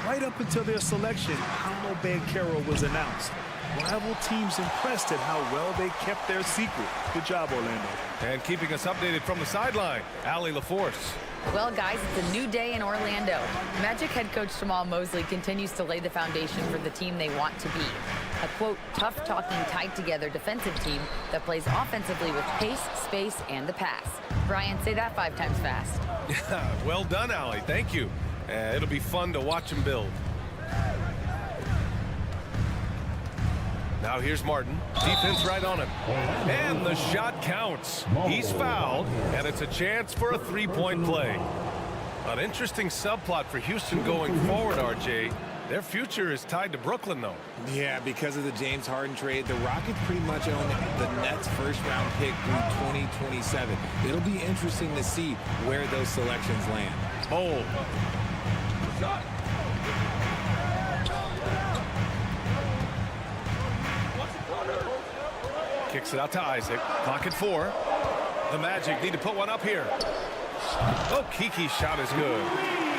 Right up until their selection, Paolo Banchero was announced. Rival teams impressed at how well they kept their secret. Good job, Orlando. And keeping us updated from the sideline, Allie LaForce. Well, guys, it's a new day in Orlando. Magic head coach Jamal Mosley continues to lay the foundation for the team they want to be. A, quote, tough-talking, tied-together defensive team that plays offensively with pace, space, and the pass. Brian, say that 5 times fast. Well done, Allie. Thank you. It'll be fun to watch him build. Now here's Martin. Defense right on him. And the shot counts. He's fouled, and it's a chance for a 3-point play. An interesting subplot for Houston going forward, RJ. Their future is tied to Brooklyn, though. Yeah, because of the James Harden trade, the Rockets pretty much own the Nets' first-round pick through 2027. It'll be interesting to see where those selections land. Bold. Kicks it out to Isaac. Clock at 4. The Magic need to put one up here. Okiki's shot is good.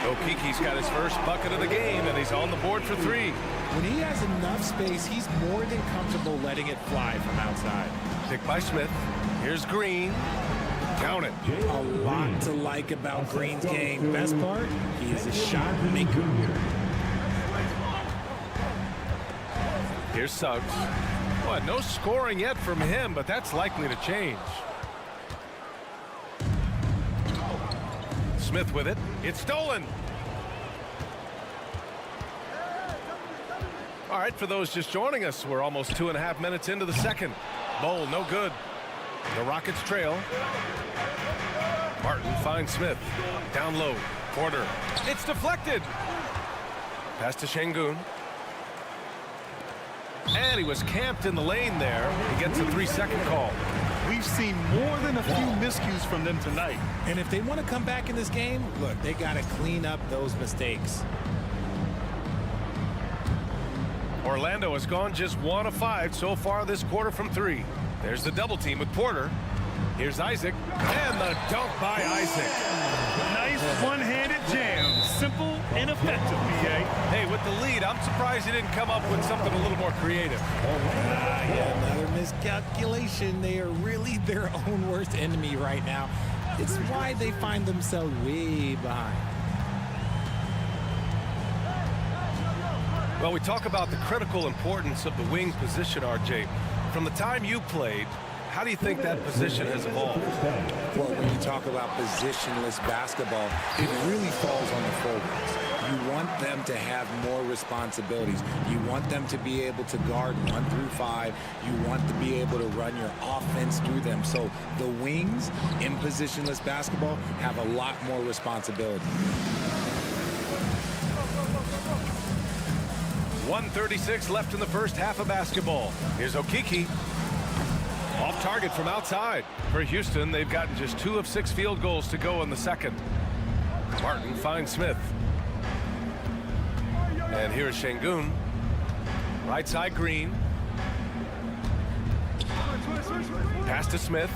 Okiki's got his first bucket of the game, and he's on the board for 3. When he has enough space, he's more than comfortable letting it fly from outside. Picked by Smith. Here's Green. Count it. A lot to like about Green's game. Best part, he is a shot maker. Here's Suggs. Well, no scoring yet from him, but that's likely to change. Smith with it. It's stolen. All right, for those just joining us, we're almost 2.5 minutes into the second. Bowl, no good. The Rockets trail. Martin finds Smith. Down low. Porter. It's deflected. Pass to Şengün. And he was camped in the lane there. He gets a 3-second call. We've seen more than a few miscues from them tonight. And if they want to come back in this game, look, they got to clean up those mistakes. Orlando has gone just 1 of 5 so far this quarter from 3. There's the double team with Porter. Here's Isaac. And the dunk by Isaac. Nice one-handed jam. Simple and effective, B.A. Hey, with the lead, I'm surprised he didn't come up with something a little more creative. Yeah, another miscalculation. They are really their own worst enemy right now. It's why they find themselves way behind. Well, we talk about the critical importance of the wing position, RJ. From the time you played, How do you think that position has evolved? Well, when you talk about positionless basketball, it really falls on the forwards. You want them to have more responsibilities. You want them to be able to guard 1 through 5. You want to be able to run your offense through them. So the wings in positionless basketball have a lot more responsibility. 1:36 left in the first half of basketball. Here's Okiki. Off target from outside. For Houston, they've gotten just 2 of 6 field goals to go in the second. Martin finds Smith. And here's Şengün. Right side, Green. Pass to Smith.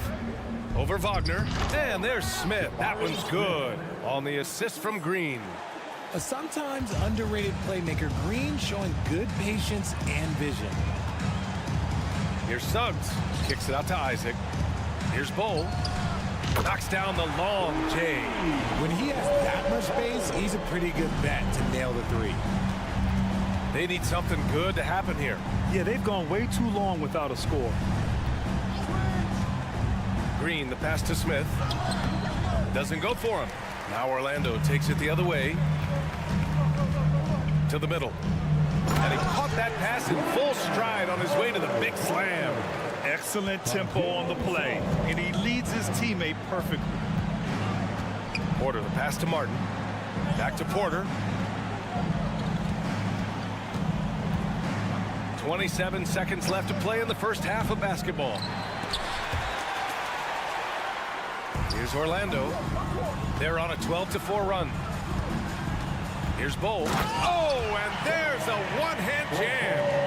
Over Wagner. And there's Smith. That one's good. On the assist from Green. A sometimes underrated playmaker, Green showing good patience and vision. Here's Suggs. Kicks it out to Isaac. Here's Bull. Knocks down the long J. When he has that much space, he's a pretty good bet to nail the 3. They need something good to happen here. Yeah, they've gone way too long without a score. Green, the pass to Smith. Doesn't go for him. Now Orlando takes it the other way. To the middle. And he caught that pass in full stride on his way to the big slam. Excellent tempo on the play, and he leads his teammate perfectly. Porter, the pass to Martin. Back to Porter. 27 seconds left to play in the first half of basketball. Here's Orlando. They're on a 12-4 run. Here's Bull. Oh, and there's a one-hand jam.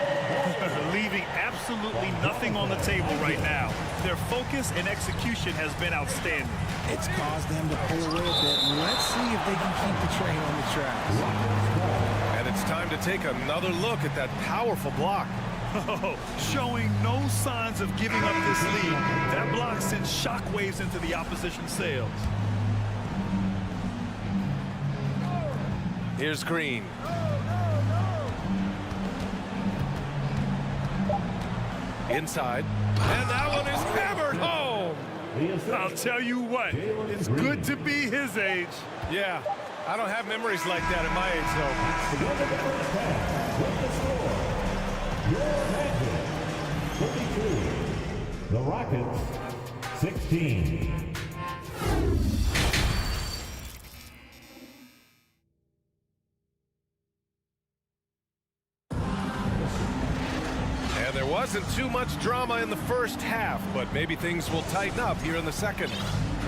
Leaving absolutely nothing on the table right now. Their focus and execution has been outstanding. It's caused them to pull away a bit. Let's see if they can keep the train on the tracks. And it's time to take another look at that powerful block. Oh, showing no signs of giving up this lead. That block sends shockwaves into the opposition sails. Here's Green. Inside. And that one is hammered home. I'll tell you what, it's good to be his age. Yeah, I don't have memories like that at my Your 32. The Rockets, 16. And there wasn't too much drama in the first half, but maybe things will tighten up here in the second.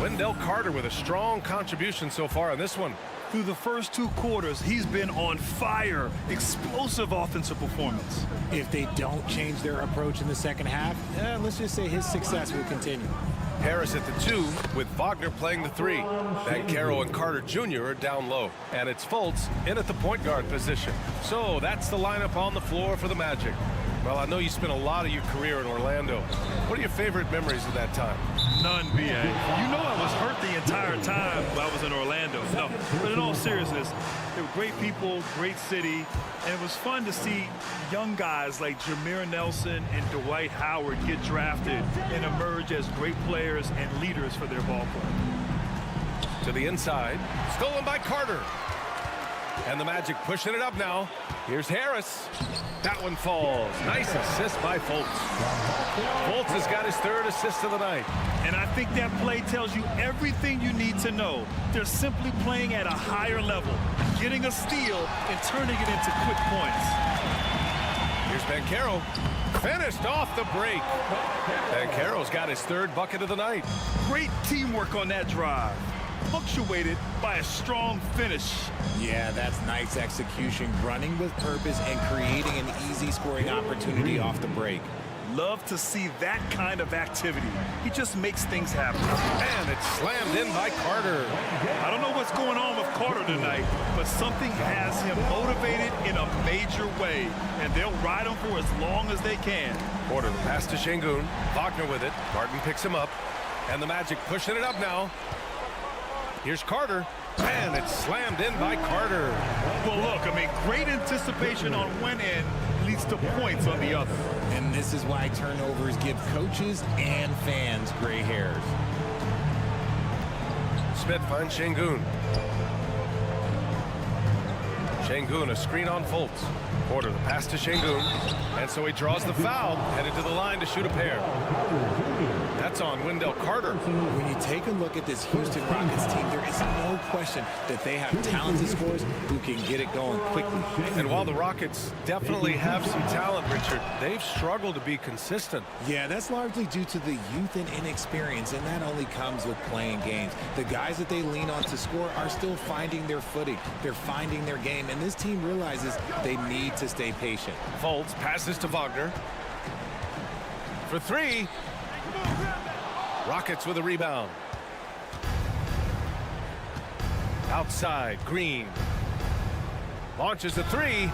Wendell Carter with a strong contribution so far in this one. Through the first 2 quarters, he's been on fire. Explosive offensive performance. If they don't change their approach in the second half, let's just say his success will continue. Harris at the 2 with Wagner playing the 3. Banchero and Carter Jr. are down low. And it's Fultz in at the point guard position. So that's the lineup on the floor for the Magic. Well, I know you spent a lot of your career in Orlando. What are your favorite memories of that time? None, B.A. You know I was hurt the entire time while I was in Orlando. No, but in all seriousness, they were great people, great city, and it was fun to see young guys like Jameer Nelson and Dwight Howard get drafted and emerge as great players and leaders for their ball club. To the inside, stolen by Carter. And the Magic pushing it up now. Here's Harris. That one falls. Nice assist by Fultz. Fultz has got his 3rd assist of the night. And I think that play tells you everything you need to know. They're simply playing at a higher level, getting a steal and turning it into quick points. Here's Banchero. Finished off the break. Banchero's got his 3rd bucket of the night. Great teamwork on that drive. Punctuated by a strong finish. Yeah, that's nice execution, running with purpose and creating an easy scoring opportunity off the break. Love to see that kind of activity. He just makes things happen. And it's slammed in by Carter. I don't know what's going on with Carter tonight, but something has him motivated in a major way, and they'll ride him for as long as they can. Porter, the pass to Şengün. Wagner with it. Martin picks him up. And the Magic pushing it up now. Here's Carter, and it's slammed in by Carter. Well, look, I mean, great anticipation on one end leads leads to points on the other. And this is why turnovers give coaches and fans gray hairs. Smith finds Şengün. Şengün, a screen on Fultz. Porter, the pass to Şengün. And so he draws the foul, headed to the line to shoot a pair. That's on Wendell Carter. When you take a look at this Houston Rockets team, there is no question that they have talented scorers who can get it going quickly. And while the Rockets definitely have some talent, Richard, they've struggled to be consistent. Yeah, that's largely due to the youth and inexperience, and that only comes with playing games. The guys that they lean on to score are still finding their footing. They're finding their game, and this team realizes they need to stay patient. Fultz passes to Wagner. For three. Rockets with a rebound. Outside, Green. Launches a three.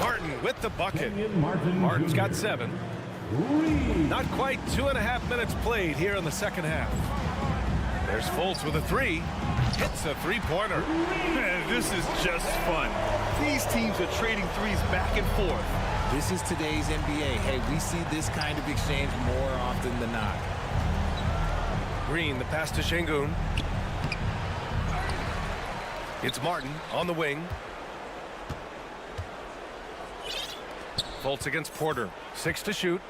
Martin with the bucket. Martin's got 7. Not quite 2.5 minutes played here in the second half. There's Fultz with a 3. Hits a three-pointer. Man, this is just fun. These teams are trading threes back and forth. This is today's NBA. Hey, we see this kind of exchange more often than not. Green, the pass to Şengün. It's Martin on the wing. Fultz against Porter. 6 to shoot.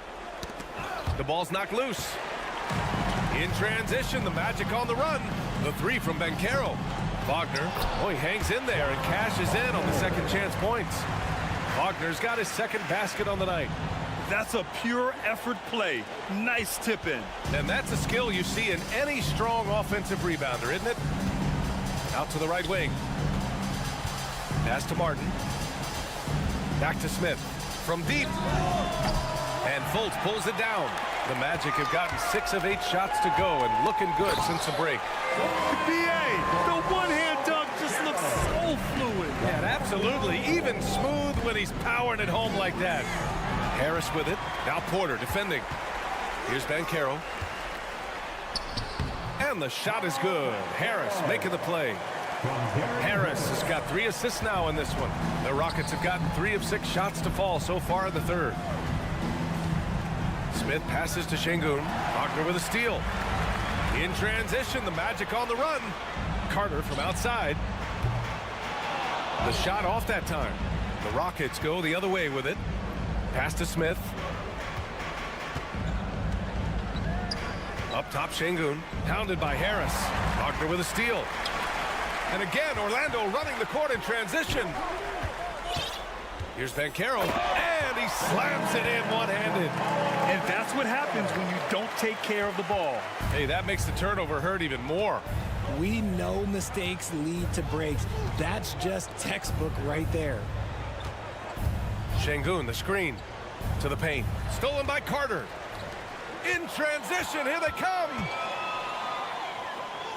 The ball's knocked loose. In transition, the Magic on the run. The 3 from Banchero. Wagner, he hangs in there and cashes in on the second chance points. Wagner's got his second basket on the night. That's a pure effort play. Nice tip in. And that's a skill you see in any strong offensive rebounder, isn't it? Out to the right wing. Pass to Martin. Back to Smith. From deep. And Fultz pulls it down. The Magic have gotten 6 of 8 shots to go and looking good since the break. BA, the one-hand dunk just looks so fluid. Yeah, absolutely. Even smooth when he's powering it home like that. Harris with it. Now Porter defending. Here's Banchero. And the shot is good. Harris making the play. Harris has got 3 assists now in this one. The Rockets have gotten 3 of 6 shots to fall so far in the third. Smith passes to Şengün. Wagner with a steal. In transition, the Magic on the run. Carter from outside. The shot off that time. The Rockets go the other way with it. Pass to Smith. Up top, Şengün. Pounded by Harris. Wagner with a steal. And again, Orlando running the court in transition. Here's Banchero. And he slams it in one-handed. And that's what happens when you don't take care of the ball. Hey, that makes the turnover hurt even more. We know mistakes lead to breaks. That's just textbook right there. Şengün, the screen to the paint. Stolen by Carter. In transition, here they come.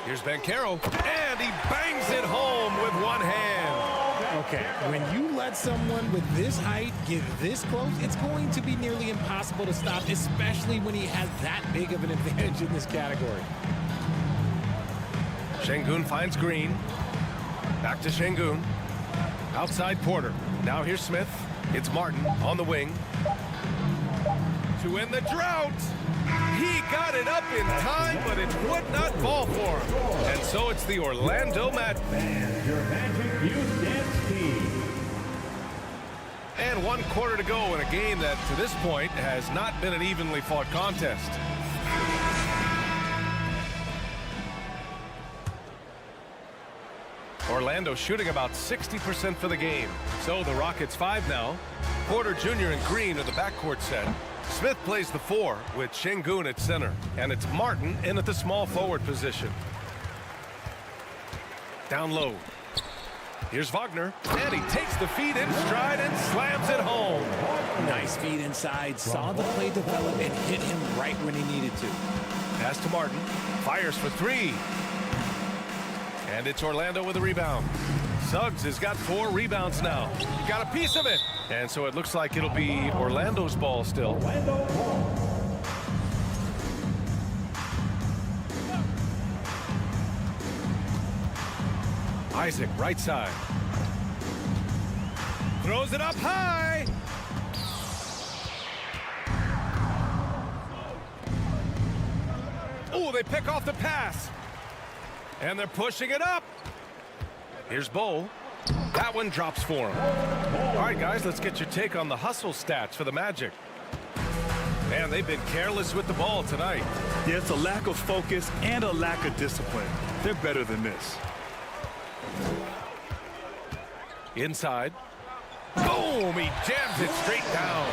Here's Banchero, and he bangs it home with one hand. Okay, when you let someone with this height get this close, it's going to be nearly impossible to stop, especially when he has that big of an advantage in this category. Şengün finds Green. Back to Şengün. Outside Porter. Now here's Smith. It's Martin on the wing. To end the drought. He got it up in time, but it would not fall for him. And so it's the Orlando Magic. Your Magic Youth Dance Team. And 1 quarter to go in a game that, to this point, has not been an evenly fought contest. Orlando shooting about 60% for the game. So the Rockets 5 now. Porter Jr. and Green are the backcourt set. Smith plays the 4 with Şengün at center. And it's Martin in at the small forward position. Down low. Here's Wagner. And he takes the feed in stride and slams it home. Nice feed inside. Saw the play develop and hit him right when he needed to. Pass to Martin. Fires for 3. And it's Orlando with a rebound. Suggs has got 4 rebounds now. He got a piece of it. And so it looks like it'll be Orlando's ball still. Isaac, right side. Throws it up high. they pick off the pass. And they're pushing it up. Here's Bowl. That one drops for him. All right, guys, let's get your take on the hustle stats for the Magic. Man, they've been careless with the ball tonight. Yeah, it's a lack of focus and a lack of discipline. They're better than this. Inside. Boom! He jams it straight down.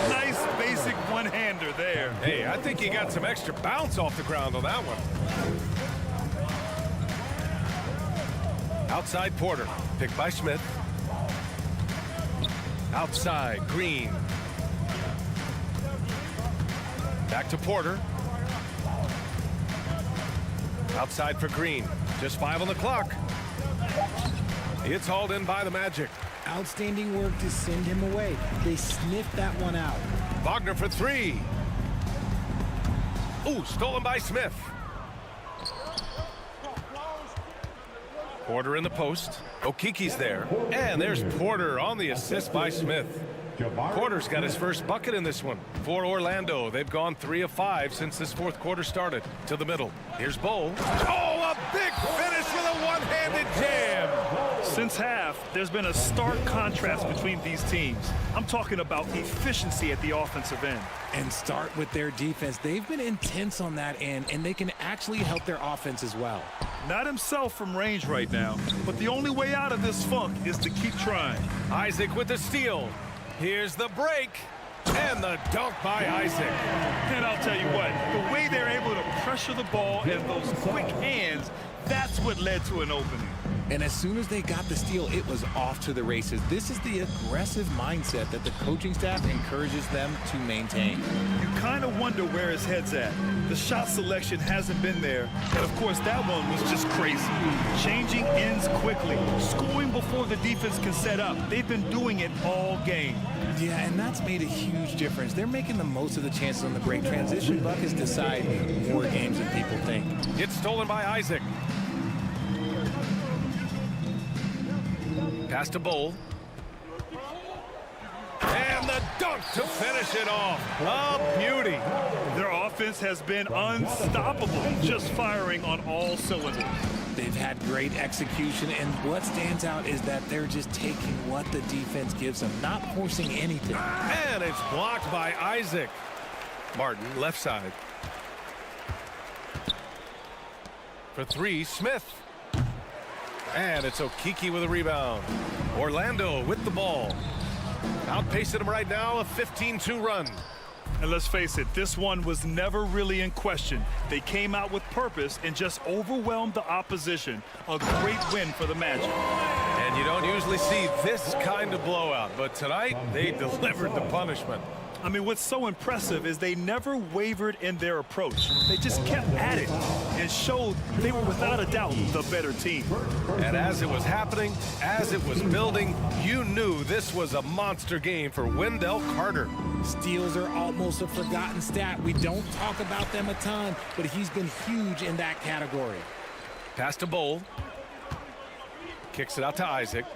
Nice basic one-hander there. Hey, I think he got some extra bounce off the ground on that one. Outside Porter, picked by Smith. Outside Green. Back to Porter. Outside for Green. Just 5 on the clock. It's hauled in by the Magic. Outstanding work to send him away. They sniffed that one out. Wagner for 3. Ooh, stolen by Smith. Porter in the post. Okiki's there. And there's Porter on the assist by Smith. Porter's got his first bucket in this one. For Orlando, they've gone 3 of 5 since this fourth quarter started. To the middle. Here's Bowl. Oh, a big finish with a one-handed jam. Since half, there's been a stark contrast between these teams. I'm talking about efficiency at the offensive end. And start with their defense. They've been intense on that end, and they can actually help their offense as well. Not himself from range right now, but the only way out of this funk is to keep trying. Isaac with the steal. Here's the break. And the dunk by Isaac. And I'll tell you what, the way they're able to pressure the ball and those quick hands, that's what led to an opening. And as soon as they got the steal, it was off to the races. This is the aggressive mindset that the coaching staff encourages them to maintain. You kind of wonder where his head's at. The shot selection hasn't been there. And of course, that one was just crazy. Changing ends quickly, scoring before the defense can set up. They've been doing it all game. Yeah, and that's made a huge difference. They're making the most of the chances on the break. Transition buckets decide more games than people think. It's stolen by Isaac. Pass to Bowl. And the dunk to finish it off. A beauty. Their offense has been unstoppable, just firing on all cylinders. They've had great execution, and what stands out is that they're just taking what the defense gives them, not forcing anything. And it's blocked by Isaac. Martin, left side. For 3, Smith. And it's Okiki with a rebound. Orlando with the ball. Outpacing them right now, a 15-2 run. And let's face it, this one was never really in question. They came out with purpose and just overwhelmed the opposition. A great win for the Magic. And you don't usually see this kind of blowout, but tonight they delivered the punishment. I mean, what's so impressive is they never wavered in their approach. They just kept at it and showed they were without a doubt the better team. And as it was happening, as it was building, you knew this was a monster game for Wendell Carter. Steals are almost a forgotten stat. We don't talk about them a ton, but he's been huge in that category. Pass to Bowl. Kicks it out to Isaac.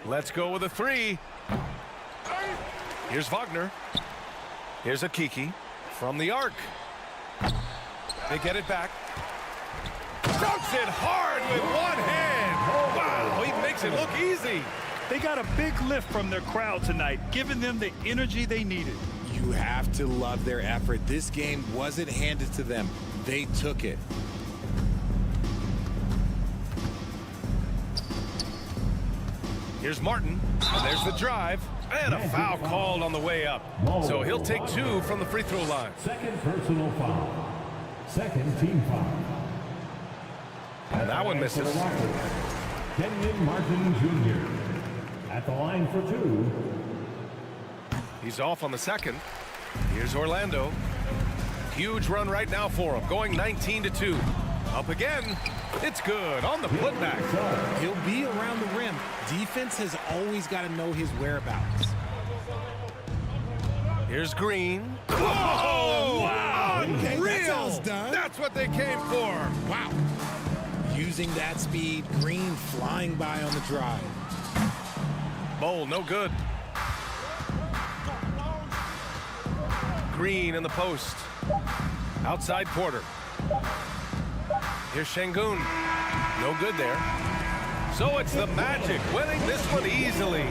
Let's go with a 3. Here's Wagner. Here's Okiki from the arc. They get it back. Dunks it hard with one hand. Wow, he makes it look easy. They got a big lift from their crowd tonight, giving them the energy they needed. You have to love their effort. This game wasn't handed to them. They took it. Here's Martin. And there's the drive. And a foul called on the way up. So he'll take 2 from the free throw line. Second personal foul. Second team foul. And that one misses. Kenyon Martin Jr. at the line for 2. He's off on the second. Here's Orlando. Huge run right now for him, going 19-2. Up again. It's good on the putback. He'll be around the rim. Defense has always got to know his whereabouts. Here's Green. Whoa! Wow! Okay, Unreal! that's done. That's what they came for. Wow. Using that speed, Green flying by on the drive. Bowl, no good. Green in the post. Outside Porter. Here's Şengün. No good there. So it's the Magic winning this one easily.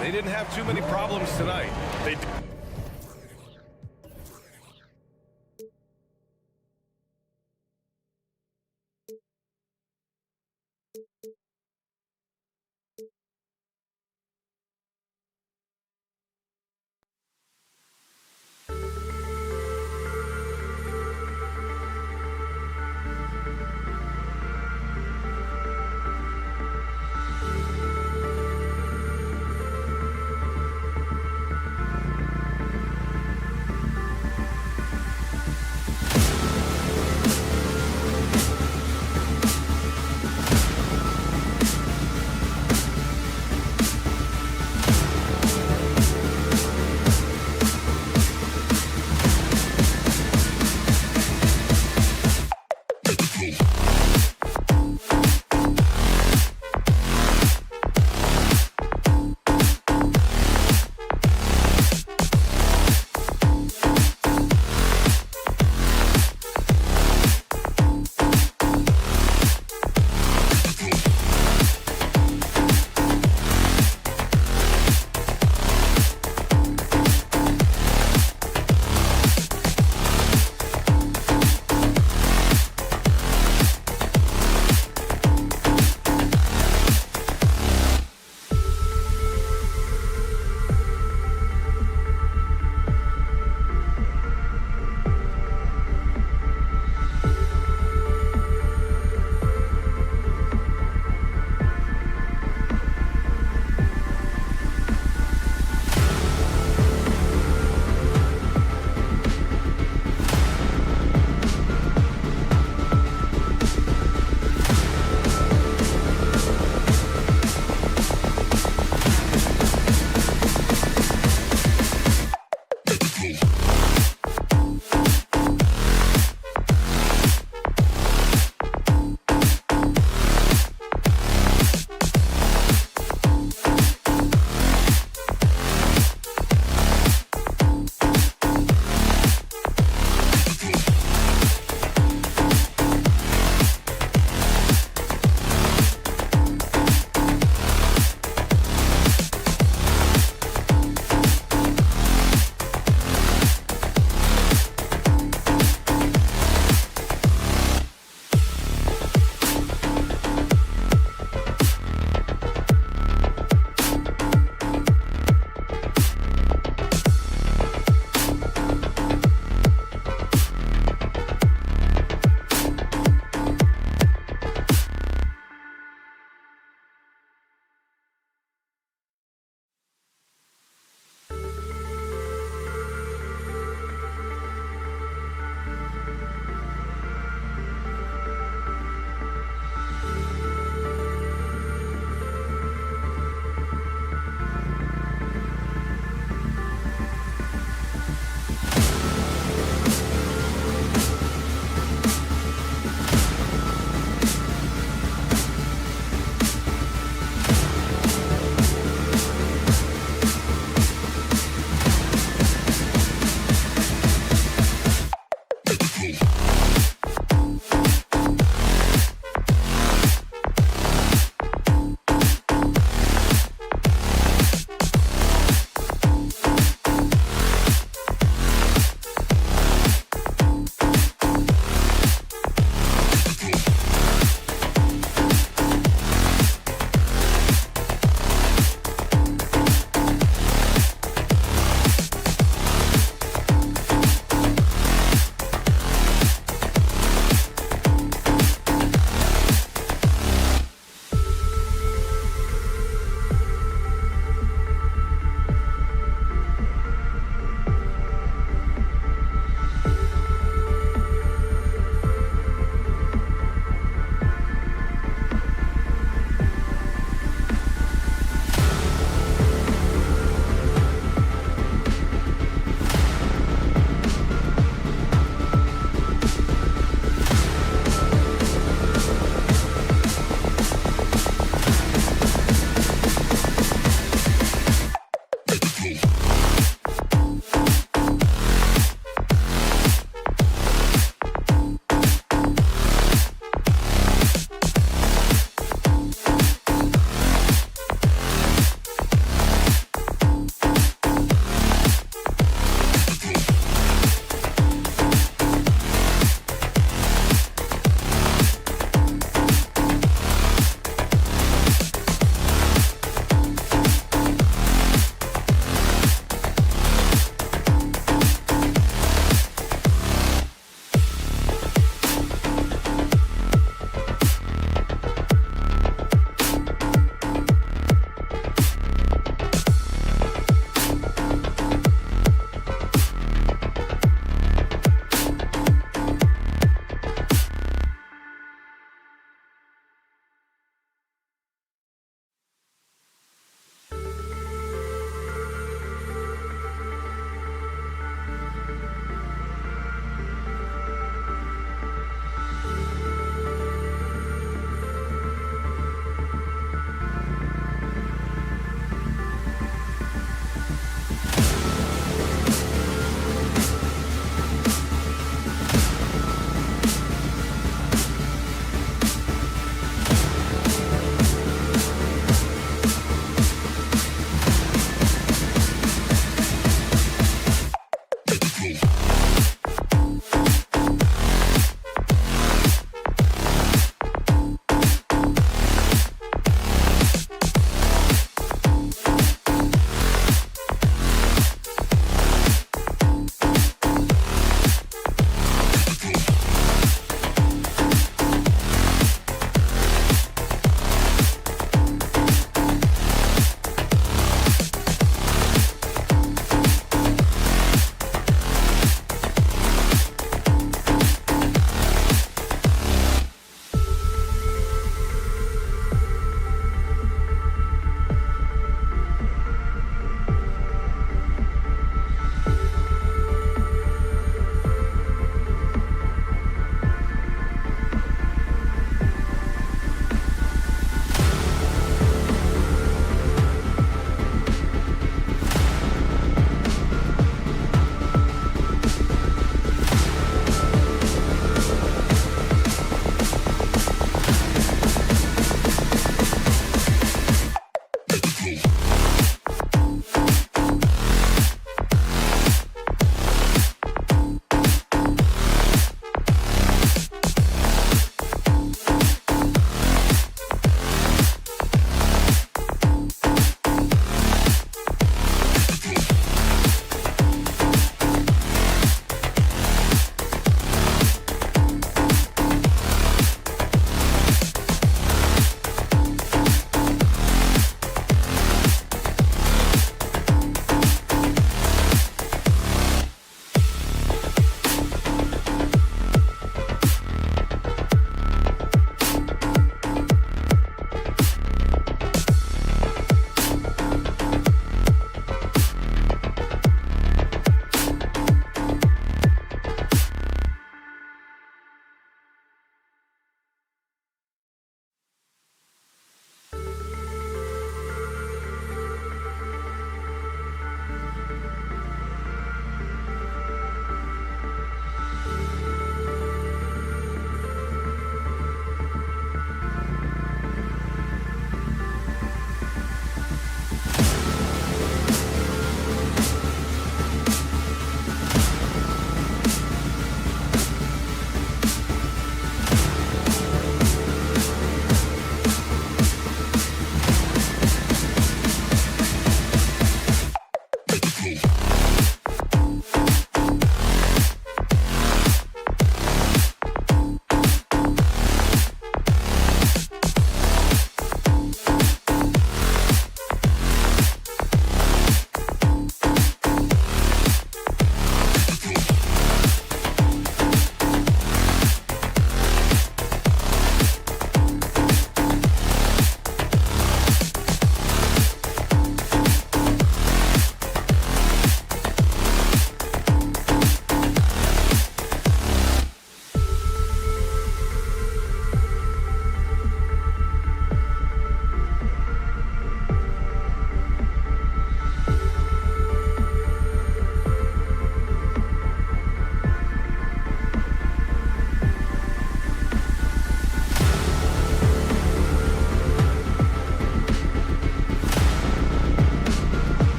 They didn't have too many problems tonight. They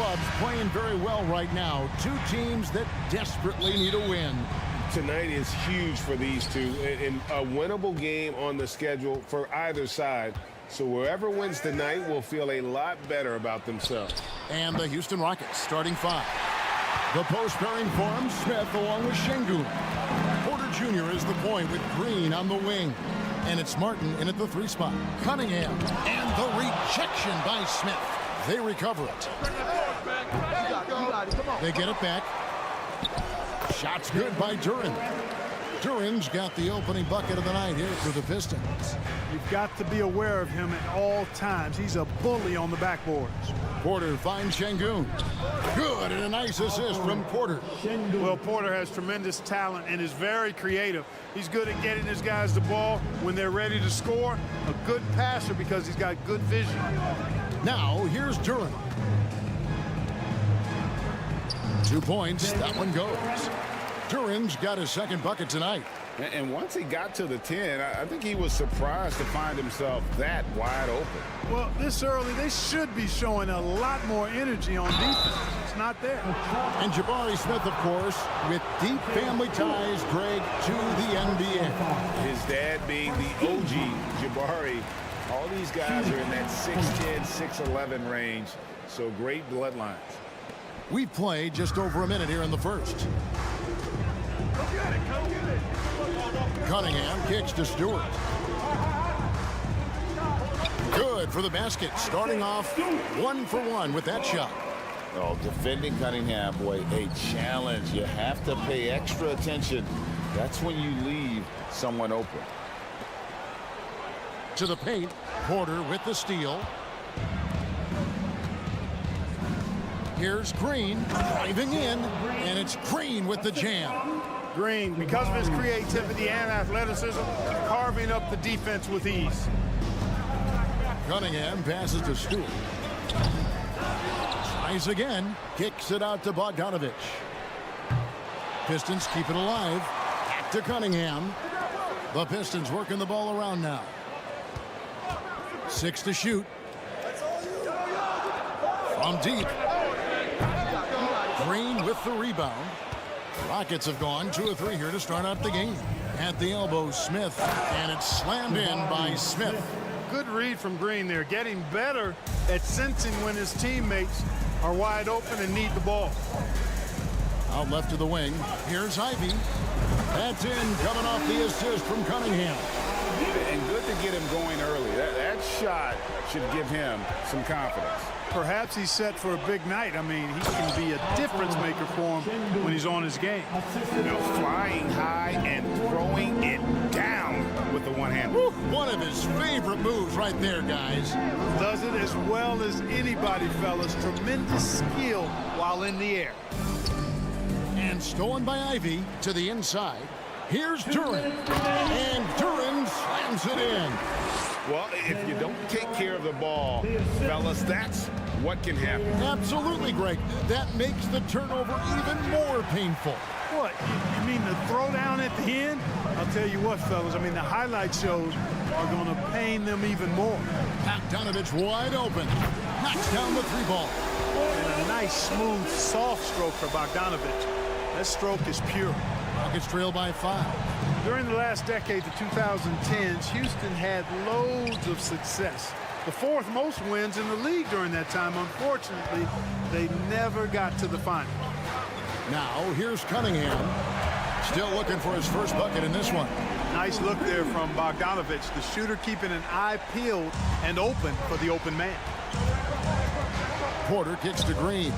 clubs playing very well right now. Two teams that desperately need a win. Tonight is huge for these two, and a winnable game on the schedule for either side. So whoever wins tonight will feel a lot better about themselves. And the Houston Rockets starting 5. The post pairing form, Smith along with Şengün. Porter Jr. is the point with Green on the wing. And it's Martin in at the 3 spot. Cunningham, and the rejection by Smith. They recover it. They get it back. Shot's good by Duren. Duren's got the opening bucket of the night here for the Pistons. You've got to be aware of him at all times. He's a bully on the backboards. Porter finds Şengün. Good, and a nice assist from Porter. Well, Porter has tremendous talent and is very creative. He's good at getting his guys the ball when they're ready to score. A good passer because he's got good vision. Now, here's Duren. 2 points, that one goes. Duren's got his second bucket tonight. And once he got to the 10, I think he was surprised to find himself that wide open. Well, this early, they should be showing a lot more energy on defense. It's not there. And Jabari Smith, of course, with deep family ties, Greg, to the NBA. His dad being the OG Jabari. All these guys are in that 6'10", 6'11" range, so great bloodlines. We've played just over a minute here in the first. Cunningham kicks to Stewart. Good for the basket, starting off 1 for 1 with that shot. Oh, defending Cunningham, boy, a challenge. You have to pay extra attention. That's when you leave someone open. To the paint, Porter with the steal. Here's Green driving in, and it's Green with the jam. Green, because of his creativity and athleticism, carving up the defense with ease. Cunningham passes to Stewart. Tries again, kicks it out to Bogdanovich. Pistons keep it alive. Back to Cunningham. The Pistons working the ball around now. 6 to shoot. From deep. Green with the rebound. Rockets have gone 2 of 3 here to start out the game. At the elbow, Smith, and it's slammed in by Smith. Good read from Green there, getting better at sensing when his teammates are wide open and need the ball. Out left to the wing. Here's Ivy. That's in, coming off the assist from Cunningham. And good to get him going early. That shot should give him some confidence. Perhaps he's set for a big night. I mean, he can be a difference maker for him when he's on his game. You know, flying high and throwing it down with the one hand. One of his favorite moves right there, guys. Does it as well as anybody, fellas. Tremendous skill while in the air. And stolen by Ivy to the inside. Here's Duren. And Duren slams it in. Well, if you don't take care of the ball, fellas, that's what can happen. Absolutely, Greg. That makes the turnover even more painful. What? You mean the throwdown at the end? I'll tell you what, fellas. I mean, the highlight shows are going to pain them even more. Bogdanovich wide open. Knocks down the 3-ball. And a nice, smooth, soft stroke for Bogdanovich. That stroke is pure. Rockets trail by 5. During the last decade, the 2010s, Houston had loads of success. The 4th most wins in the league during that time. Unfortunately, they never got to the final. Now, here's Cunningham. Still looking for his first bucket in this one. Nice look there from Bogdanovich, the shooter keeping an eye peeled and open for the open man. Porter kicks to Green.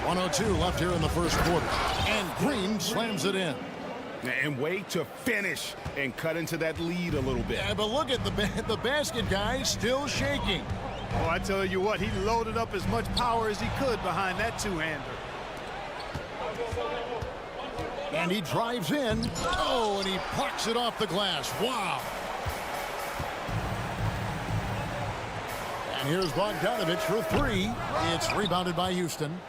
.102 left here in the first quarter. And Green slams it in. And way to finish and cut into that lead a little bit. Yeah, but look at the basket guy still shaking. Oh, I tell you what, he loaded up as much power as he could behind that 2-hander. And he drives in. Oh, and he plucks it off the glass. Wow. And here's Bogdanovich for 3. It's rebounded by Houston.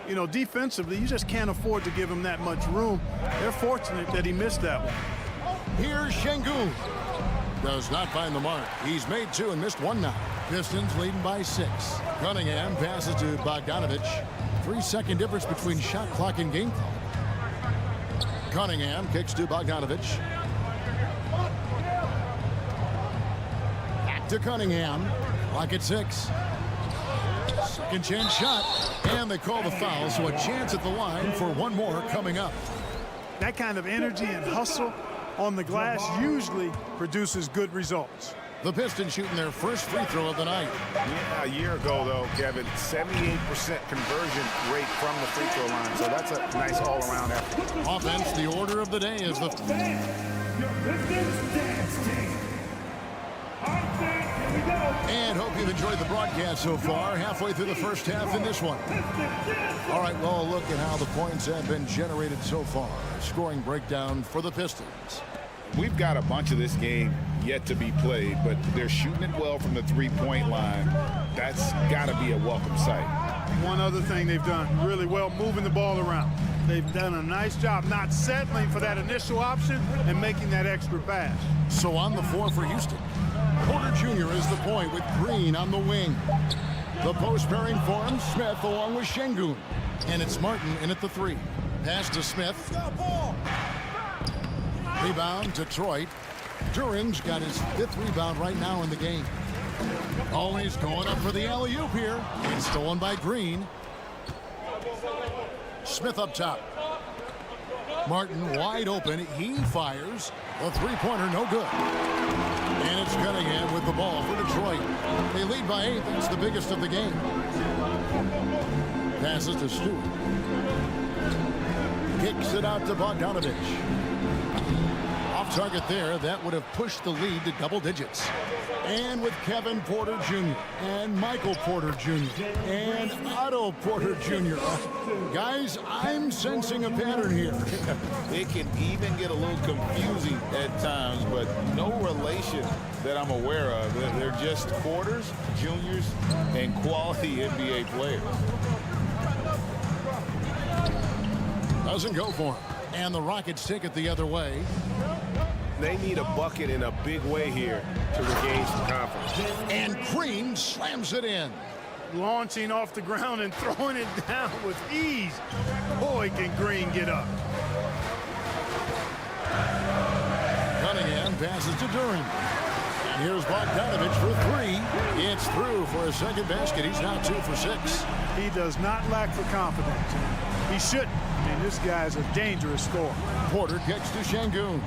You know, defensively, you just can't afford to give him that much room. They're fortunate that he missed that one. Here's Şengün. Does not find the mark. He's made 2 and missed 1 now. Pistons leading by 6. Cunningham passes to Bogdanovich. 3-second difference between shot clock and game clock. Cunningham kicks to Bogdanovich. Back to Cunningham. Clock at 6. Second chance shot. And they call the foul, so a chance at the line for one more coming up. That kind of energy and hustle on the glass usually produces good results. The Pistons shooting their first free throw of the night. Yeah, a year ago, though, Kevin, 78% conversion rate from the free throw line. So that's a nice all-around effort. Offense, the order of the day is the... And hope you've enjoyed the broadcast so far. Halfway through the first half in this one. All right, well, look at how the points have been generated so far. Scoring breakdown for the Pistons. We've got a bunch of this game yet to be played, but they're shooting it well from the three-point line. That's got to be a welcome sight. One other thing they've done really well, moving the ball around. They've done a nice job not settling for that initial option and making that extra pass. So on the floor for Houston, Porter Jr. is the point with Green on the wing. The post pairing forms Smith along with Şengün. And it's Martin in at the 3. Pass to Smith. Rebound, Detroit. Duren's got his 5th rebound right now in the game. Always going up for the alley-oop here. It's stolen by Green. Smith up top. Martin wide open. He fires. The three-pointer no good. And it's Cunningham with the ball for Detroit. They lead by 8. That's the biggest of the game. Passes to Stewart. Kicks it out to Bogdanovich. Off target there. That would have pushed the lead to double digits. And with Kevin Porter Jr. and Michael Porter Jr. and Otto Porter Jr. Guys, I'm sensing a pattern here. It can even get a little confusing at times, but no relation that I'm aware of. They're just Porters, juniors, and quality NBA players. Doesn't go for him. And the Rockets take it the other way. They need a bucket in a big way here to regain some confidence. And Green slams it in. Launching off the ground and throwing it down with ease. Boy, can Green get up. Cunningham passes to Duren. And here's Bogdanovich for 3. It's through for a second basket. He's now 2 for 6. He does not lack for confidence. He shouldn't. I mean, this guy's a dangerous scorer. Porter kicks to Şengün.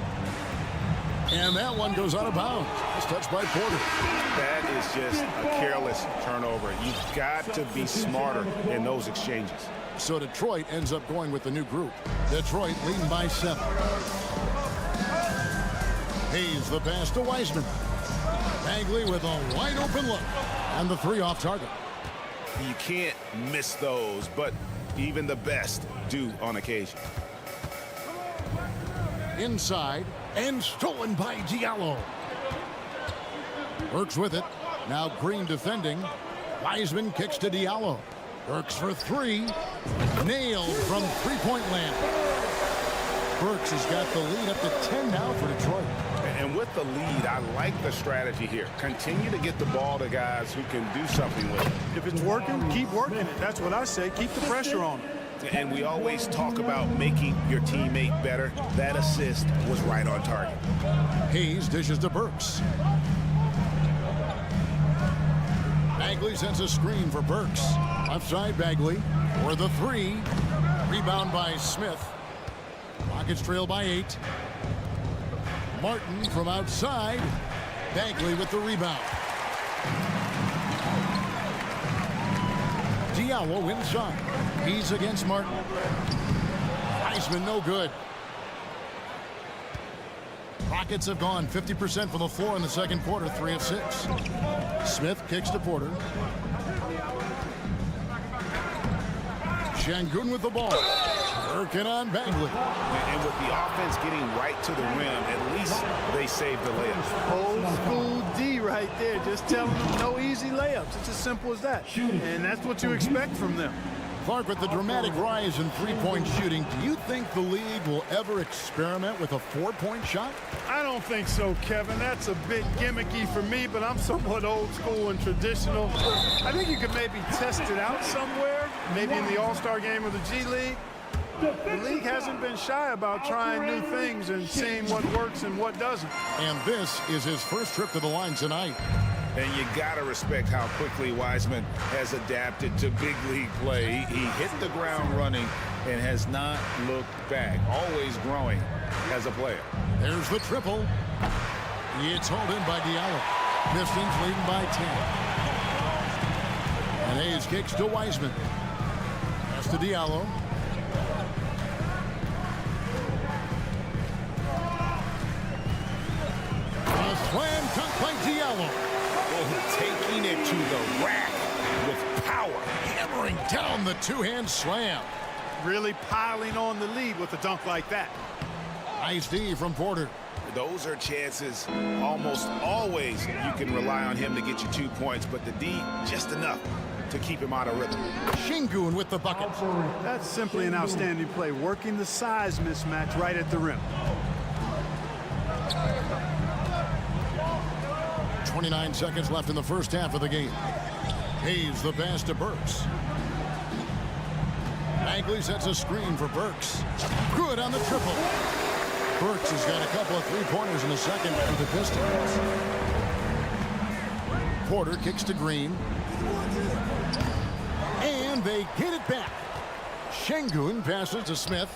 And that one goes out of bounds. It's touched by Porter. That is just a careless turnover. You've got to be smarter in those exchanges. So Detroit ends up going with the new group. Detroit leading by 7. Hayes the pass to Wiseman. Bagley with a wide open look. And the 3 off target. You can't miss those, but even the best do on occasion. Inside and stolen by Diallo. Burks with it. Now Green defending. Wiseman kicks to Diallo. Burks for 3. Nailed from three-point land. Burks has got the lead up to 10 now for Detroit. And with the lead, I like the strategy here. Continue to get the ball to guys who can do something with it. If it's working, keep working it. That's what I say. Keep the pressure on it. And we always talk about making your teammate better. That assist was right on target. Hayes dishes to Burks. Bagley sends a screen for Burks. Left side Bagley for the 3. Rebound by Smith. Rockets trail by 8. Martin from outside. Bagley with the rebound. Diallo inside. He's against Martin. Wiseman no good. Rockets have gone 50% from the floor in the second quarter, 3 of 6. Smith kicks to Porter. Şengün with the ball. Working on Bagley. And with the offense getting right to the rim, at least they saved the layup. Old school D right there. Just telling them no easy layups. It's as simple as that. And that's what you expect from them. Clark, with the dramatic rise in three-point shooting, do you think the league will ever experiment with a four-point shot? I don't think so, Kevin. That's a bit gimmicky for me, but I'm somewhat old school and traditional. I think you could maybe test it out somewhere, maybe in the All-Star game or the G League. The league hasn't been shy about trying new things and seeing what works and what doesn't. And this is his first trip to the line tonight. And you got to respect how quickly Wiseman has adapted to big league play. He hit the ground running and has not looked back, always growing as a player. There's the triple. It's hauled in by Diallo. Pistons leading by 10. And Hayes kicks to Wiseman. Pass to Diallo. A slam dunk by Diallo. Taking it to the rack with power. Hammering down the two-hand slam. Really piling on the lead with a dunk like that. Nice D from Porter. Those are chances almost always you can rely on him to get you 2 points, but the D just enough to keep him out of rhythm. Shingun with the bucket. That's simply an outstanding play, working the size mismatch right at the rim. 29 seconds left in the first half of the game. Hayes the pass to Burks. Bagley sets a screen for Burks. Good on the triple. Burks has got a couple of three-pointers in the second for the Pistons. Porter kicks to Green. And they get it back. Şengün passes to Smith.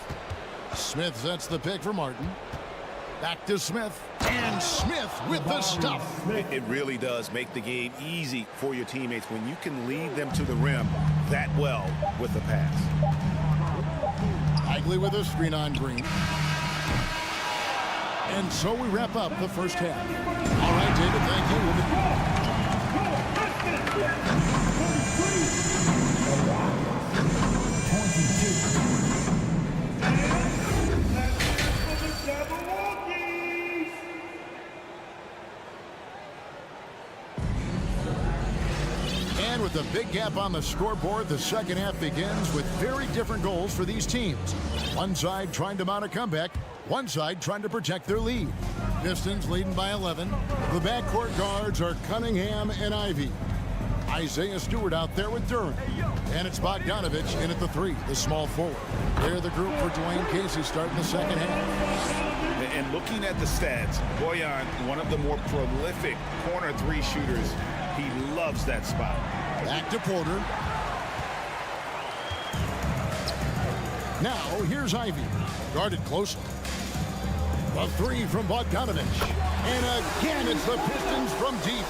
Smith sets the pick for Martin. Back to Smith. And Smith with the stuff. It really does make the game easy for your teammates when you can lead them to the rim that well with the pass. Bagley with a screen on Green. And so we wrap up the first half. All right, David, thank And with a big gap on the scoreboard, the second half begins with very different goals for these teams. One side trying to mount a comeback, one side trying to protect their lead. Pistons leading by 11. The backcourt guards are Cunningham and Ivey. Isaiah Stewart out there with Durant. And it's Bogdanovich in at the three, the small forward. They're the group for Dwayne Casey starting the second half. And looking at the stats, Bojan, one of the more prolific corner three shooters. He loves that spot. Back to Porter. Now, here's Ivey. Guarded closely. A three from Bogdanovich. And again, it's the Pistons from deep.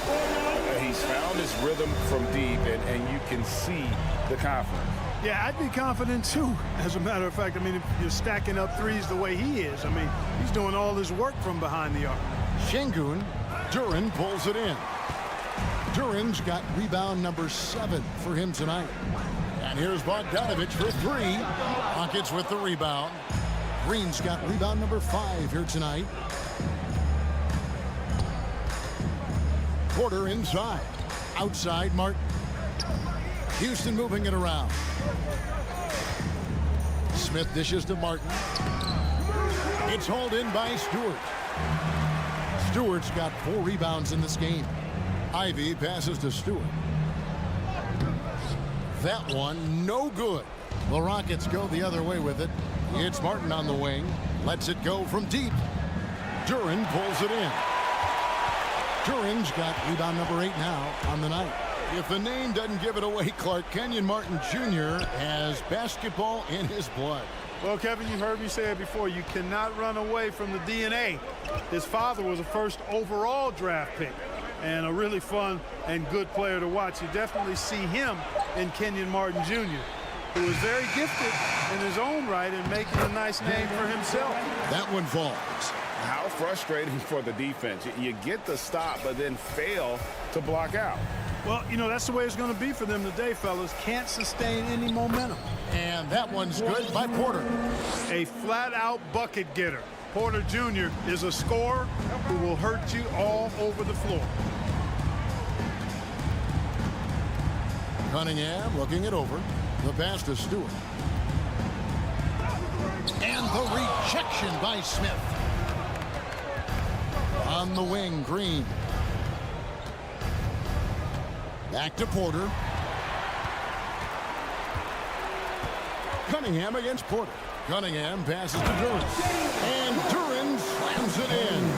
He's found his rhythm from deep, and you can see the confidence. Yeah, I'd be confident, too. As a matter of fact, I mean, if you're stacking up threes the way he is, I mean, he's doing all his work from behind the arc. Şengün. Duran pulls it in. Duran's got rebound number 7 for him tonight. And here's Bogdanovich for three. Rockets with the rebound. Green's got rebound number 5 here tonight. Porter inside. Outside Martin. Houston moving it around. Smith dishes to Martin. It's hauled in by Stewart. Stewart's got 4 rebounds in this game. Ivey passes to Stewart. That one, no good. The Rockets go the other way with it. It's Martin on the wing. Lets it go from deep. Duran pulls it in. Duran's got rebound number 8 now on the night. If the name doesn't give it away, Clark, Kenyon Martin Jr. has basketball in his blood. Well, Kevin, you heard me say it before. You cannot run away from the DNA. His father was a first overall draft pick and a really fun and good player to watch. You definitely see him in Kenyon Martin Jr., who is very gifted in his own right and making a nice name for himself. That one falls. How frustrating for the defense. You get the stop, but then fail to block out. Well, you know, that's the way it's going to be for them today, fellas. Can't sustain any momentum. And that one's good by Porter. A flat-out bucket getter. Porter Jr. is a scorer who will hurt you all over the floor. Cunningham looking it over. The pass to Stewart. And the rejection by Smith. On the wing, Green. Back to Porter. Cunningham against Porter. Cunningham passes to Duran. And Duran slams it in.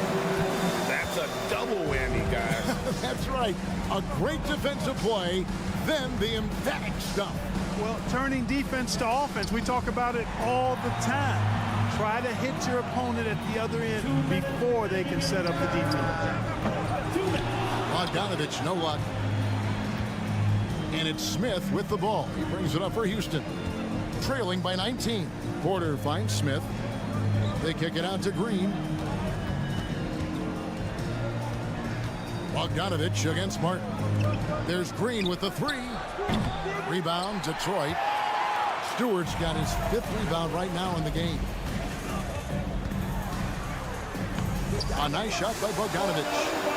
That's a double whammy, guys. That's right. A great defensive play, then the emphatic stuff. Well, turning defense to offense, we talk about it all the time. Try to hit your opponent at the other end before they can set up the defense. Bogdanovich, no luck. And it's Smith with the ball. He brings it up for Houston. Trailing by 19. Porter finds Smith. They kick it out to Green. Bogdanovich against Martin. There's Green with the three. Rebound, Detroit. Stewart's got his 5th rebound right now in the game. A nice shot by Bogdanovich.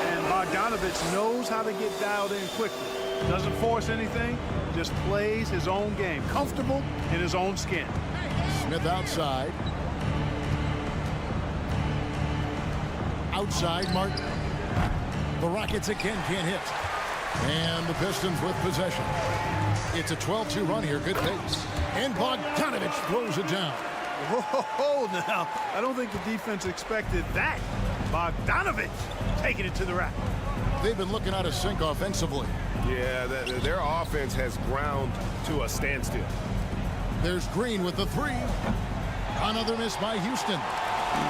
And Bogdanovich knows how to get dialed in quickly. Doesn't force anything, just plays his own game. Comfortable in his own skin. Smith outside. Outside, Martin. The Rockets again can't hit. And the Pistons with possession. It's a 12-2 run here. Good pace. And Bogdanovich throws it down. Whoa, now, I don't think the defense expected that. Bogdanovich taking it to the rack. They've been looking out of sync offensively. Yeah, their offense has ground to a standstill. There's Green with the three. Another miss by Houston.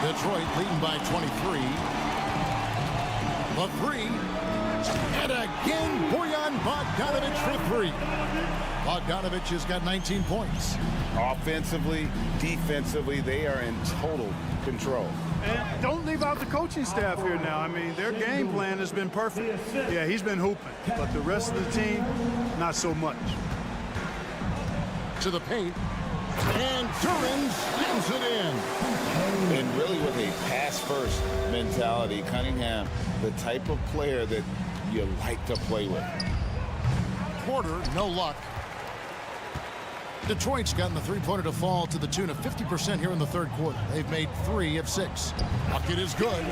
Detroit leading by 23. The three. And again, Bojan Bogdanovich for three. Bogdanovich has got 19 points. Offensively, defensively, they are in total control. And don't leave out the coaching staff here now. I mean, their game plan has been perfect. Yeah, he's been hooping, but the rest of the team, not so much. To the paint. And Duran slams it in. And really with a pass-first mentality, Cunningham, the type of player that you like to play with. Porter, no luck. Detroit's gotten the three-pointer to fall to the tune of 50% here in the third quarter. They've made 3 of 6. Bucket is good.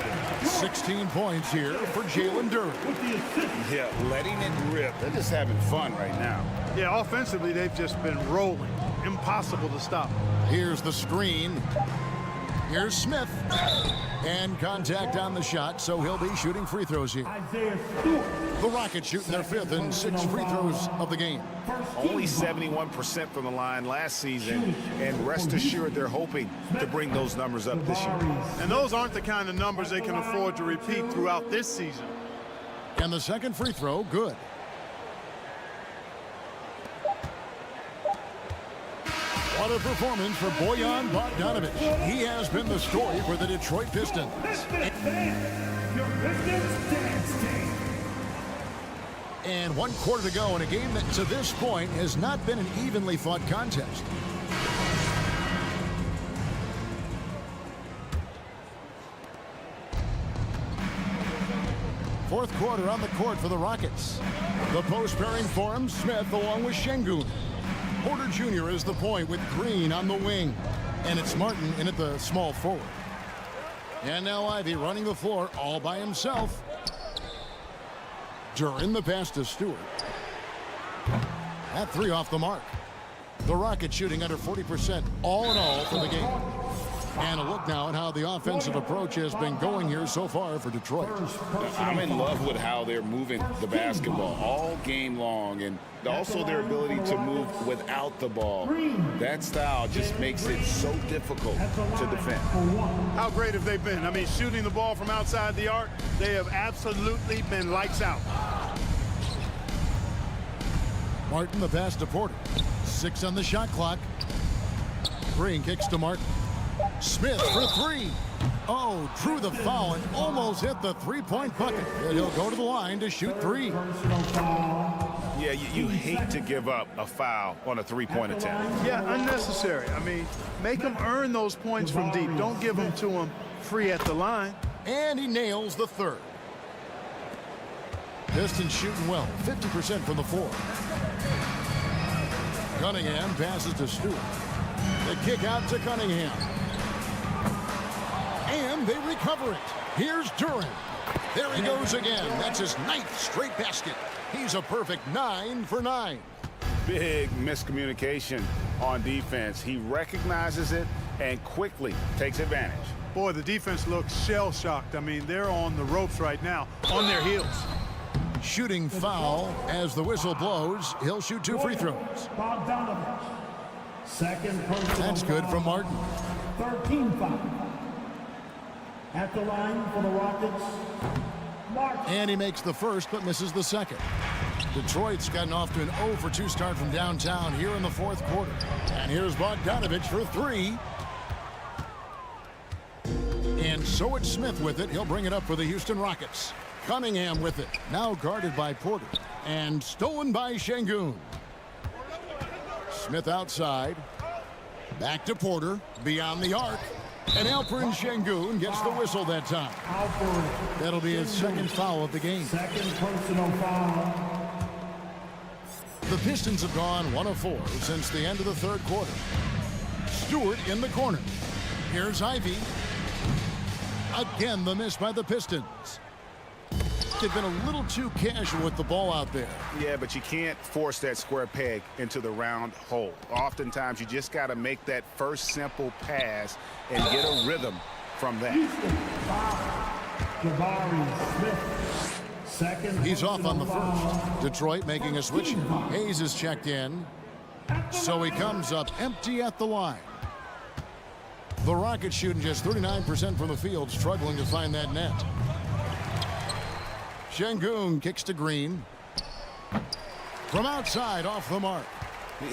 16 points here for Jalen Duran. Yeah, letting it rip. They're just having fun right now. Yeah, offensively, they've just been rolling. Impossible to stop. Here's the screen. Here's Smith. And contact on the shot, so he'll be shooting free throws here. The Rockets shooting their 5th and 6th free throws of the game. Only 71% from the line last season, and rest assured they're hoping to bring those numbers up this year. And those aren't the kind of numbers they can afford to repeat throughout this season. And the second free throw, good. What a performance for Bojan Bogdanovich. He has been the story for the Detroit Pistons. And 1 quarter to go in a game that to this point has not been an evenly fought contest. Fourth quarter on the court for the Rockets. The post pairing forms Smith along with Şengün. Porter Jr. is the point with Green on the wing. And it's Martin in at the small forward. And now Ivy running the floor all by himself. Duran the pass to Stewart. That 3 off the mark. The Rockets shooting under 40% all in all for the game. And a look now at how the offensive approach has been going here so far for Detroit. I'm in love with how they're moving the basketball all game long, and also their ability to move without the ball. That style just makes it so difficult to defend. How great have they been? I mean, shooting the ball from outside the arc, they have absolutely been lights out. Martin the pass to Porter. 6 on the shot clock. Green kicks to Martin. Smith for 3. Oh, drew the foul and almost hit the three-point bucket. And he'll go to the line to shoot 3. Yeah, you hate to give up a foul on a three-point attempt. Yeah, unnecessary. I mean, make them earn those points from deep. Don't give them to them free at the line. And he nails the 3rd. Pistons shooting well, 50% from the floor. Cunningham passes to Stewart. The kick out to Cunningham. And they recover it. Here's Duran. There he goes again. That's his 9th straight basket. He's a perfect 9 for 9. Big miscommunication on defense. He recognizes it and quickly takes advantage. Boy, the defense looks shell-shocked. I mean, they're on the ropes right now, on their heels. Shooting foul as the whistle blows. He'll shoot 2 free throws. That's good from Martin. 13 foul. At the line for the Rockets, Martin. And he makes the first but misses the second. Detroit's gotten off to an 0 for 2 start from downtown here in the 4th quarter. And here's Bogdanovich for 3. And so it's Smith with it. He'll bring it up for the Houston Rockets. Cunningham with it. Now guarded by Porter. And stolen by Şengün. Smith outside. Back to Porter. Beyond the arc. And Alperen Şengün gets the whistle that time. That'll be his 2nd foul of the game. Second personal foul. The Pistons have gone 1 of 4 since the end of the 3rd quarter. Stewart in the corner. Here's Ivy. Again, the miss by the Pistons. They've been a little too casual with the ball out there. Yeah, but you can't force that square peg into the round hole. Oftentimes, you just got to make that first simple pass and get a rhythm from that. He's off on the first. Detroit making a switch. Hayes is checked in. So he comes up empty at the line. The Rockets shooting just 39% from the field, struggling to find that net. Şengün kicks to Green. From outside, off the mark.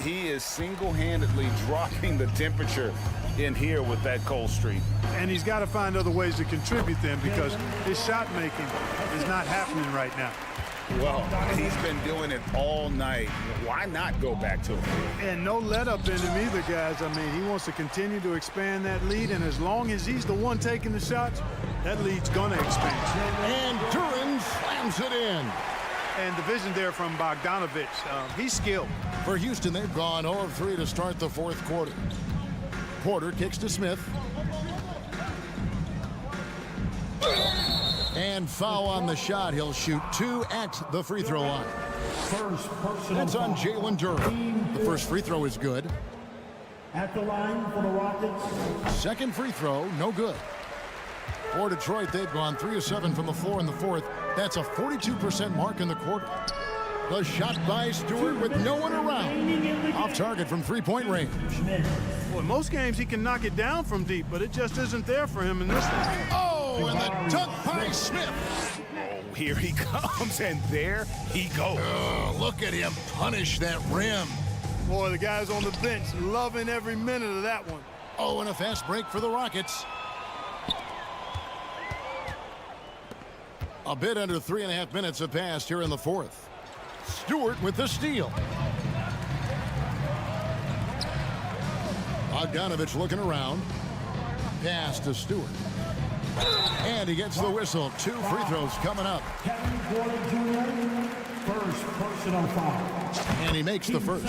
He is single-handedly dropping the temperature in here with that cold streak. And he's got to find other ways to contribute then, because his shot making is not happening right now. Well, he's been doing it all night. Why not go back to him? And no let up in him either, guys. I mean, he wants to continue to expand that lead, and as long as he's the one taking the shots, that lead's gonna expand. And Duran slams it in. And the vision there from Bogdanovich. He's skilled. For Houston, they've gone 0 of 3 to start the 4th quarter. Porter kicks to Smith. And foul on the shot. He'll shoot 2 at the free throw line. That's on Jalen Duran. The first free throw is good. At the line for the Rockets. Second free throw, no good. For Detroit, they've gone 3 of 7 from the floor in the 4th. That's a 42% mark in the quarter. The shot by Stewart with no one around. Off target from 3-point range. Well, in most games he can knock it down from deep, but it just isn't there for him in this one. Oh, and the dunk by Smith. Oh, here he comes, and there he goes. Oh, look at him punish that rim. Boy, the guys on the bench loving every minute of that one. Oh, and a fast break for the Rockets. A bit under 3.5 minutes have passed here in the 4th. Stewart with the steal. Bogdanovich looking around. Pass to Stewart. And he gets the whistle. 2 free throws coming up. Kevin Porter Jr., first personal foul. And he makes the first.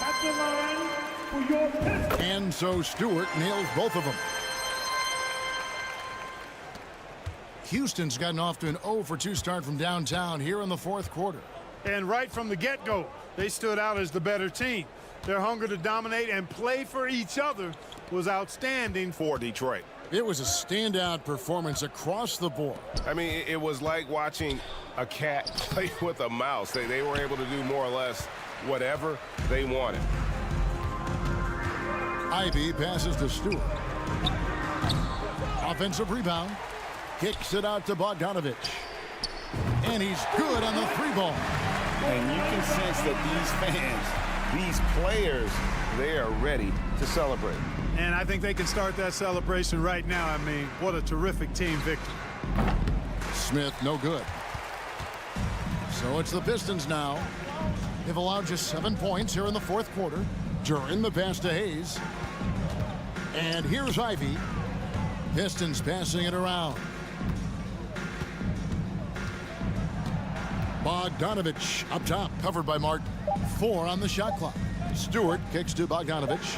At the line for your Pistons. And so Stewart nails both of them. Houston's gotten off to an 0 for 2 start from downtown here in the 4th quarter. And right from the get-go, they stood out as the better team. Their hunger to dominate and play for each other was outstanding for Detroit. It was a standout performance across the board. I mean, it was like watching a cat play with a mouse. They were able to do more or less whatever they wanted. Ivy passes to Stewart. Offensive rebound. Kicks it out to Bogdanovich. And he's good on the 3-ball. And you can sense that these fans, these players, they are ready to celebrate. And I think they can start that celebration right now. I mean, what a terrific team victory. Smith, no good. So it's the Pistons now. They've allowed just 7 points here in the 4th quarter. Duran the pass to Hayes. And here's Ivy. Pistons passing it around. Bogdanovich up top, covered by Martin. 4 on the shot clock. Stewart kicks to Bogdanovich.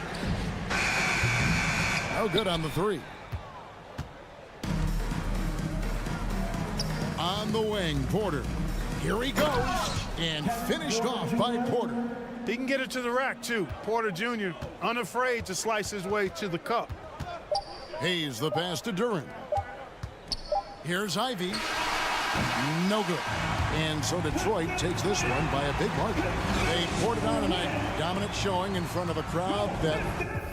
No good on the 3. On the wing, Porter. Here he goes, and finished off by Porter. He can get it to the rack, too. Porter Jr. unafraid to slice his way to the cup. Hayes the pass to Duran. Here's Ivy. No good. And so Detroit takes this one by a big margin. They poured it on tonight. Dominant showing in front of a crowd that...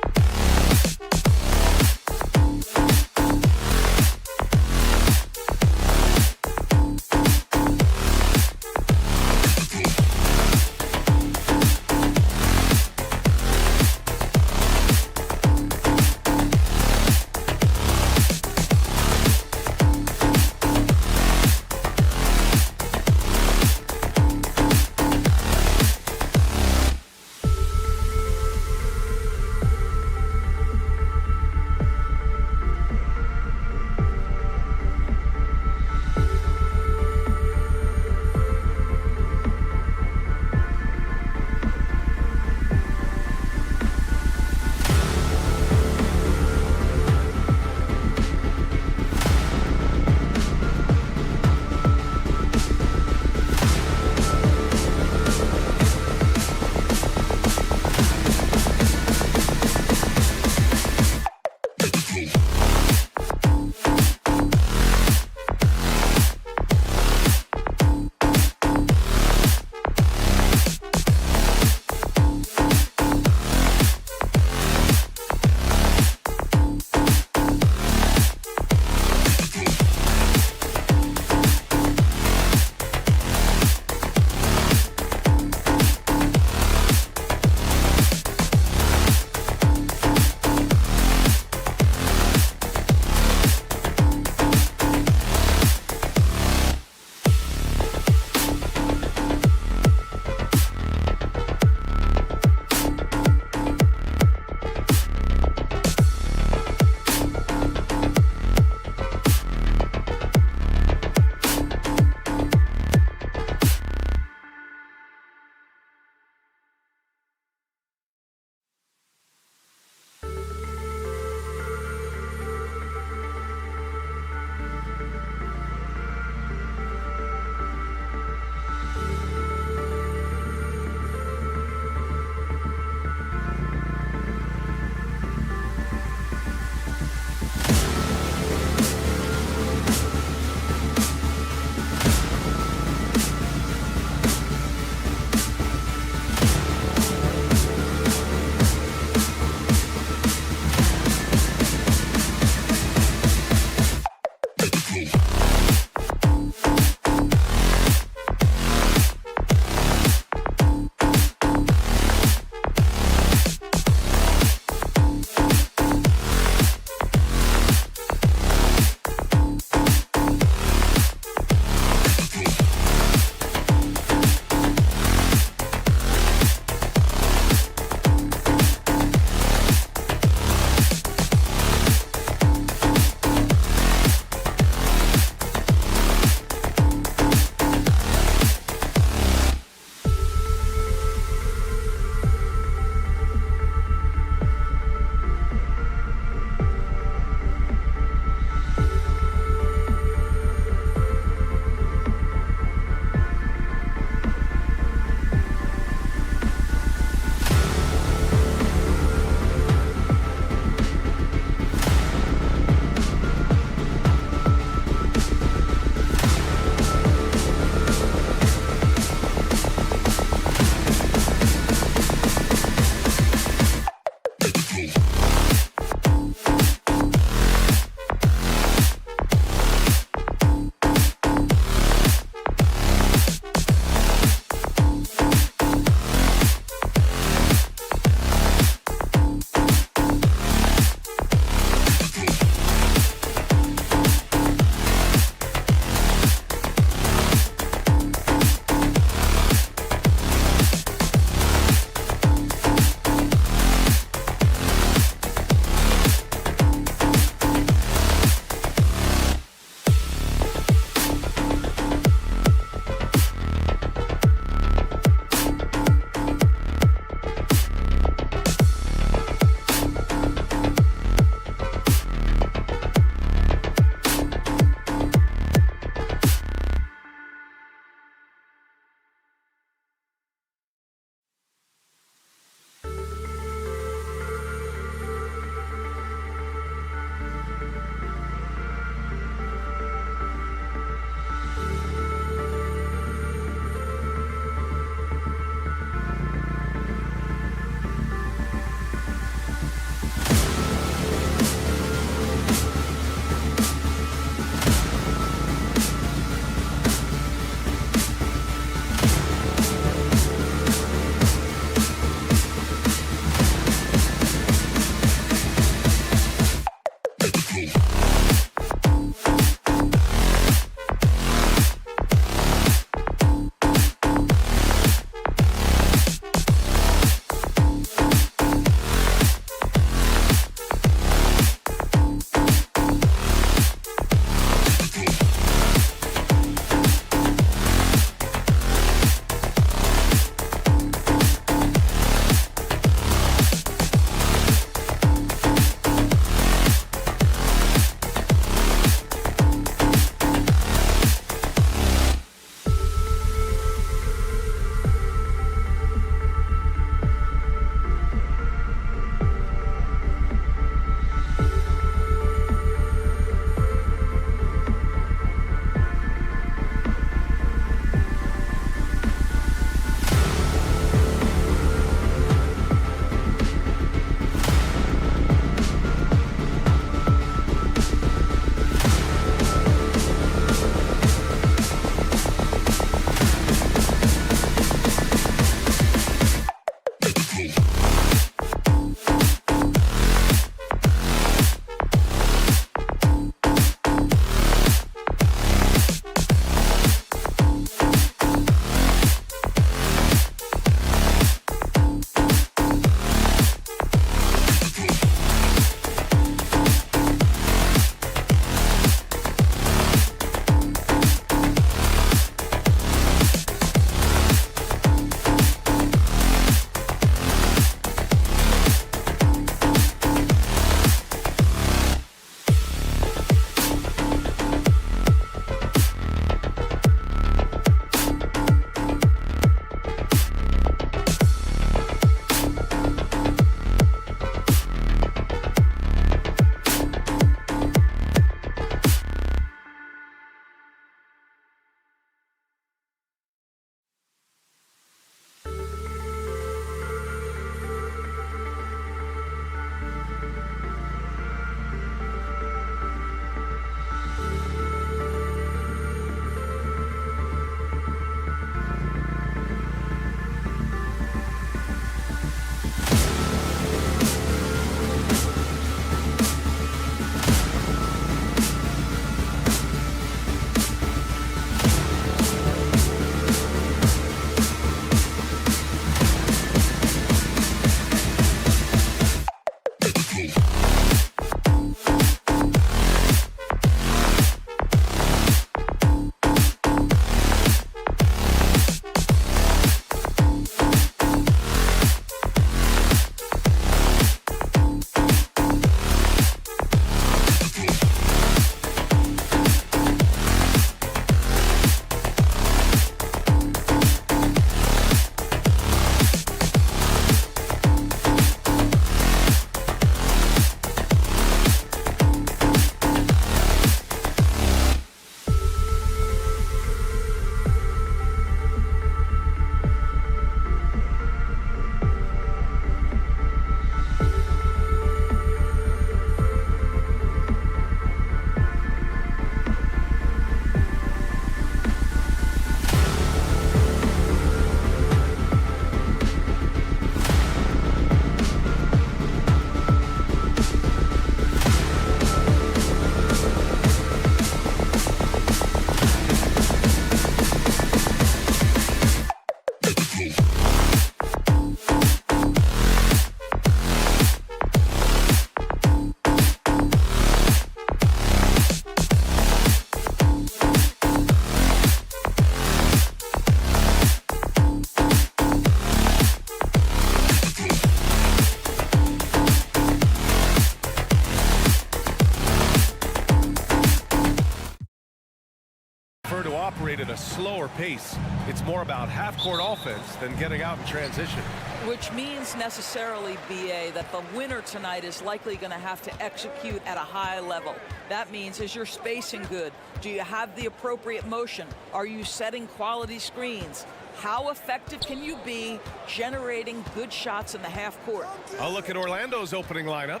at a slower pace. It's more about half-court offense than getting out in transition. Which means necessarily, BA, that the winner tonight is likely going to have to execute at a high level. That means, is your spacing good? Do you have the appropriate motion? Are you setting quality screens? How effective can you be generating good shots in the half court? I'll look at Orlando's opening lineup.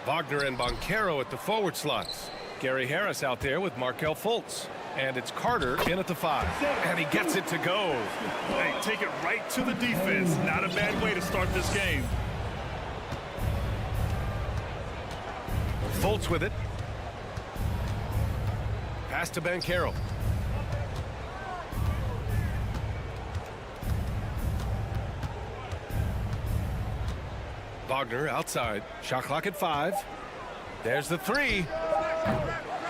Wagner and Banchero at the forward slots. Gary Harris out there with Markelle Fultz. And it's Carter in at the 5. And he gets it to go. Hey, take it right to the defense. Not a bad way to start this game. Fultz with it. Pass to Banchero. Wagner outside. Shot clock at 5. There's the 3.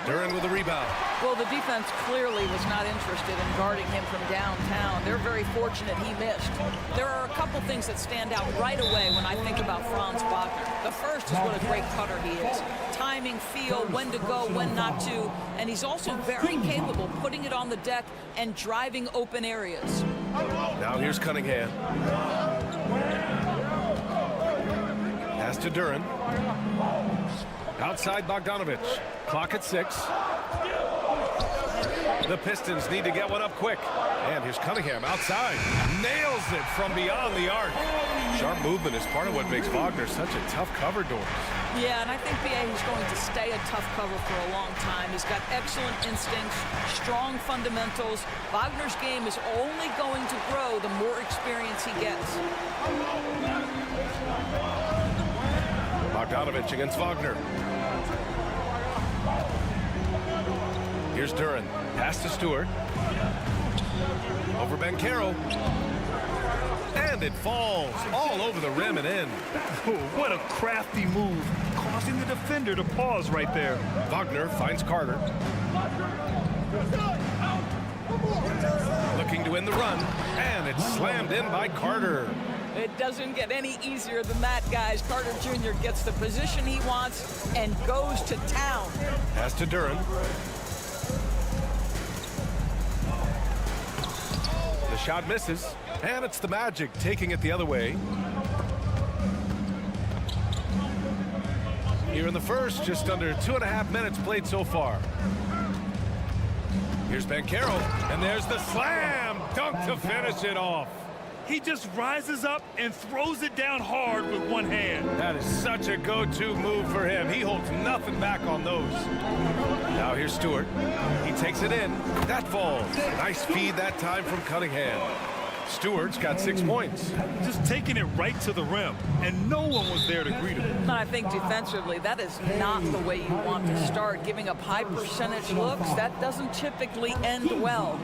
Duren with the rebound. Well, the defense clearly was not interested in guarding him from downtown. They're very fortunate he missed. There are a couple things that stand out right away when I think about Franz Wagner. The first is what a great cutter he is. Timing, feel, when to go, when not to. And he's also very capable putting it on the deck and driving open areas. Now here's Cunningham. Pass to Duren. Outside Bogdanovic. Clock at 6. The Pistons need to get one up quick. And here's Cunningham outside. Nails it from beyond the arc. Sharp movement is part of what makes Wagner such a tough cover doors. Yeah, and I think BA is going to stay a tough cover for a long time. He's got excellent instincts, strong fundamentals. Wagner's game is only going to grow the more experience he gets. Bogdanovic against Wagner. Here's Duren. Pass to Stewart. Over Banchero. And it falls all over the rim and in. Oh, what a crafty move, causing the defender to pause right there. Wagner finds Carter. Looking to end the run. And it's slammed in by Carter. It doesn't get any easier than that, guys. Carter Jr. gets the position he wants and goes to town. Pass to Duren. The shot misses, and it's the Magic taking it the other way. Here in the first, just under 2.5 minutes played so far. Here's Banchero, and there's the slam dunk to finish it off. He just rises up and throws it down hard with one hand. That is such a go-to move for him. He holds nothing back on those. Now here's Stewart. He takes it in. That falls. Nice feed that time from Cunningham. Stewart's got 6 points. Just taking it right to the rim, and no one was there to greet him. And I think defensively, that is not the way you want to start. Giving up high percentage looks, that doesn't typically end well.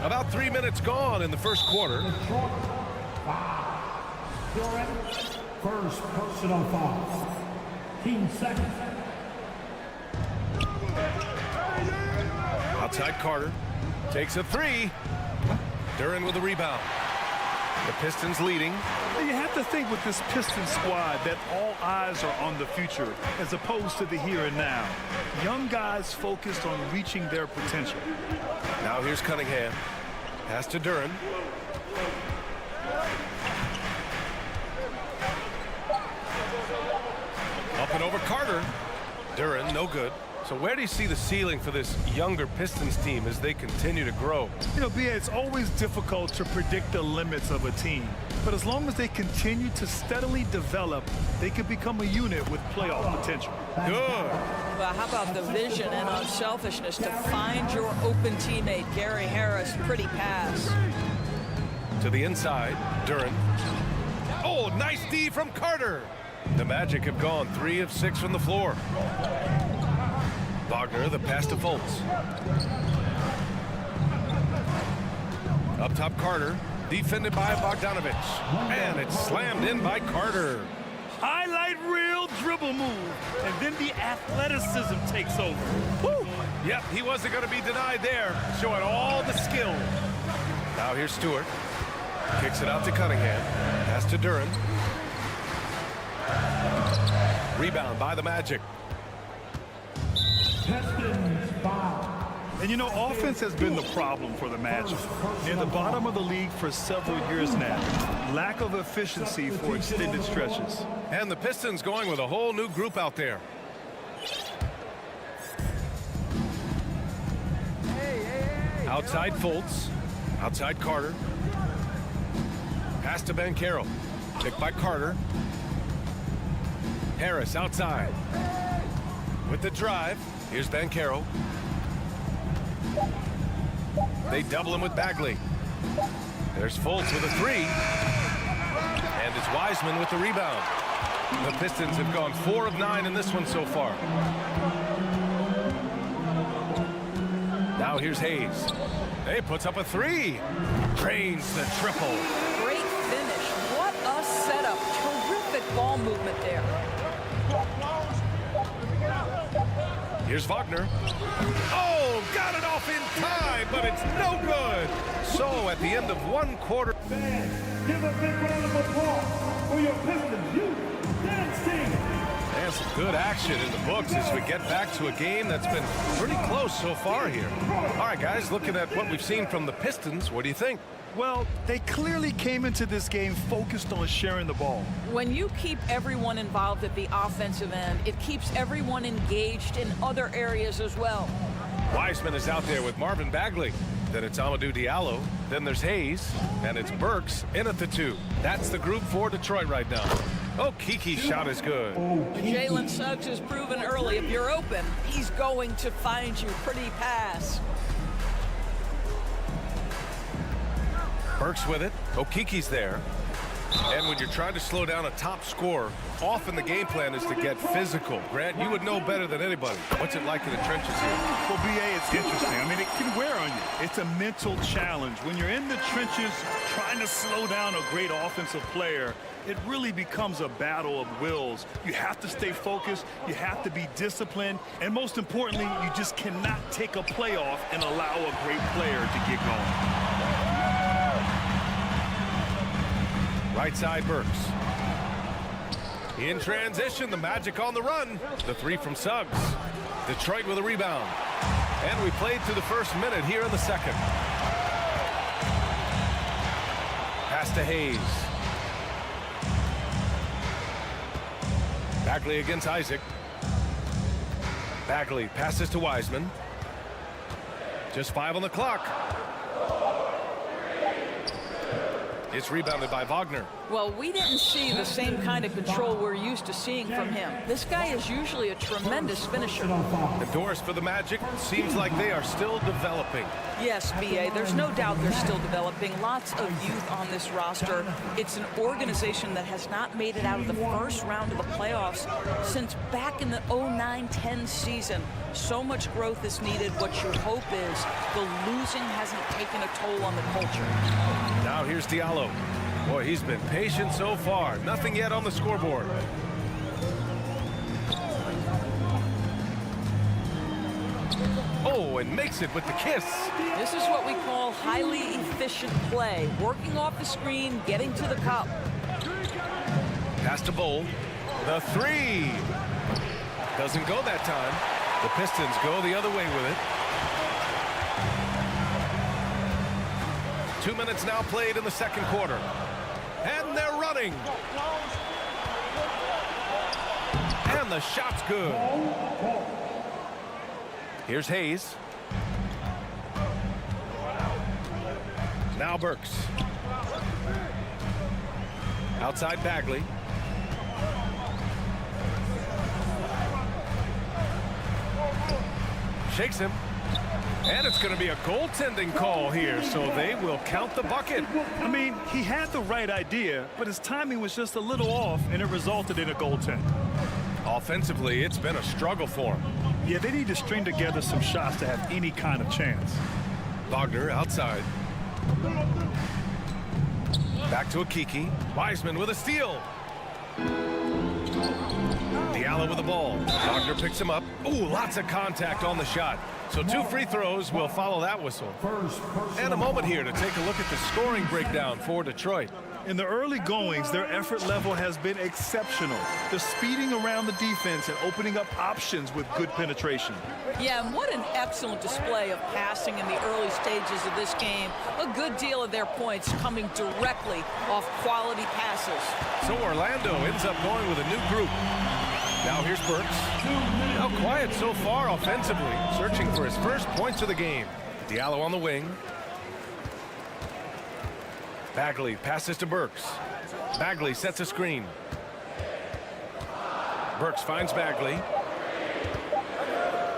About 3 minutes gone in the first quarter. First personal foul. Team second. Outside Carter. Takes a 3. Duren with the rebound. The Pistons leading. You have to think with this Pistons squad that all eyes are on the future as opposed to the here and now. Young guys focused on reaching their potential. Now here's Cunningham. Pass to Duren. Up and over Carter. Duren, no good. So where do you see the ceiling for this younger Pistons team as they continue to grow? You know, BA, it's always difficult to predict the limits of a team. But as long as they continue to steadily develop, they can become a unit with playoff potential. Good. Well, how about the vision and unselfishness to find your open teammate, Gary Harris? Pretty pass. To the inside, Duren. Oh, nice D from Carter. The Magic have gone 3 of 6 from the floor. Wagner, the pass to Fultz. Up top, Carter. Defended by Bogdanovic. And it's slammed in by Carter. Highlight reel dribble move. And then the athleticism takes over. Woo! Yep, he wasn't going to be denied there. Showing all the skill. Now here's Stewart. Kicks it out to Cunningham. Pass to Duren. Rebound by the Magic. Pistons foul. And, you know, offense has been the problem for the Magic. Near the bottom of the league for several years now. Lack of efficiency for extended stretches. And the Pistons going with a whole new group out there. Outside Fultz. Outside Carter. Pass to Banchero. Picked by Carter. Harris outside. With the drive. Here's Banchero. They double him with Bagley. There's Fultz with a three. And it's Wiseman with the rebound. The Pistons have gone 4 of 9 in this one so far. Now here's Hayes. He puts up a three. Drains the triple. Great finish. What a setup. Terrific ball movement there. Here's Wagner. Oh, got it off in time, but it's no good. So at the end of one quarter. Give a big round of applause for your Pistons youth dance team. And some good action in the books as we get back to a game that's been pretty close so far here. All right, guys, looking at what we've seen from the Pistons, what do you think? Well, they clearly came into this game focused on sharing the ball. When you keep everyone involved at the offensive end, it keeps everyone engaged in other areas as well. Wiseman is out there with Marvin Bagley. Then it's Amadou Diallo. Then there's Hayes. And it's Burks in at the 2. That's the group for Detroit right now. Oh, Kiki's shot is good. Jalen Suggs has proven early, if you're open, he's going to find you. Pretty pass. Burks with it. Okiki's there. And when you're trying to slow down a top scorer, often the game plan is to get physical. Grant, you would know better than anybody. What's it like in the trenches here? Well, BA, it's interesting. I mean, it can wear on you. It's a mental challenge. When you're in the trenches trying to slow down a great offensive player, it really becomes a battle of wills. You have to stay focused. You have to be disciplined. And most importantly, you just cannot take a play off and allow a great player to get going. Right side, Burks. In transition, the Magic on the run. The 3 from Suggs. Detroit with a rebound. And we played through the first minute here in the second. Pass to Hayes. Bagley against Isaac. Bagley passes to Wiseman. Just 5 on the clock. It's rebounded by Wagner. Well, we didn't see the same kind of control we're used to seeing from him. This guy is usually a tremendous finisher. And Doris for the Magic, seems like they are still developing. Yes, B.A., there's no doubt they're still developing. Lots of youth on this roster. It's an organization that has not made it out of the first round of the playoffs since back in the 09-10 season. So much growth is needed. What you hope is the losing hasn't taken a toll on the culture. Now here's Diallo. Boy, he's been patient so far. Nothing yet on the scoreboard. Oh, and makes it with the kiss. This is what we call highly efficient play. Working off the screen, getting to the cup. Pass to Bowl. The 3. Doesn't go that time. The Pistons go the other way with it. 2 minutes now played in the second quarter. And they're running. And the shot's good. Here's Hayes. Now Burks. Outside Bagley. Shakes him. And it's going to be a goaltending call here, so they will count the bucket. I mean, he had the right idea, but his timing was just a little off, and it resulted in a goaltend. Offensively, it's been a struggle for him. Yeah, they need to string together some shots to have any kind of chance. Wagner outside. Back to Akiki. Wiseman with a steal. Diallo with the ball. Wagner picks him up. Ooh, lots of contact on the shot. So 2 free throws will follow that whistle. And a moment here to take a look at the scoring breakdown for Detroit. In the early goings, their effort level has been exceptional. They're speeding around the defense and opening up options with good penetration. Yeah, and what an excellent display of passing in the early stages of this game. A good deal of their points coming directly off quality passes. So Orlando ends up going with a new group. Now here's Burks. Now quiet so far offensively, searching for his first points of the game. Diallo on the wing. Bagley passes to Burks. Bagley sets a screen. Burks finds Bagley.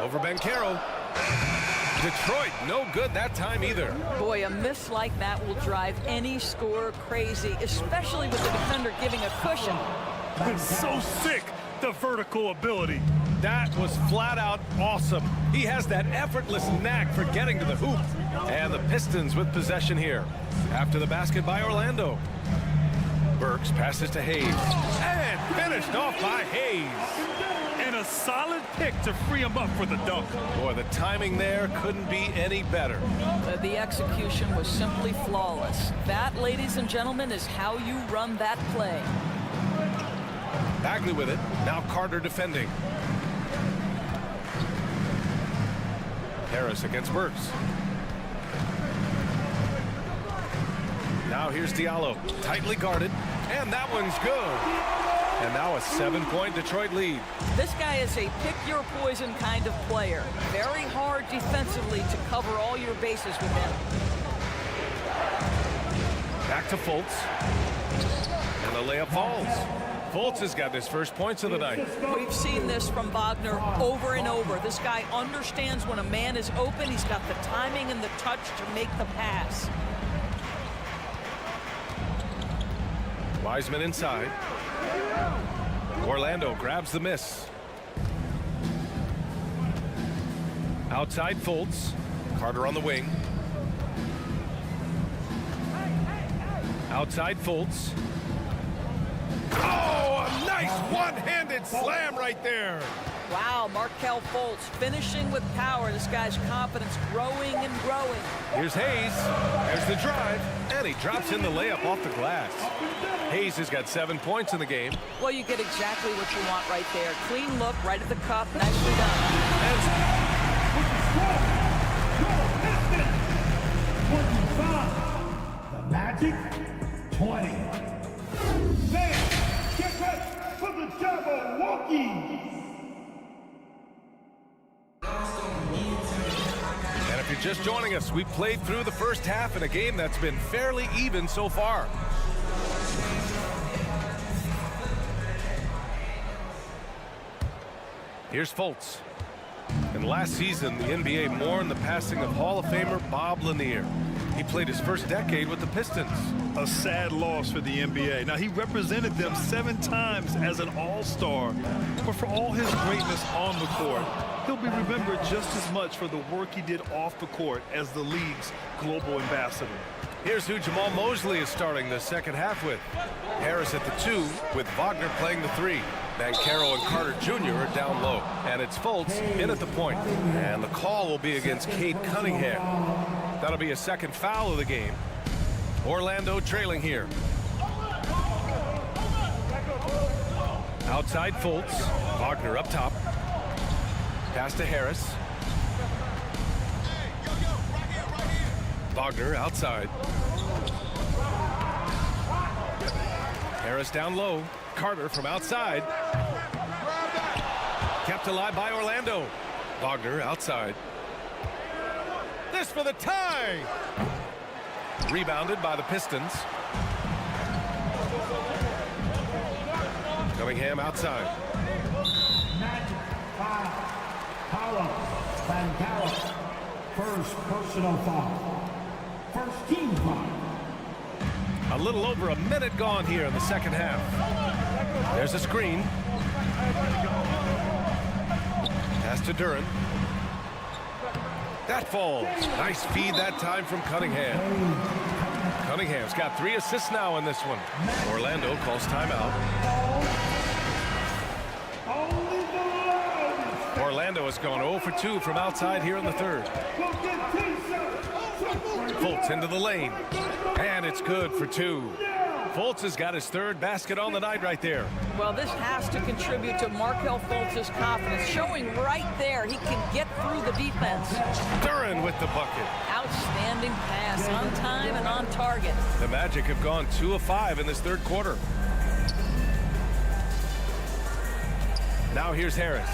Over Banchero. Detroit, no good that time either. Boy, a miss like that will drive any scorer crazy, especially with the defender giving a cushion. It's so sick, the vertical ability. That was flat out awesome. He has that effortless knack for getting to the hoop. And the Pistons with possession here. After the basket by Orlando. Burks passes to Hayes. And finished off by Hayes. And a solid pick to free him up for the dunk. Boy, the timing there couldn't be any better. The execution was simply flawless. That, ladies and gentlemen, is how you run that play. Bagley with it. Now Carter defending. Harris against Burks. Now here's Diallo, tightly guarded, and that one's good. And now a 7-point Detroit lead. This guy is a pick-your-poison kind of player. Very hard defensively to cover all your bases with him. Back to Fultz. And the layup falls. Fultz has got his first points of the night. We've seen this from Wagner over and over. This guy understands when a man is open. He's got the timing and the touch to make the pass. Wiseman inside. Orlando grabs the miss. Outside Fultz. Carter on the wing. Outside Fultz. Oh, a nice one-handed slam right there. Wow, Markelle Fultz finishing with power. This guy's confidence growing and growing. Here's Hayes. There's the drive. And he drops in the layup off the glass. Hayes has got 7 points in the game. Well, you get exactly what you want right there. Clean look, right at the cup. Nicely done. The Magic 20. Man, get ready for the Jabberwockies. And if you're just joining us, we played through the first half in a game that's been fairly even so far. Here's Fultz. And last season, the NBA mourned the passing of Hall of Famer Bob Lanier. He played his first decade with the Pistons. A sad loss for the NBA. Now, he represented them 7 times as an all-star. But for all his greatness on the court, he'll be remembered just as much for the work he did off the court as the league's global ambassador. Here's who Jamal Mosley is starting the second half with. Harris at the 2, with Wagner playing the 3. Banchero and Carter Jr. are down low. And it's Fultz in at the point. And the call will be against Cade Cunningham. That'll be a second foul of the game. Orlando trailing here. Outside Fultz. Wagner up top. Pass to Harris. Wagner outside. Harris down low. Carter from outside. Kept alive by Orlando. Wagner outside. This for the tie. Rebounded by the Pistons. Cunningham outside. Magic foul. Paolo Banchero. First personal foul. First team foul. A little over a minute gone here in the second half. There's a screen. Pass to Duran. That falls. Nice feed that time from Cunningham. Cunningham's got 3 assists now in this one. Orlando calls timeout. Orlando has gone 0 for 2 from outside here in the third. Fultz into the lane. And it's good for 2. Fultz has got his third basket on the night right there. Well, this has to contribute to Markelle Fultz's confidence, showing right there he can get through the defense. Duren with the bucket. Outstanding pass, on time and on target. The Magic have gone 2 of 5 in this third quarter. Now here's Harris.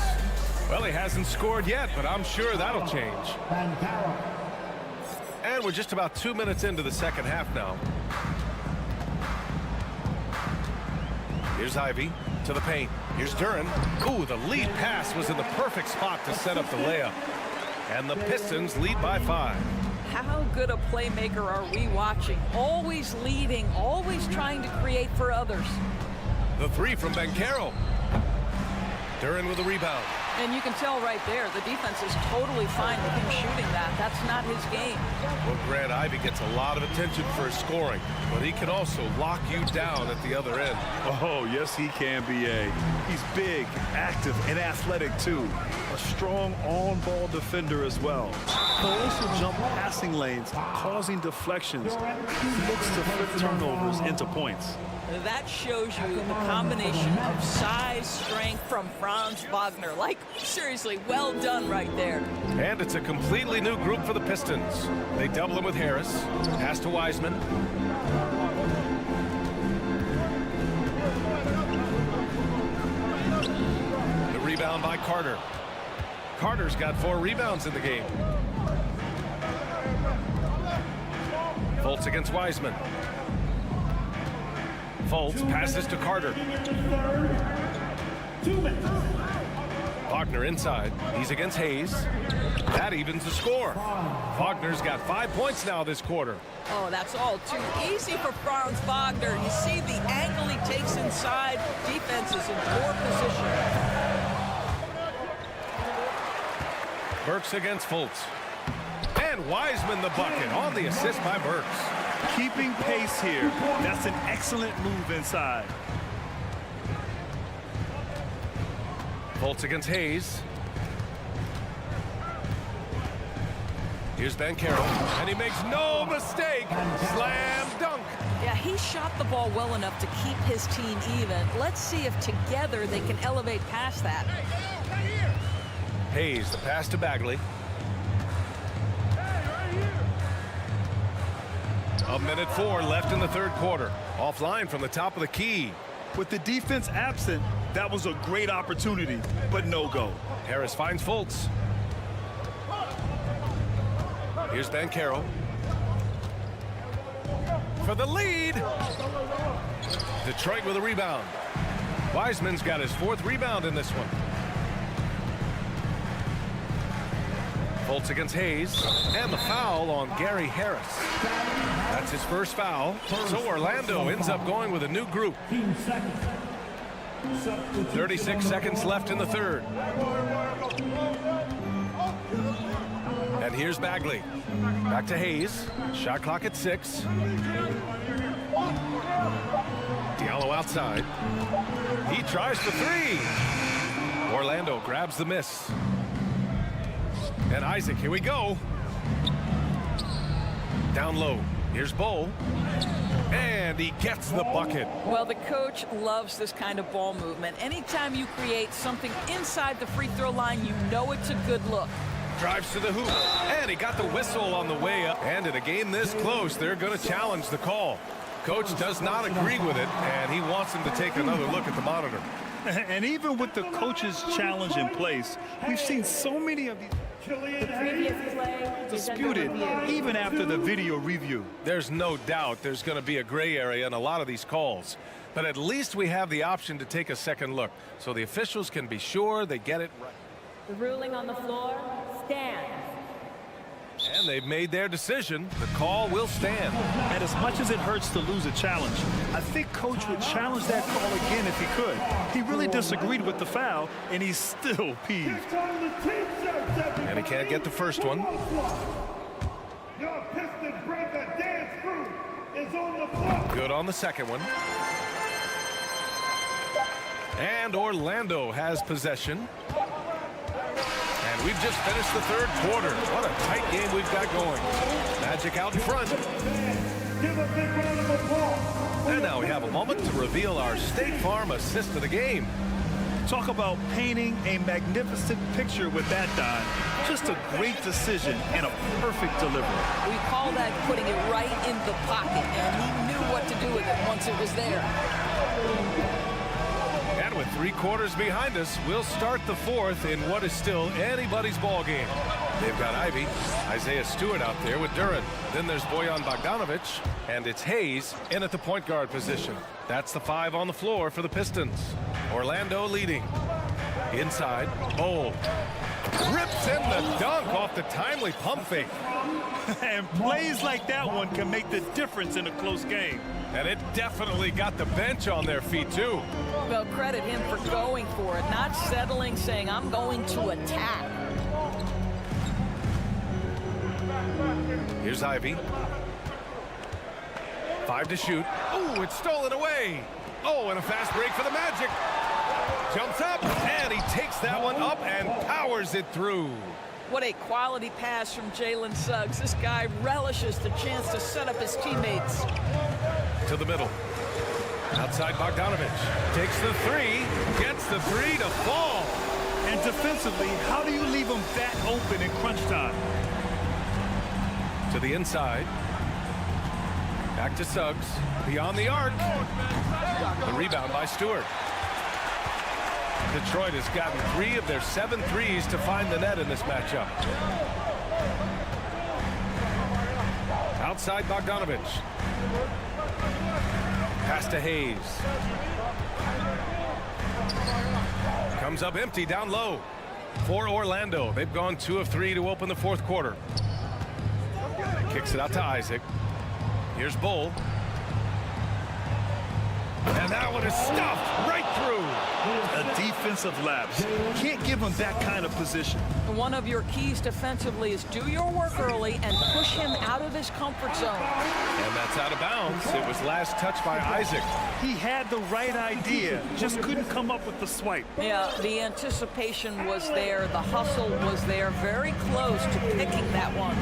Well, he hasn't scored yet, but I'm sure that'll change. And we're just about 2 minutes into the second half now. Here's Ivy to the paint. Here's Duren. Ooh, the lead pass was in the perfect spot to set up the layup. And the Pistons lead by 5. How good a playmaker are we watching? Always leading, always trying to create for others. The three from Banchero. Duren with the rebound. And you can tell right there, the defense is totally fine with him shooting that. That's not his game. Well, Grant, Ivy gets a lot of attention for his scoring, but he can also lock you down at the other end. Oh, yes, he can, B.A. He's big, active, and athletic, too. A strong on-ball defender as well. He'll also jump passing lanes, causing deflections. He looks to flip turnovers into points. That shows you the combination of size, strength from Franz Wagner. Like, seriously, well done right there. And it's a completely new group for the Pistons. They double him with Harris. Pass to Wiseman. The rebound by Carter. Carter's got 4 rebounds in the game. Fultz against Wiseman. Fultz passes to Carter. Wagner inside. He's against Hayes. That evens the score. Wagner's got 5 points now this quarter. Oh, that's all too easy for Franz Wagner. You see the angle he takes inside. Defense is in poor position. Burks against Fultz. And Wiseman the bucket on the assist by Burks. Keeping pace here. That's an excellent move inside. Fultz against Hayes. Here's Banchero, and he makes no mistake. Slam dunk. Yeah, he shot the ball well enough to keep his team even. Let's see if together they can elevate past that. Hayes, the pass to Bagley. A minute 4 left in the third quarter. Offline from the top of the key. With the defense absent, that was a great opportunity, but no go. Harris finds Fultz. Here's Banchero. For the lead. Detroit with a rebound. Wiseman's got his 4th rebound in this one. Fultz against Hayes, and the foul on Gary Harris. That's his first foul. So Orlando ends up going with a new group. 36 seconds left in the third. And here's Bagley. Back to Hayes. Shot clock at 6. Diallo outside. He tries for 3. Orlando grabs the miss. And Isaac, here we go. Down low. Here's Bull. And he gets the bucket. Well, the coach loves this kind of ball movement. Anytime you create something inside the free throw line, you know it's a good look. Drives to the hoop. And he got the whistle on the way up. And in a game this close, they're going to challenge the call. Coach does not agree with it, and he wants him to take another look at the monitor. And even with the coach's challenge in place, we've seen so many of these disputed even after the video review. There's no doubt there's going to be a gray area in a lot of these calls, but at least we have the option to take a second look so the officials can be sure they get it right. The ruling on the floor stands. And they've made their decision. The call will stand. And as much as it hurts to lose a challenge, I think Coach would challenge that call again if he could. He really disagreed with the foul, and he's still peeved. And he can't get the first one. Good on the second one. And Orlando has possession. And we've just finished the third quarter. What a tight game we've got going. Magic out in front. And now we have a moment to reveal our State Farm assist of the game. Talk about painting a magnificent picture with that, Don. Just a great decision and a perfect delivery. We call that putting it right in the pocket, and he knew what to do with it once it was there. And with 3 quarters behind us, we'll start the 4th in what is still anybody's ball game. They've got Ivy, Isaiah Stewart out there with Duran. Then there's Bojan Bogdanovic, and it's Hayes in at the point guard position. That's the 5 on the floor for the Pistons. Orlando leading. Inside, Bowl. Rips in the dunk off the timely pump fake. And plays like that one can make the difference in a close game. And it definitely got the bench on their feet, too. Well, credit him for going for it, not settling, saying, I'm going to attack. Here's Ivy. 5 to shoot. Oh, it's stolen away. Oh, and a fast break for the Magic. Jumps up, and he takes that one up and powers it through. What a quality pass from Jalen Suggs. This guy relishes the chance to set up his teammates. To the middle. Outside Bogdanovic. Takes the 3. Gets the 3 to fall. And defensively, how do you leave him that open in crunch time? To the inside. Back to Suggs. Beyond the arc. The rebound by Stewart. Detroit has gotten 3 of their 7 threes to find the net in this matchup. Outside Bogdanovic. Pass to Hayes. Comes up empty down low for Orlando. They've gone 2 of 3 to open the 4th quarter. Kicks it out to Isaac. Here's Bull. And that one is stuffed right through. A defensive lapse. Can't give him that kind of position. One of your keys defensively is do your work early and push him out of his comfort zone. And that's out of bounds. It was last touched by Isaac. He had the right idea, just couldn't come up with the swipe. Yeah, the anticipation was there. The hustle was there. Very close to picking that one.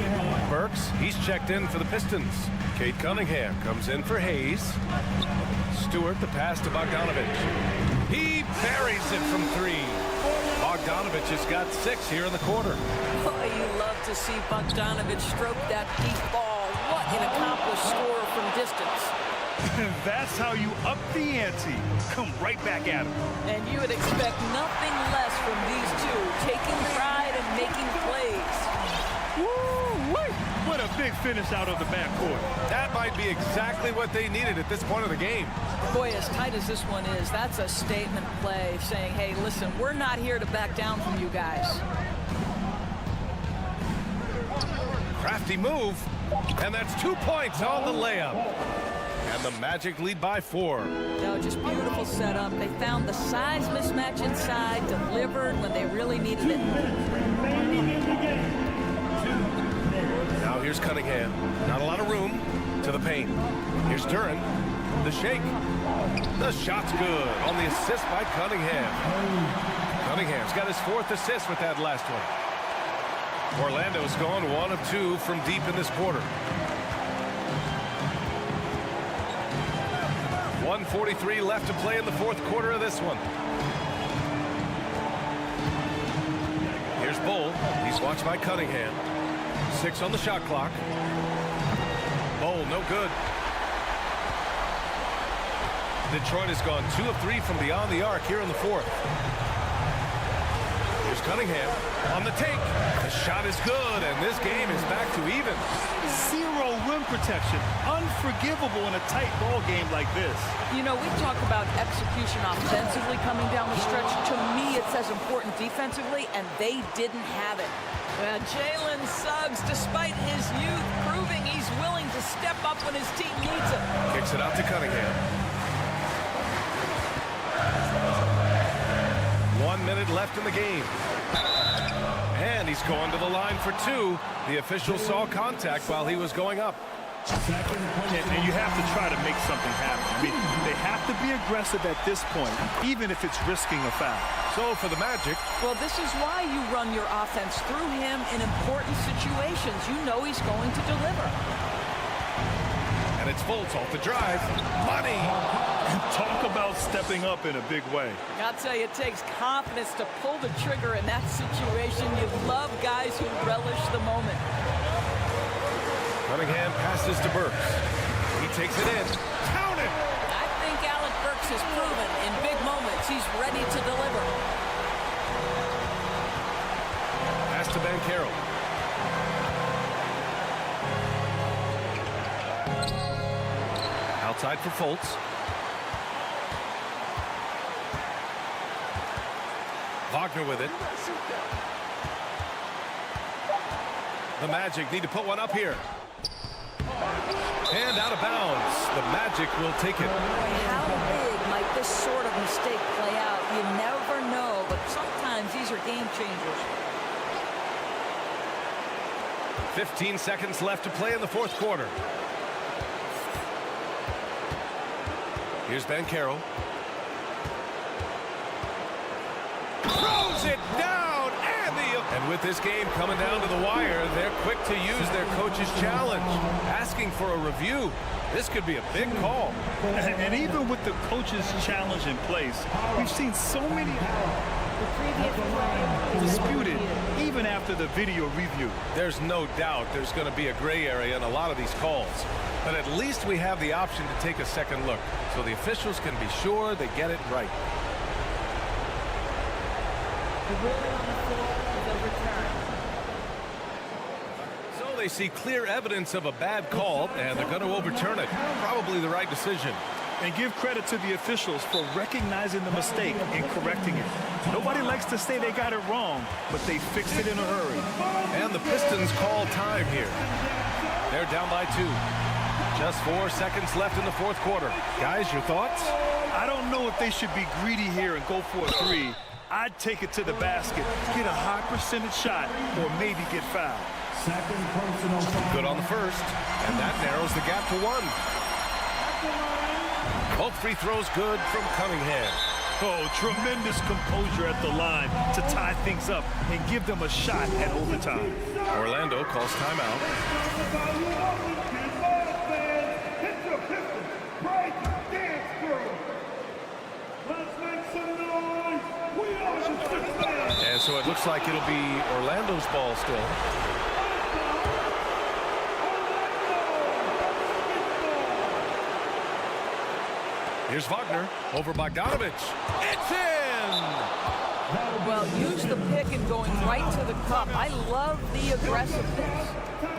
Burks, he's checked in for the Pistons. Cade Cunningham comes in for Hayes. Stewart, the pass to Bogdanovic. He buries it from 3. Bogdanovic has got 6 here in the quarter. Oh, you love to see Bogdanovic stroke that deep ball. What an accomplished scorer from distance. That's how you up the ante. Come right back at him. And you would expect nothing less from these two, taking pride and making plays. Woo-wee! What a big finish out of the backcourt. That might be exactly what they needed at this point of the game. Boy, as tight as this one is, that's a statement play saying, hey, listen, we're not here to back down from you guys. Crafty move, and that's 2 points on the layup. And the Magic lead by 4. No, just beautiful setup. They found the size mismatch inside, delivered when they really needed it. Now here's Cunningham. Not a lot of room to the paint. Here's Duran. The shake. The shot's good on the assist by Cunningham. Cunningham's got his 4th assist with that last one. Orlando's gone 1 of 2 from deep in this quarter. 1:43 left to play in the 4th quarter of this one. Here's Bull. He's watched by Cunningham. 6 on the shot clock. Bull, no good. Detroit has gone 2 of 3 from beyond the arc here in the 4th. Here's Cunningham on the take. The shot is good, and this game is back to even. 0 rim protection. Unforgivable in a tight ball game like this. You know, we talk about execution offensively coming down the stretch. To me, it's as important defensively, and they didn't have it. Well, Jalen Suggs, despite his youth, proving he's willing to step up when his team needs him. Kicks it out to Cunningham. 1 minute left in the game. And he's going to the line for 2. The official saw contact while he was going up. And you have to try to make something happen. I mean, they have to be aggressive at this point, even if it's risking a foul. So for the Magic. Well, this is why you run your offense through him in important situations. You know he's going to deliver. And it's Fultz off the drive. Money. stepping up in a big way. I'll tell you, it takes confidence to pull the trigger in that situation. You love guys who relish the moment. Cunningham passes to Burks. He takes it in. Count it! I think Alec Burks has proven in big moments he's ready to deliver. Pass to Banchero. Outside for Fultz. Wagner with it. The Magic need to put one up here. And out of bounds. The Magic will take it. How big might this sort of mistake play out? You never know, but sometimes these are game changers. 15 seconds left to play in the fourth quarter. Here's Banchero. Throws it down, and with this game coming down to the wire, they're quick to use their coach's challenge, asking for a review. This could be a big call. And even with the coach's challenge in place, we've seen so many disputed even after the video review. There's no doubt there's going to be a gray area in a lot of these calls, but at least we have the option to take a second look so the officials can be sure they get it right. The ruling on the floor is overturned. So they see clear evidence of a bad call, and they're going to overturn it. Probably the right decision. And give credit to the officials for recognizing the mistake and correcting it. Nobody likes to say they got it wrong, but they fixed it in a hurry. And the Pistons call time here. They're down by 2. Just 4 seconds left in the fourth quarter. Guys, your thoughts? I don't know if they should be greedy here and go for a 3. I'd take it to the basket, get a high percentage shot, or maybe get fouled. Good on the first, and that narrows the gap to 1. Both free throws good from Cunningham. Oh, tremendous composure at the line to tie things up and give them a shot at overtime. Orlando calls timeout. And so it looks like it'll be Orlando's ball still. Here's Wagner over Bogdanovich. It's in! Well, use the pick and going right to the cup. I love the aggressiveness.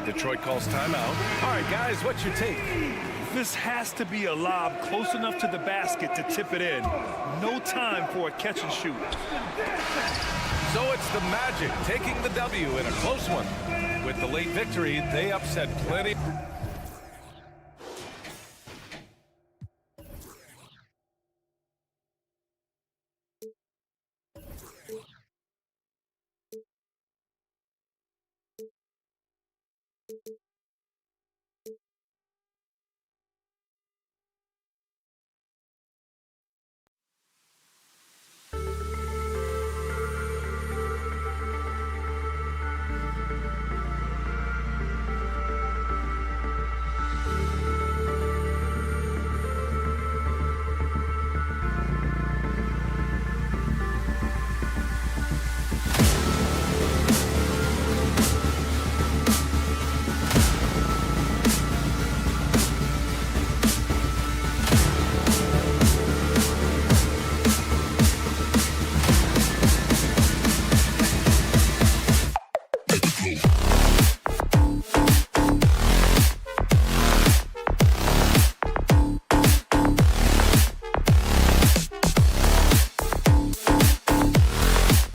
Detroit calls timeout. All right, guys, what's your take? This has to be a lob close enough to the basket to tip it in. No time for a catch and shoot. So it's the Magic taking the W in a close one. With the late victory, they upset plenty.